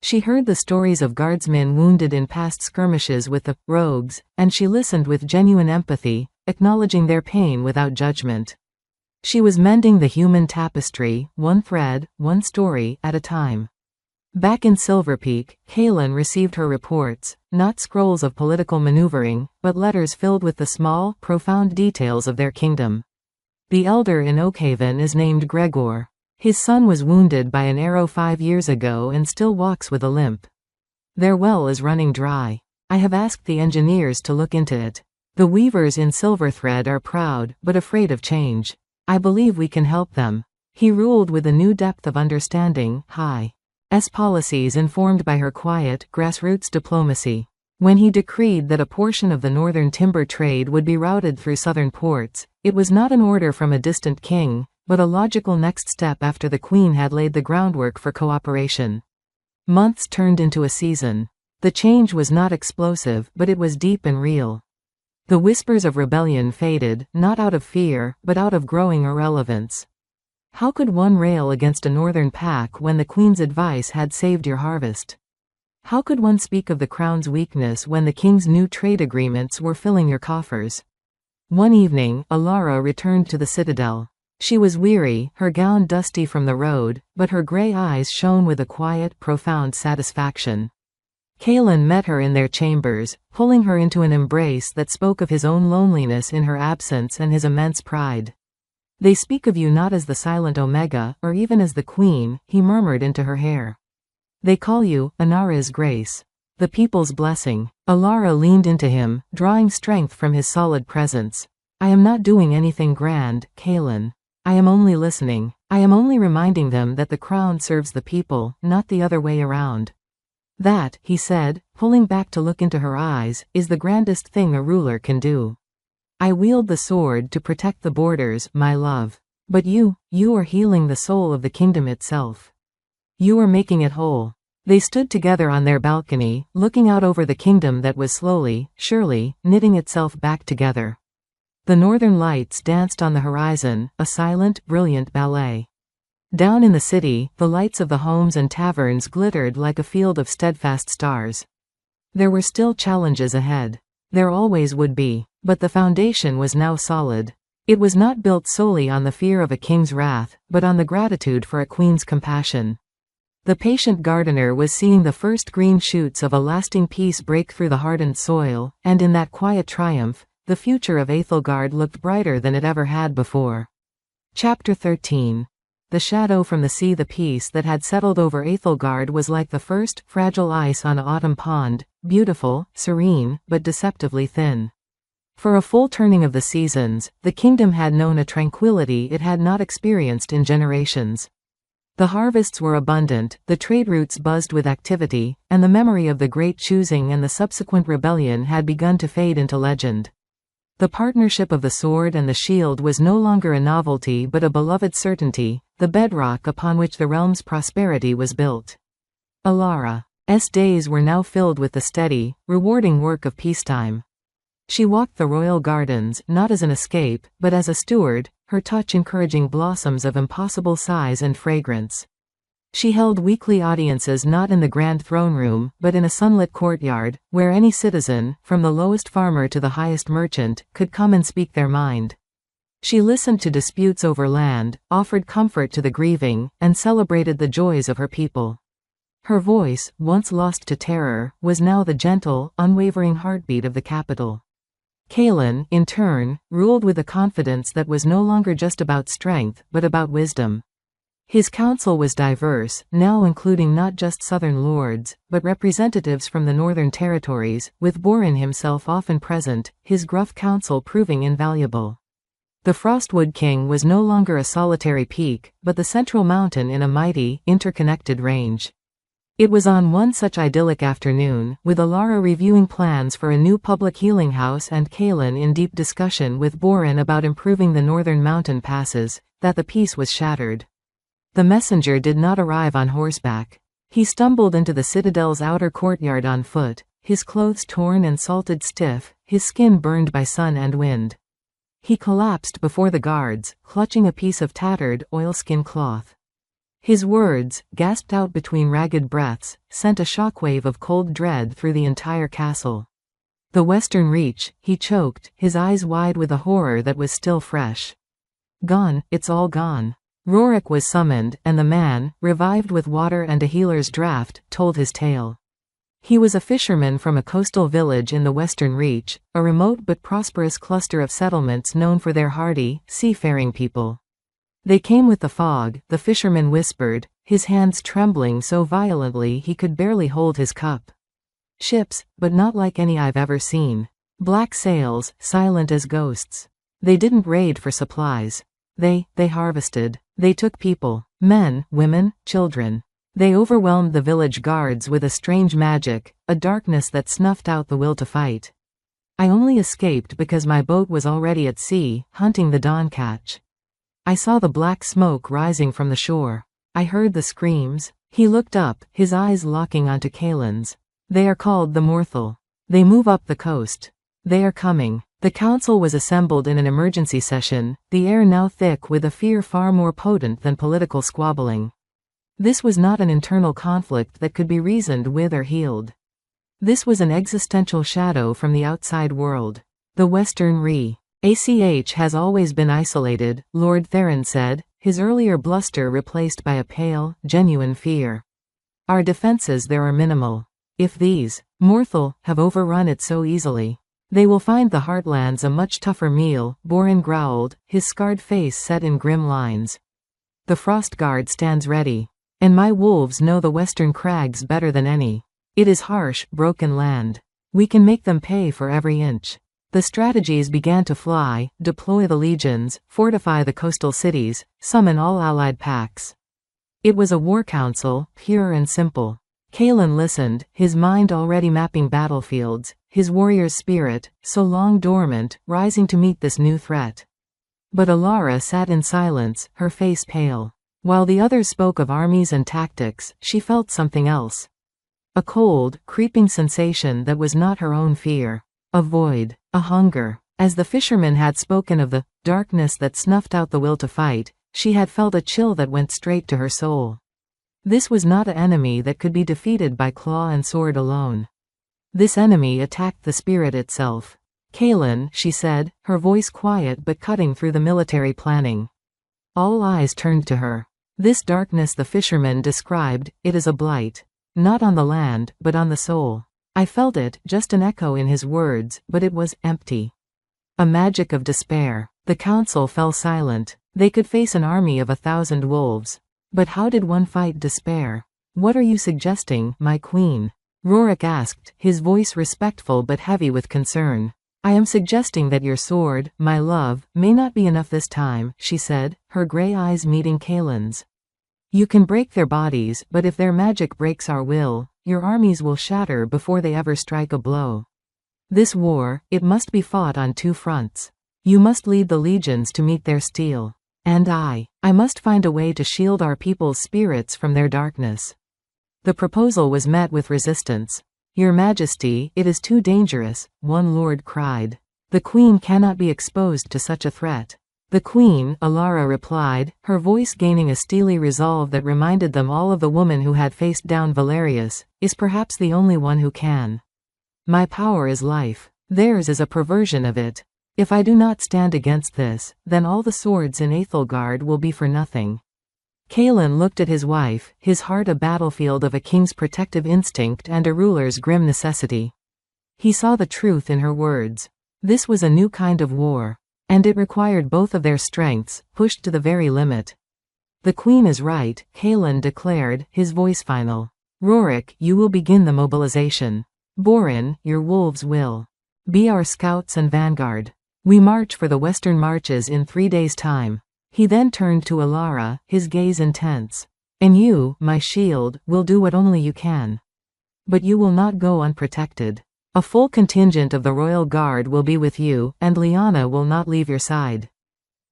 Speaker 1: She heard the stories of guardsmen wounded in past skirmishes with the rogues, and she listened with genuine empathy, acknowledging their pain without judgment. She was mending the human tapestry, one thread, one story, at a time. Back in Silver Peak, Kaylin received her reports, not scrolls of political maneuvering, but letters filled with the small, profound details of their kingdom. The elder in Oakhaven is named Gregor. His son was wounded by an arrow 5 years ago and still walks with a limp. Their well is running dry. I have asked the engineers to look into it. The weavers in Silverthread are proud, but afraid of change. I believe we can help them. He ruled with a new depth of understanding, high-S policies informed by her quiet, grassroots diplomacy. When he decreed that a portion of the northern timber trade would be routed through southern ports, it was not an order from a distant king, but a logical next step after the queen had laid the groundwork for cooperation. Months turned into a season. The change was not explosive, but it was deep and real. The whispers of rebellion faded, not out of fear, but out of growing irrelevance. How could one rail against a northern pack when the queen's advice had saved your harvest? How could one speak of the crown's weakness when the king's new trade agreements were filling your coffers? One evening, Alara returned to the citadel. She was weary, her gown dusty from the road, but her gray eyes shone with a quiet, profound satisfaction. Kaylin met her in their chambers, pulling her into an embrace that spoke of his own loneliness in her absence and his immense pride. "They speak of you not as the silent Omega, or even as the Queen," he murmured into her hair. "They call you, Anara's grace. The people's blessing." Alara leaned into him, drawing strength from his solid presence. "I am not doing anything grand, Kaylin. I am only listening. I am only reminding them that the crown serves the people, not the other way around." "That," he said, pulling back to look into her eyes, "is the grandest thing a ruler can do. I wield the sword to protect the borders, my love. But you are healing the soul of the kingdom itself. You are making it whole." They stood together on their balcony, looking out over the kingdom that was slowly, surely, knitting itself back together. The northern lights danced on the horizon, a silent, brilliant ballet. Down in the city, the lights of the homes and taverns glittered like a field of steadfast stars. There were still challenges ahead. There always would be. But the foundation was now solid. It was not built solely on the fear of a king's wrath, but on the gratitude for a queen's compassion. The patient gardener was seeing the first green shoots of a lasting peace break through the hardened soil, and in that quiet triumph, the future of Æthelgard looked brighter than it ever had before. Chapter 13. The shadow from the sea. The peace that had settled over Æthelgard was like the first, fragile ice on an autumn pond, beautiful, serene, but deceptively thin. For a full turning of the seasons, the kingdom had known a tranquility it had not experienced in generations. The harvests were abundant, the trade routes buzzed with activity, and the memory of the great choosing and the subsequent rebellion had begun to fade into legend. The partnership of the sword and the shield was no longer a novelty but a beloved certainty, the bedrock upon which the realm's prosperity was built. Alara's days were now filled with the steady, rewarding work of peacetime. She walked the royal gardens not as an escape, but as a steward, her touch encouraging blossoms of impossible size and fragrance. She held weekly audiences not in the grand throne room, but in a sunlit courtyard, where any citizen, from the lowest farmer to the highest merchant, could come and speak their mind. She listened to disputes over land, offered comfort to the grieving, and celebrated the joys of her people. Her voice, once lost to terror, was now the gentle, unwavering heartbeat of the capital. Kaelin, in turn, ruled with a confidence that was no longer just about strength, but about wisdom. His council was diverse, now including not just southern lords, but representatives from the northern territories, with Borin himself often present, his gruff counsel proving invaluable. The Frostwood King was no longer a solitary peak, but the central mountain in a mighty, interconnected range. It was on one such idyllic afternoon, with Alara reviewing plans for a new public healing house and Kaelin in deep discussion with Borin about improving the northern mountain passes, that the peace was shattered. The messenger did not arrive on horseback. He stumbled into the citadel's outer courtyard on foot, his clothes torn and salted stiff, his skin burned by sun and wind. He collapsed before the guards, clutching a piece of tattered, oilskin cloth. His words, gasped out between ragged breaths, sent a shockwave of cold dread through the entire castle. The Western Reach, he choked, his eyes wide with a horror that was still fresh. Gone, it's all gone. Rorik was summoned, and the man, revived with water and a healer's draught, told his tale. He was a fisherman from a coastal village in the Western Reach, a remote but prosperous cluster of settlements known for their hardy, seafaring people. They came with the fog, the fisherman whispered, his hands trembling so violently he could barely hold his cup. Ships, but not like any I've ever seen. Black sails, silent as ghosts. They didn't raid for supplies. They harvested. They took people. Men, women, children. They overwhelmed the village guards with a strange magic, a darkness that snuffed out the will to fight. I only escaped because my boat was already at sea, hunting the dawn catch. I saw the black smoke rising from the shore. I heard the screams. He looked up, his eyes locking onto Kaelin's. They are called the Morthal. They move up the coast. They are coming. The council was assembled in an emergency session, the air now thick with a fear far more potent than political squabbling. This was not an internal conflict that could be reasoned with or healed. This was an existential shadow from the outside world. The Western Reach has always been isolated, Lord Theron said, his earlier bluster replaced by a pale, genuine fear. Our defenses there are minimal. If these, Morthal, have overrun it so easily, they will find the Heartlands a much tougher meal, Borin growled, his scarred face set in grim lines. The Frost Guard stands ready. And my wolves know the Western Crags better than any. It is harsh, broken land. We can make them pay for every inch. The strategies began to fly: deploy the legions, fortify the coastal cities, summon all allied pacts. It was a war council, pure and simple. Kaelin listened, his mind already mapping battlefields, his warrior's spirit, so long dormant, rising to meet this new threat. But Alara sat in silence, her face pale. While the others spoke of armies and tactics, she felt something else. A cold, creeping sensation that was not her own fear. A void. A hunger. As the fisherman had spoken of the darkness that snuffed out the will to fight, she had felt a chill that went straight to her soul. This was not an enemy that could be defeated by claw and sword alone. This enemy attacked the spirit itself. "Kaelin," she said, her voice quiet but cutting through the military planning. All eyes turned to her. This darkness the fisherman described, it is a blight. Not on the land, but on the soul. I felt it, just an echo in his words, but it was empty. A magic of despair. The council fell silent. They could face an army of 1,000 wolves. But how did one fight despair? "What are you suggesting, my queen?" Rorik asked, his voice respectful but heavy with concern. "I am suggesting that your sword, my love, may not be enough this time," she said, her grey eyes meeting Kaelin's. "You can break their bodies, but if their magic breaks our will, your armies will shatter before they ever strike a blow. This war, it must be fought on 2 fronts. You must lead the legions to meet their steel. And I must find a way to shield our people's spirits from their darkness." The proposal was met with resistance. "Your Majesty, it is too dangerous," one lord cried. "The queen cannot be exposed to such a threat." "The queen," Alara replied, her voice gaining a steely resolve that reminded them all of the woman who had faced down Valerius, "is perhaps the only one who can. My power is life. Theirs is a perversion of it. If I do not stand against this, then all the swords in Aethelgard will be for nothing." Kaelin looked at his wife, his heart a battlefield of a king's protective instinct and a ruler's grim necessity. He saw the truth in her words. This was a new kind of war. And it required both of their strengths, pushed to the very limit. "The queen is right," Kaelin declared, his voice final. "Rorik, you will begin the mobilization. Borin, your wolves will be our scouts and vanguard. We march for the western marches in 3 days' time." He then turned to Alara, his gaze intense. "And you, my shield, will do what only you can. But you will not go unprotected. A full contingent of the royal guard will be with you, and Lyanna will not leave your side."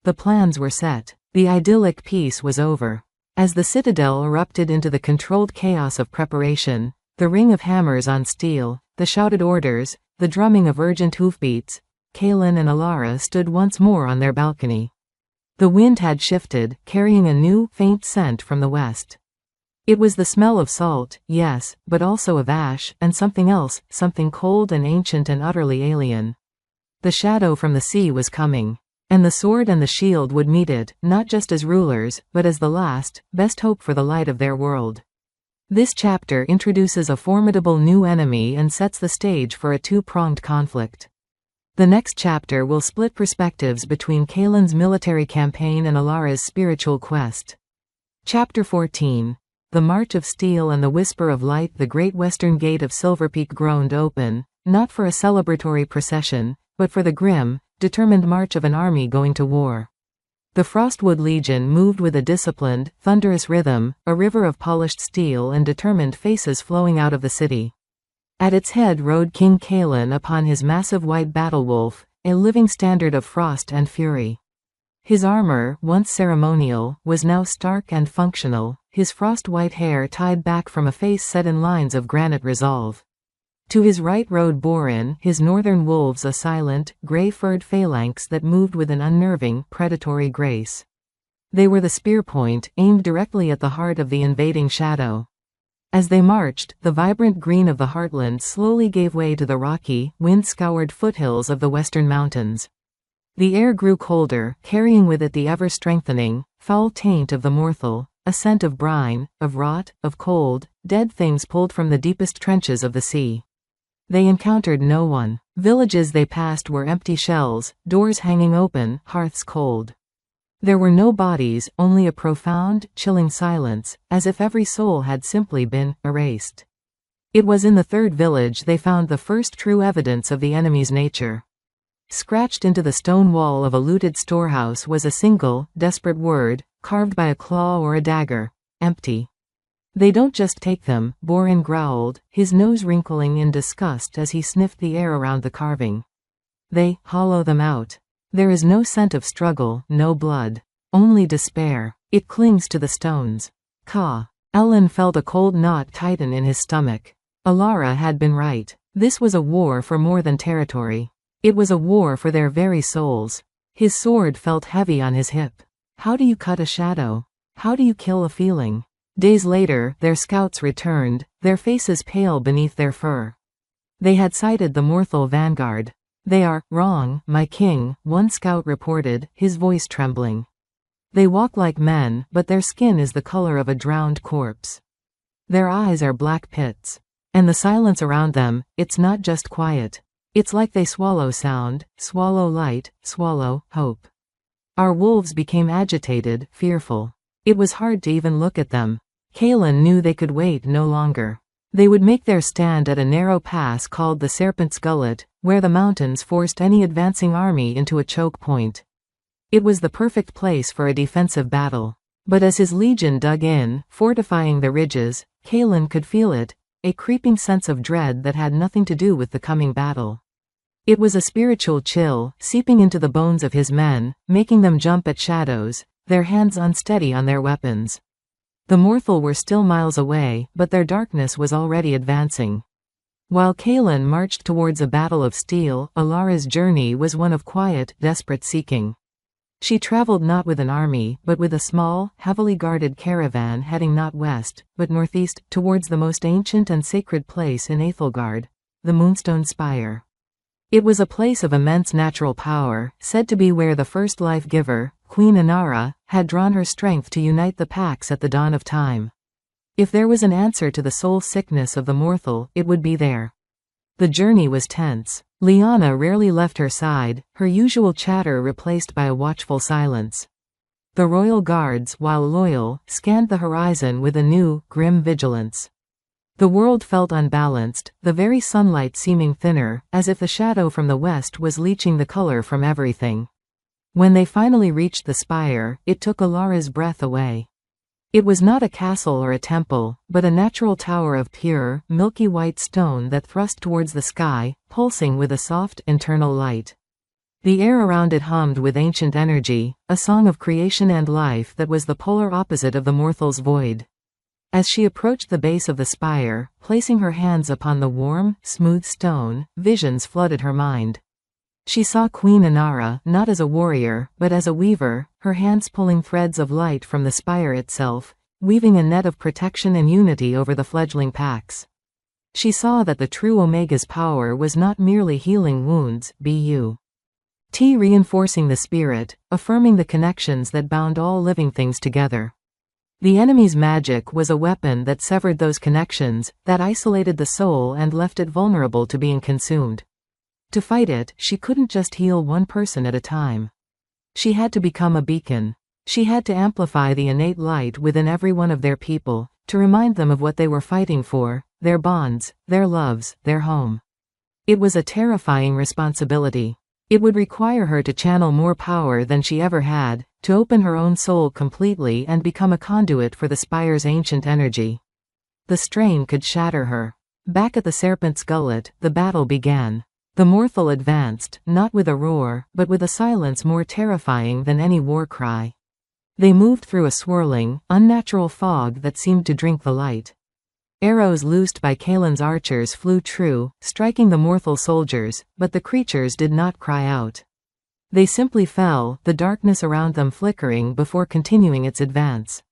Speaker 1: The plans were set. The idyllic peace was over. As the citadel erupted into the controlled chaos of preparation, the ring of hammers on steel, the shouted orders, the drumming of urgent hoofbeats, Kaelin and Alara stood once more on their balcony. The wind had shifted, carrying a new, faint scent from the west. It was the smell of salt, yes, but also of ash, and something else, something cold and ancient and utterly alien. The shadow from the sea was coming. And the sword and the shield would meet it, not just as rulers, but as the last, best hope for the light of their world. This chapter introduces a formidable new enemy and sets the stage for a 2-pronged conflict. The next chapter will split perspectives between Kaelin's military campaign and Alara's spiritual quest. Chapter 14. The March of Steel and the Whisper of Light. The great western gate of Silverpeak groaned open, not for a celebratory procession, but for the grim, determined march of an army going to war. The Frostwood Legion moved with a disciplined, thunderous rhythm, a river of polished steel and determined faces flowing out of the city. At its head rode King Kaelin upon his massive white battlewolf, a living standard of frost and fury. His armor, once ceremonial, was now stark and functional, his frost-white hair tied back from a face set in lines of granite resolve. To his right rode Borin, his northern wolves a silent, grey-furred phalanx that moved with an unnerving, predatory grace. They were the spearpoint, aimed directly at the heart of the invading shadow. As they marched, the vibrant green of the heartland slowly gave way to the rocky, wind-scoured foothills of the western mountains. The air grew colder, carrying with it the ever-strengthening, foul taint of the morthel, a scent of brine, of rot, of cold, dead things pulled from the deepest trenches of the sea. They encountered no one. Villages they passed were empty shells, doors hanging open, hearths cold. There were no bodies, only a profound, chilling silence, as if every soul had simply been erased. It was in the third village they found the first true evidence of the enemy's nature. Scratched into the stone wall of a looted storehouse was a single, desperate word, carved by a claw or a dagger: empty. "They don't just take them," Borin growled, his nose wrinkling in disgust as he sniffed the air around the carving. "They hollow them out. There is no scent of struggle, no blood. Only despair. It clings to the stones." Ka. Ellen felt a cold knot tighten in his stomach. Alara had been right. This was a war for more than territory. It was a war for their very souls. His sword felt heavy on his hip. How do you cut a shadow? How do you kill a feeling? Days later, their scouts returned, their faces pale beneath their fur. They had sighted the Morthal vanguard. "They are wrong, my king," one scout reported, his voice trembling. "They walk like men, but their skin is the color of a drowned corpse. Their eyes are black pits. And the silence around them, it's not just quiet. It's like they swallow sound, swallow light, swallow hope." Our wolves became agitated, fearful. It was hard to even look at them. Kaelin knew they could wait no longer. They would make their stand at a narrow pass called the Serpent's Gullet, where the mountains forced any advancing army into a choke point. It was the perfect place for a defensive battle. But as his legion dug in, fortifying the ridges, Kaelin could feel it, a creeping sense of dread that had nothing to do with the coming battle. It was a spiritual chill, seeping into the bones of his men, making them jump at shadows, their hands unsteady on their weapons. The Morthal were still miles away, but their darkness was already advancing. While Kaelin marched towards a battle of steel, Alara's journey was one of quiet, desperate seeking. She traveled not with an army, but with a small, heavily guarded caravan heading not west, but northeast, towards the most ancient and sacred place in Aethelgard, the Moonstone Spire. It was a place of immense natural power, said to be where the first life-giver, Queen Inara, had drawn her strength to unite the packs at the dawn of time. If there was an answer to the soul sickness of the Morthal, it would be there. The journey was tense. Lyanna rarely left her side, her usual chatter replaced by a watchful silence. The royal guards, while loyal, scanned the horizon with a new, grim vigilance. The world felt unbalanced, the very sunlight seeming thinner, as if the shadow from the west was leaching the color from everything. When they finally reached the spire, it took Alara's breath away. It was not a castle or a temple, but a natural tower of pure, milky white stone that thrust towards the sky, pulsing with a soft, internal light. The air around it hummed with ancient energy, a song of creation and life that was the polar opposite of the Morthal's void. As she approached the base of the spire, placing her hands upon the warm, smooth stone, visions flooded her mind. She saw Queen Inara, not as a warrior, but as a weaver, her hands pulling threads of light from the spire itself, weaving a net of protection and unity over the fledgling packs. She saw that the true Omega's power was not merely healing wounds, but reinforcing the spirit, affirming the connections that bound all living things together. The enemy's magic was a weapon that severed those connections, that isolated the soul and left it vulnerable to being consumed. To fight it, she couldn't just heal one person at a time. She had to become a beacon. She had to amplify the innate light within every one of their people, to remind them of what they were fighting for, their bonds, their loves, their home. It was a terrifying responsibility. It would require her to channel more power than she ever had, to open her own soul completely and become a conduit for the spire's ancient energy. The strain could shatter her. Back at the Serpent's Gullet, the battle began. The Morthal advanced, not with a roar, but with a silence more terrifying than any war cry. They moved through a swirling, unnatural fog that seemed to drink the light. Arrows loosed by Kaelin's archers flew true, striking the Morthal soldiers, but the creatures did not cry out. They simply fell, the darkness around them flickering before continuing its advance.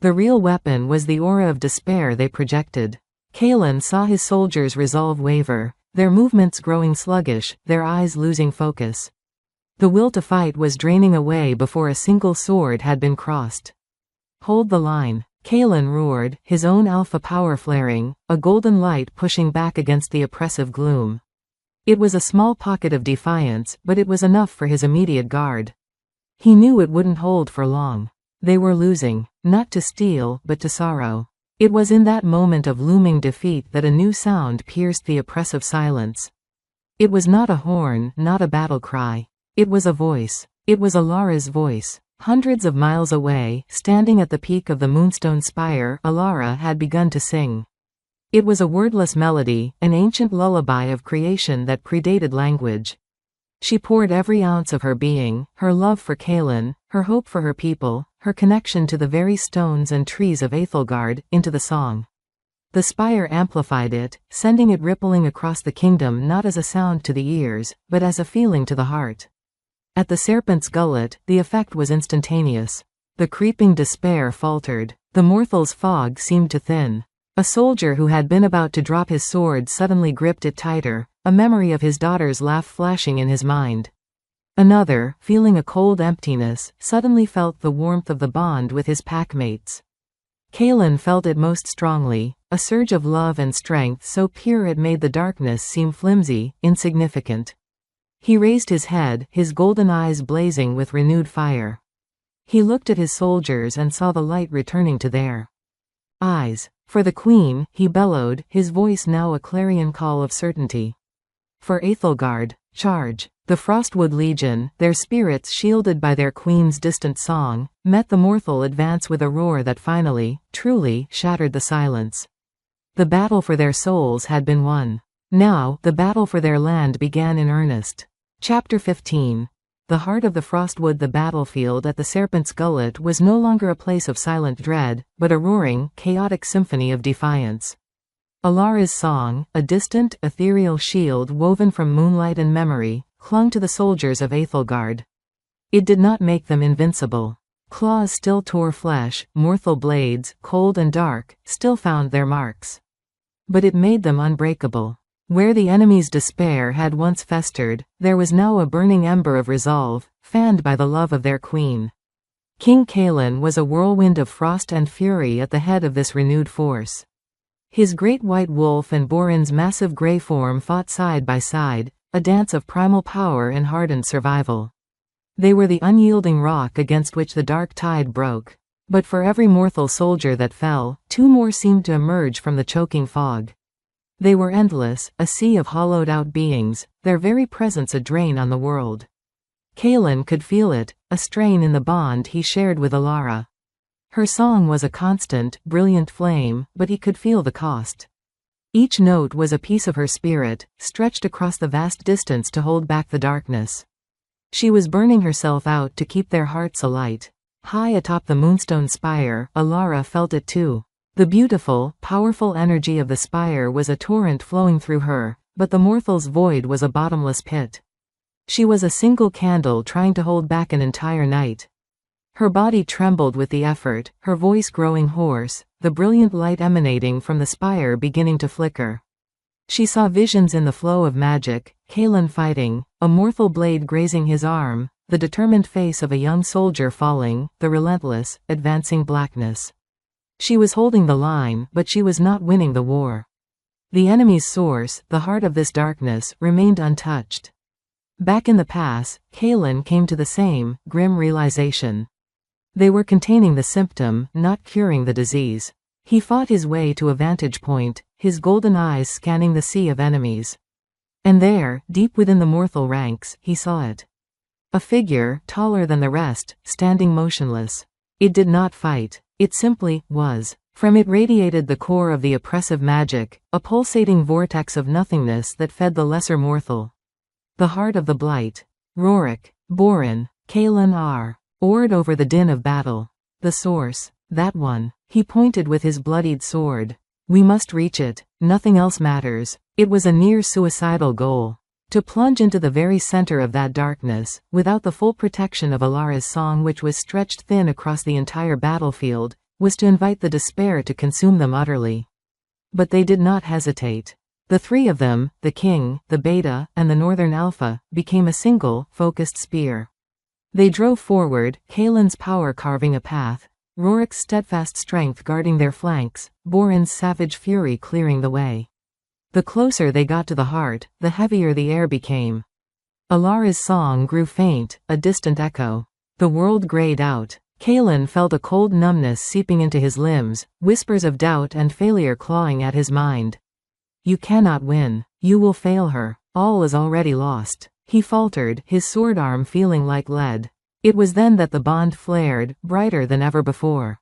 Speaker 1: The real weapon was the aura of despair they projected. Kaelin saw his soldiers' resolve waver, their movements growing sluggish, their eyes losing focus. The will to fight was draining away before a single sword had been crossed. "Hold the line," Kaelin roared, his own alpha power flaring, a golden light pushing back against the oppressive gloom. It was a small pocket of defiance, but it was enough for his immediate guard. He knew it wouldn't hold for long. They were losing, not to steel, but to sorrow. It was in that moment of looming defeat that a new sound pierced the oppressive silence. It was not a horn, not a battle cry. It was a voice. It was Alara's voice. Hundreds of miles away, standing at the peak of the Moonstone Spire, Alara had begun to sing. It was a wordless melody, an ancient lullaby of creation that predated language. She poured every ounce of her being, her love for Kaelin, her hope for her people, her connection to the very stones and trees of Aethelgard, into the song. The spire amplified it, sending it rippling across the kingdom not as a sound to the ears, but as a feeling to the heart. At the serpent's gullet, the effect was instantaneous. The creeping despair faltered. The mortal's fog seemed to thin. A soldier who had been about to drop his sword suddenly gripped it tighter, a memory of his daughter's laugh flashing in his mind. Another, feeling a cold emptiness, suddenly felt the warmth of the bond with his packmates. Kalen felt it most strongly, a surge of love and strength so pure it made the darkness seem flimsy, insignificant. He raised his head, his golden eyes blazing with renewed fire. He looked at his soldiers and saw the light returning to their eyes. For the queen, he bellowed, his voice now a clarion call of certainty. For Aethelgard, charge. The Frostwood Legion, their spirits shielded by their queen's distant song, met the mortal advance with a roar that finally, truly, shattered the silence. The battle for their souls had been won. Now, the battle for their land began in earnest. Chapter 15. The heart of the Frostwood. The battlefield at the Serpent's Gullet was no longer a place of silent dread, but a roaring, chaotic symphony of defiance. Alara's song, a distant, ethereal shield woven from moonlight and memory, clung to the soldiers of Aethelgard. It did not make them invincible. Claws still tore flesh, mortal blades, cold and dark, still found their marks. But it made them unbreakable. Where the enemy's despair had once festered, there was now a burning ember of resolve, fanned by the love of their queen. King Kalen was a whirlwind of frost and fury at the head of this renewed force. His great white wolf and Borin's massive grey form fought side by side, a dance of primal power and hardened survival. They were the unyielding rock against which the dark tide broke. But for every mortal soldier that fell, two more seemed to emerge from the choking fog. They were endless, a sea of hollowed-out beings, their very presence a drain on the world. Kalen could feel it, a strain in the bond he shared with Alara. Her song was a constant, brilliant flame, but he could feel the cost. Each note was a piece of her spirit, stretched across the vast distance to hold back the darkness. She was burning herself out to keep their hearts alight. High atop the moonstone spire, Alara felt it too. The beautiful, powerful energy of the spire was a torrent flowing through her, but the mortal's void was a bottomless pit. She was a single candle trying to hold back an entire night. Her body trembled with the effort, her voice growing hoarse, the brilliant light emanating from the spire beginning to flicker. She saw visions in the flow of magic, Kalen fighting, a mortal blade grazing his arm, the determined face of a young soldier falling, the relentless, advancing blackness. She was holding the line, but she was not winning the war. The enemy's source, the heart of this darkness, remained untouched. Back in the pass, Kalen came to the same, grim realization. They were containing the symptom, not curing the disease. He fought his way to a vantage point, his golden eyes scanning the sea of enemies. And there, deep within the mortal ranks, he saw it. A figure, taller than the rest, standing motionless. It did not fight. It simply was. From it radiated the core of the oppressive magic, a pulsating vortex of nothingness that fed the lesser mortal. The heart of the blight. Rorik, Borin, Kalen oared over the din of battle. The source. That one. He pointed with his bloodied sword. We must reach it. Nothing else matters. It was a near-suicidal goal. To plunge into the very center of that darkness, without the full protection of Alara's song which was stretched thin across the entire battlefield, was to invite the despair to consume them utterly. But they did not hesitate. The three of them, the King, the Beta, and the Northern Alpha, became a single, focused spear. They drove forward, Kalen's power carving a path, Rorik's steadfast strength guarding their flanks, Borin's savage fury clearing the way. The closer they got to the heart, the heavier the air became. Alara's song grew faint, a distant echo. The world grayed out. Kalen felt a cold numbness seeping into his limbs, whispers of doubt and failure clawing at his mind. You cannot win. You will fail her. All is already lost. He faltered, his sword arm feeling like lead. It was then that the bond flared, brighter than ever before.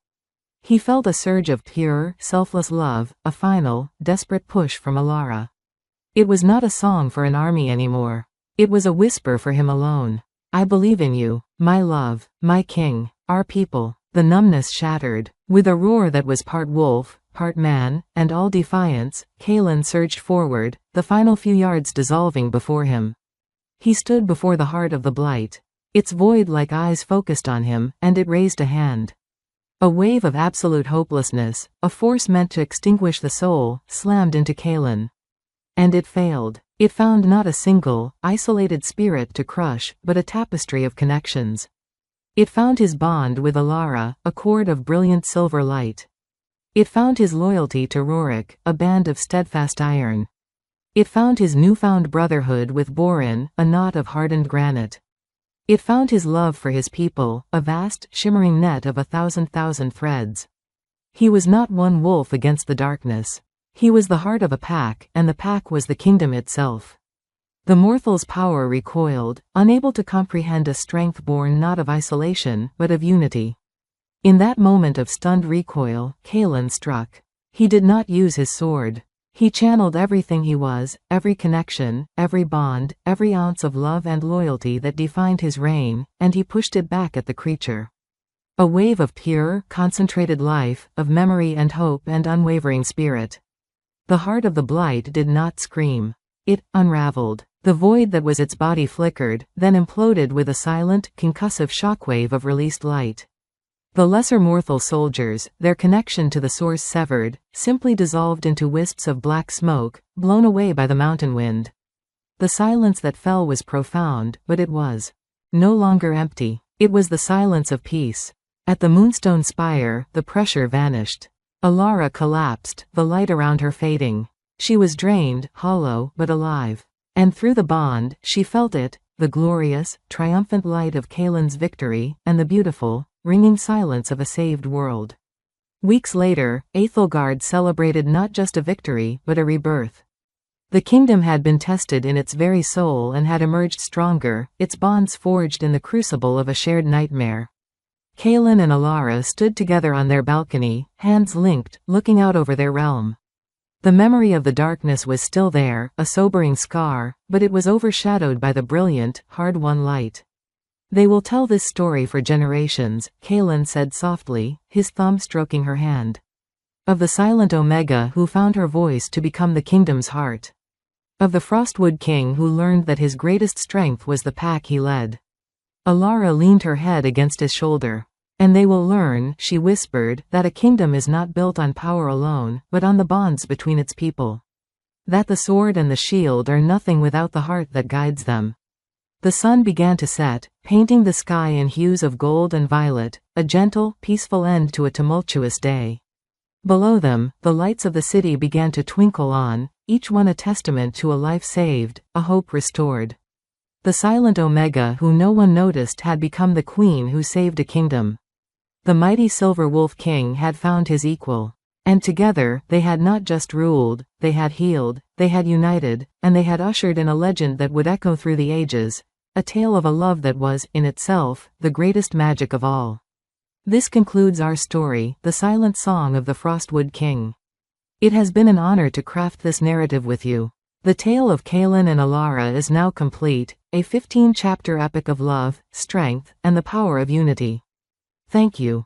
Speaker 1: He felt a surge of pure, selfless love, a final, desperate push from Alara. It was not a song for an army anymore. It was a whisper for him alone. I believe in you, my love, my king, our people. The numbness shattered. With a roar that was part wolf, part man, and all defiance, Kaelin surged forward, the final few yards dissolving before him. He stood before the heart of the blight. Its void-like eyes focused on him, and it raised a hand. A wave of absolute hopelessness, a force meant to extinguish the soul, slammed into Kaelin. And it failed. It found not a single, isolated spirit to crush, but a tapestry of connections. It found his bond with Alara, a cord of brilliant silver light. It found his loyalty to Rorik, a band of steadfast iron. It found his newfound brotherhood with Borin, a knot of hardened granite. It found his love for his people, a vast, shimmering net of 1,000,000 threads. He was not one wolf against the darkness. He was the heart of a pack, and the pack was the kingdom itself. The mortal's power recoiled, unable to comprehend a strength born not of isolation, but of unity. In that moment of stunned recoil, Kaelin struck. He did not use his sword. He channeled everything he was, every connection, every bond, every ounce of love and loyalty that defined his reign, and he pushed it back at the creature. A wave of pure, concentrated life, of memory and hope and unwavering spirit. The heart of the blight did not scream. It unraveled. The void that was its body flickered, then imploded with a silent, concussive shockwave of released light. The lesser mortal soldiers, their connection to the source severed, simply dissolved into wisps of black smoke, blown away by the mountain wind. The silence that fell was profound, but it was no longer empty. It was the silence of peace. At the moonstone spire, the pressure vanished. Alara collapsed, the light around her fading. She was drained, hollow, but alive. And through the bond, she felt it, the glorious, triumphant light of Kaelin's victory, and the beautiful, ringing silence of a saved world. Weeks later, Aethelgard celebrated not just a victory, but a rebirth. The kingdom had been tested in its very soul and had emerged stronger, its bonds forged in the crucible of a shared nightmare. Kaelin and Alara stood together on their balcony, hands linked, looking out over their realm. The memory of the darkness was still there, a sobering scar, but it was overshadowed by the brilliant, hard-won light. "They will tell this story for generations," Kaelin said softly, his thumb stroking her hand. "Of the silent Omega who found her voice to become the kingdom's heart. Of the Frostwood King who learned that his greatest strength was the pack he led." Alara leaned her head against his shoulder. "And they will learn," she whispered, "that a kingdom is not built on power alone, but on the bonds between its people. That the sword and the shield are nothing without the heart that guides them." The sun began to set, painting the sky in hues of gold and violet, a gentle, peaceful end to a tumultuous day. Below them, the lights of the city began to twinkle on, each one a testament to a life saved, a hope restored. The silent Omega who no one noticed had become the queen who saved a kingdom. The mighty Silver Wolf King had found his equal. And together, they had not just ruled, they had healed, they had united, and they had ushered in a legend that would echo through the ages, a tale of a love that was, in itself, the greatest magic of all. This concludes our story, The Silent Song of the Frostwood King. It has been an honor to craft this narrative with you. The tale of Kaelin and Alara is now complete, a 15-chapter epic of love, strength, and the power of unity. Thank you.